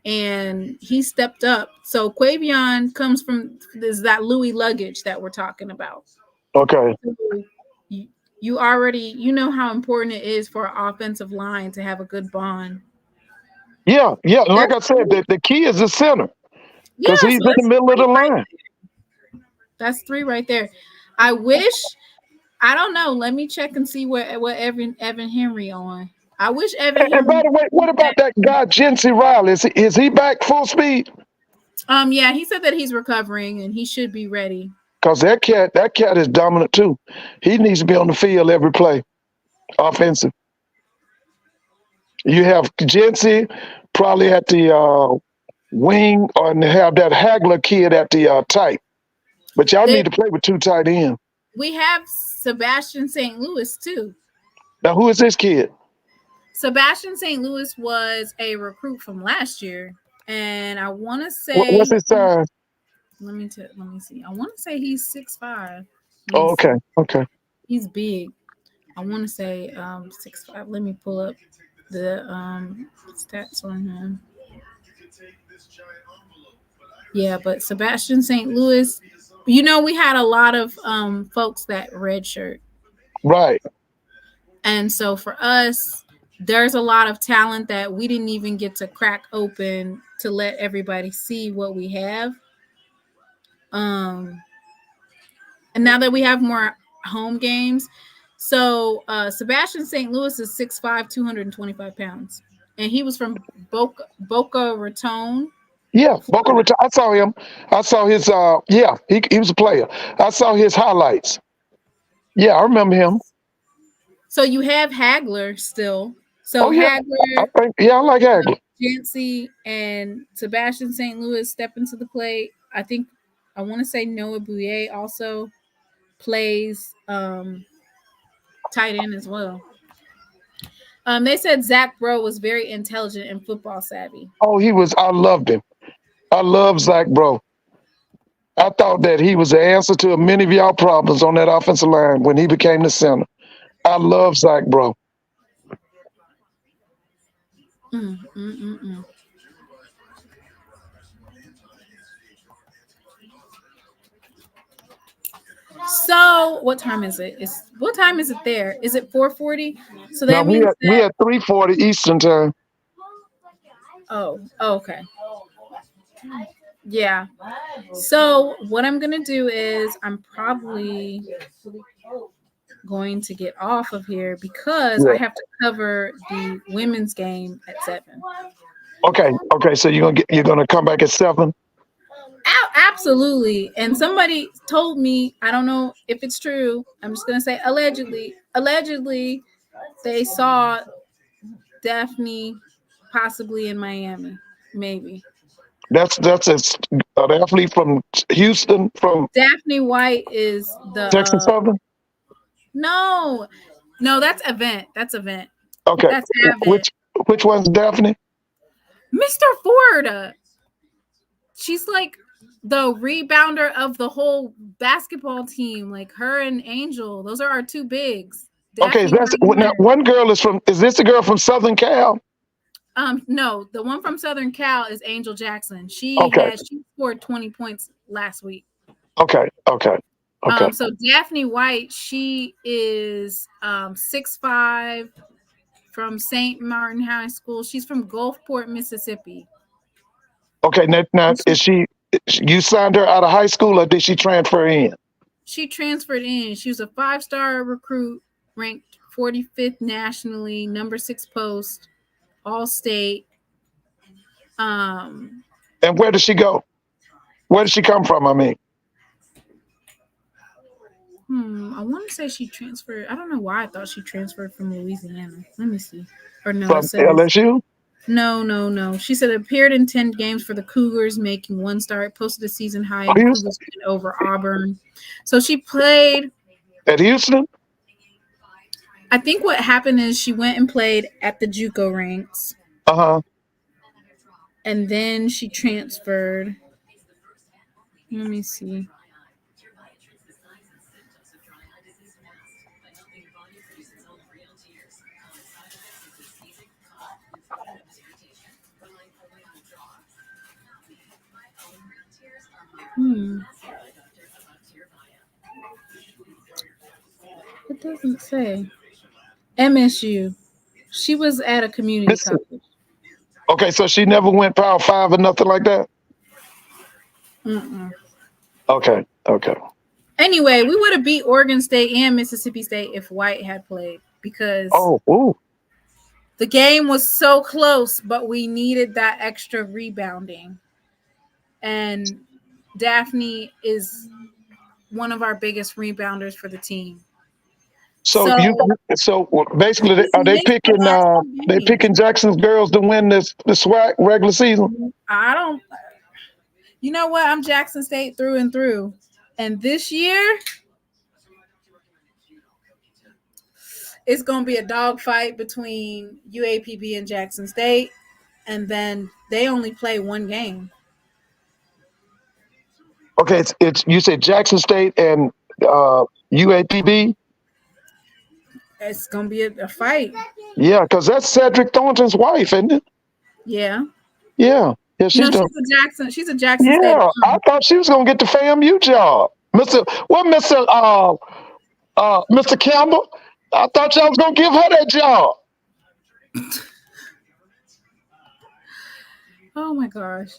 And he stepped up. So Quavion comes from that Louis luggage that we're talking about. Okay. So you already know how important it is for an offensive line to have a good bond. Yeah. Like I said, the key is the center because he's in the middle of the line. That's 3 right there. I don't know. Let me check and see what Evan Henry on. I wish Evan Henry. And by the way, what about that guy Jency Riley? Is he back full speed? Yeah, he said that he's recovering and he should be ready. Because that cat is dominant too. He needs to be on the field every play, offensive. You have Jency probably at the wing, or have that Hagler kid at the tight. But y'all need to play with 2 tight ends. We have Sebastian St. Louis too. Now, who is this kid? Sebastian St. Louis was a recruit from last year, and I want to say What's his size? Let me see. I want to say he's 6'5". Oh, okay. He's big. I want to say 6'5". Let me pull up the stats on him. Yeah, but Sebastian St. Louis, we had a lot of folks that redshirt. Right. And so for us, there's a lot of talent that we didn't even get to crack open to let everybody see what we have. And now that we have more home games, so Sebastian St. Louis is 6'5", 225 pounds, and he was from Boca Raton. Yeah, Boca Raton. I saw him. I saw his. He was a player. I saw his highlights. Yeah, I remember him. So you have Hagler still. So Hagler. I like Hagler. Jency and Sebastian St. Louis step into the play. I want to say Noah Bouye also plays tight end as well. They said Zach Bro was very intelligent and football savvy. Oh, he was. I loved him. I love Zach Bro. I thought that he was the answer to many of y'all problems on that offensive line when he became the center. I love Zach Bro. So what time is it? What time is it there? Is it 4:40? So that means we at 3:40 Eastern time. Oh, okay. Yeah. So what I'm gonna do is I'm probably going to get off of here because I have to cover the women's game at 7. Okay. So you're gonna come back at 7? Absolutely. And somebody told me, I don't know if it's true, I'm just gonna say allegedly they saw Daphne possibly in Miami, maybe. That's an athlete from Houston. From Daphne White is the Texas Southern. No, that's Event. Okay, that's which one's Daphne? Mr. Ford. She's like the rebounder of the whole basketball team. Like her and Angel, those are our 2 bigs. Okay, now one girl is from. Is this the girl from Southern Cal? No, the one from Southern Cal is Angel Jackson. She scored 20 points last week. Okay. So Daphne White, she is 6'5", from St. Martin High School. She's from Gulfport, Mississippi. Okay, now is she? You signed her out of high school, or did she transfer in? She transferred in. She was a 5-star recruit, ranked 45th nationally, number 6 post, All-State. And where did she go? Where did she come from? I mean. I want to say she transferred. I don't know why I thought she transferred from Louisiana. Let me see. Or no, from LSU? No. She said appeared in 10 games for the Cougars, making 1 start, posted a season high in Cougars win over Auburn. So she played at Houston? I think what happened is she went and played at the JUCO ranks. And then she transferred. Let me see. It doesn't say. MSU. She was at a community Listen. college. Okay, so she never went Power 5 or nothing like that? Mm-mm. Okay. Anyway, we would have beat Oregon State and Mississippi State if White had played because Ooh. the game was so close, but we needed that extra rebounding. And Daphne is one of our biggest rebounders for the team. So basically, are they picking Jackson's girls to win the SWAC regular season? You know what? I'm Jackson State through and through. And this year, it's going to be a dogfight between UAPB and Jackson State. And then they only play one game. Okay, it's you said Jackson State and UAPB? It's going to be a fight. Yeah, because that's Cedric Thornton's wife, isn't it? Yeah. Yeah, she's a Jackson. She's a Jackson State. Yeah, I thought she was gonna get the FAMU job, Mr. Campbell. I thought y'all was gonna give her that job. Oh my gosh.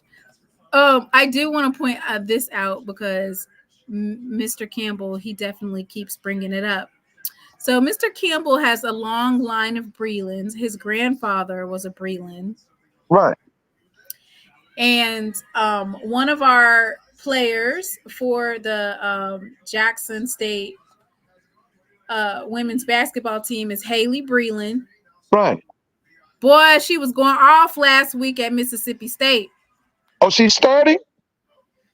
I do want to point this out because Mr. Campbell, he definitely keeps bringing it up. So Mr. Campbell has a long line of Brelands. His grandfather was a Breland. Right. And one of our players for the Jackson State women's basketball team is Haley Breland. Right. Boy, she was going off last week at Mississippi State. Oh, she's starting?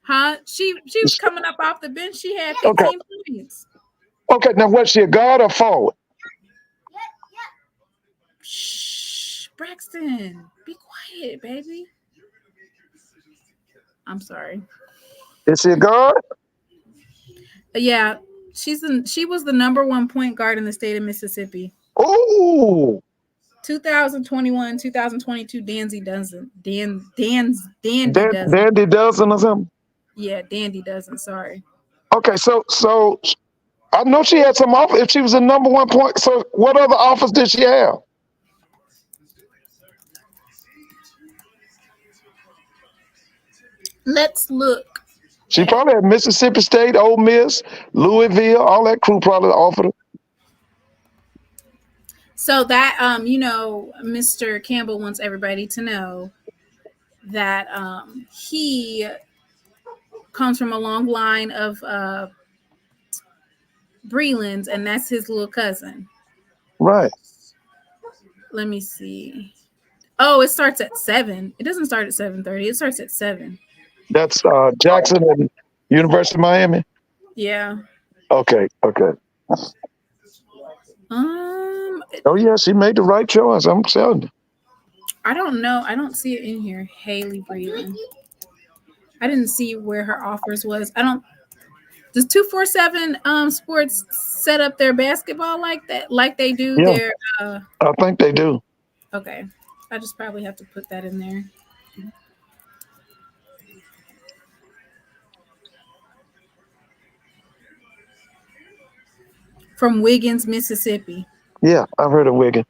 Huh? She was coming up off the bench. She had 15 points. Okay, now was she a guard or forward? Shh, Braxton, be quiet, baby. I'm sorry. Is she a guard? Yeah, she was the number one point guard in the state of Mississippi. Oh. 2021, 2022, Dandy Dozen or something? Yeah, Dandy Dozen, sorry. Okay, so I know she had some offer if she was the number one point. So what other offers did she have? Let's look. She probably had Mississippi State, Ole Miss, Louisville, all that crew probably offered her. So that Mr. Campbell wants everybody to know that he comes from a long line of Brelands, and that's his little cousin. Right. Let me see. Oh, it starts at 7. It doesn't start at 7:30. It starts at 7. That's Jackson and University of Miami? Yeah. Okay. Oh, yeah, she made the right choice. I'm telling you. I don't know. I don't see it in here. Haley Breland. I didn't see where her offers was. Does 247 Sports set up their basketball like that? Like they do their I think they do. Okay. I just probably have to put that in there. From Wiggins, Mississippi. Yeah, I've heard of Wiggins.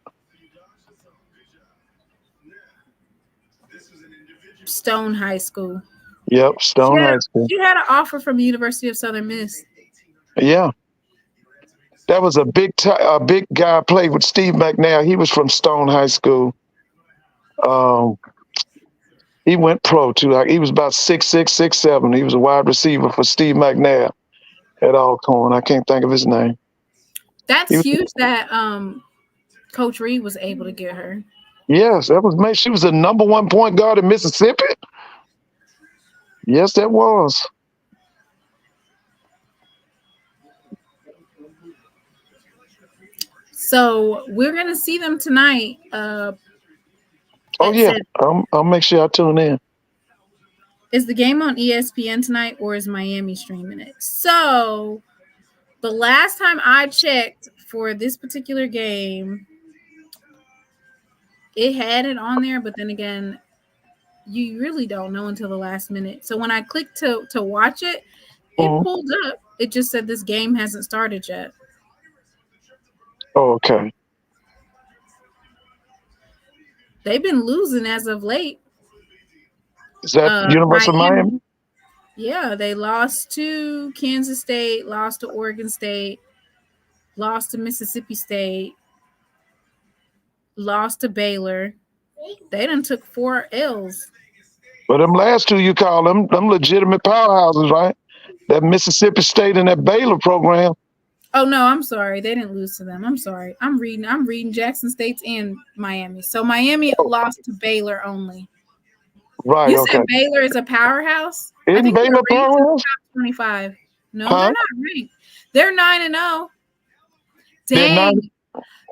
Stone High School. Yep, Stone High School. She had an offer from the University of Southern Miss. Yeah. That was a big guy played with Steve McNair. He was from Stone High School. He went pro too. He was about 6'6", 6'7". He was a wide receiver for Steve McNair at Alcorn. I can't think of his name. That's huge that Coach Reed was able to get her. Yes, that was she was the number one point guard in Mississippi. Yes, that was. So we're gonna see them tonight. Oh yeah, I'll make sure I tune in. Is the game on ESPN tonight, or is Miami streaming it? So the last time I checked for this particular game, it had it on there, but then again, you really don't know until the last minute. So when I clicked to watch it, it Mhm. pulled up. It just said this game hasn't started yet. Oh, okay. They've been losing as of late. Is that University of Miami? Yeah, they lost to Kansas State, lost to Oregon State, lost to Mississippi State, lost to Baylor. They done took 4 L's. But them last two you call them legitimate powerhouses, right? That Mississippi State and that Baylor program. Oh no, I'm sorry. They didn't lose to them. I'm sorry. I'm reading Jackson State's and Miami. So Miami lost to Baylor only. Right, You okay. said Baylor is a powerhouse? I Isn't think Baylor they're ranked in the powerhouse? top 25. No, Huh? they're not ranked. They're 9-0. They're Dang. 9?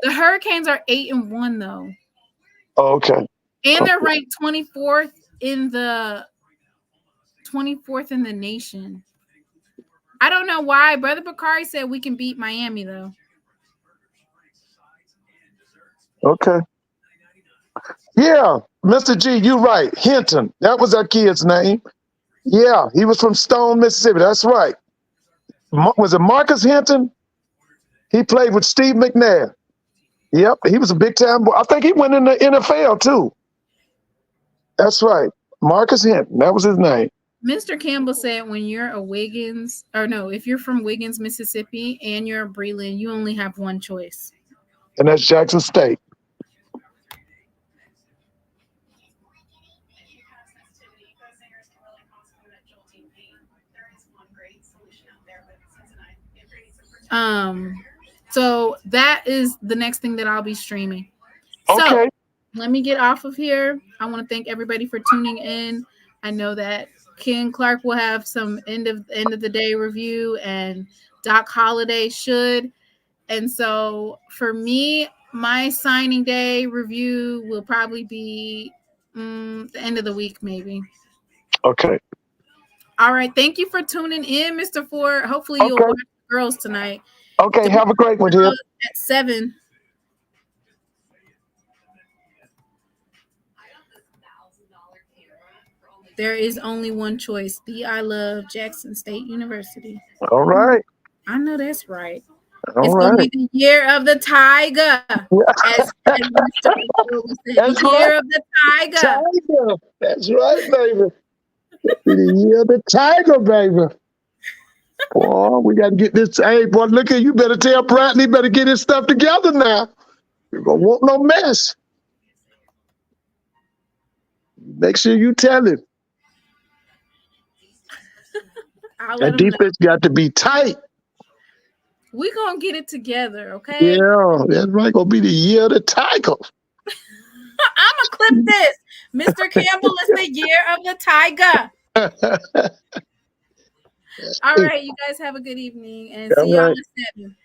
The Hurricanes are 8-1 though. Oh, okay. And they're ranked 24th in the nation. I don't know why. Brother Bakari said we can beat Miami though. Okay. Yeah, Mr. G, you're right. Hinton. That was our kid's name. Yeah, he was from Stone, Mississippi. That's right. Was it Marcus Hinton? He played with Steve McNair. Yep, he was a big time boy. I think he went in the NFL too. That's right. Marcus Hinton. That was his name. Mr. Campbell said when you're a Wiggins, or no, if you're from Wiggins, Mississippi, and you're a Breland, you only have one choice. And that's Jackson State. So that is the next thing that I'll be streaming. So Okay. let me get off of here. I want to thank everybody for tuning in. I know that Ken Clark will have some end of the day review, and Doc Holliday should. And so for me, my signing day review will probably be the end of the week, maybe. Okay. All right. Thank you for tuning in, Mr. Ford. Hopefully you'll Okay. watch the girls tonight Okay, have a great one, dear. at 7. There is only one choice. The I Love Jackson State University. All right. I know that's right. All It's right. gonna be the year of the tiger. As Mr. Ford would say, That's the year right. of the tiger. Tiger. That's right, baby. The year of the Tiger, baby. Boy, we got to get this. Hey, boy, look here. You better tell Bradley, better get his stuff together now. You're going to want no mess. Make sure you tell him. I'll That let him know. defense got to be tight. We're gonna get it together, okay? Yeah, that's right. Going to be the year of the Tiger. I'ma clip this. Mr. Campbell is the year of the tiger. All right, you guys have a good evening and All see y'all right. at 7.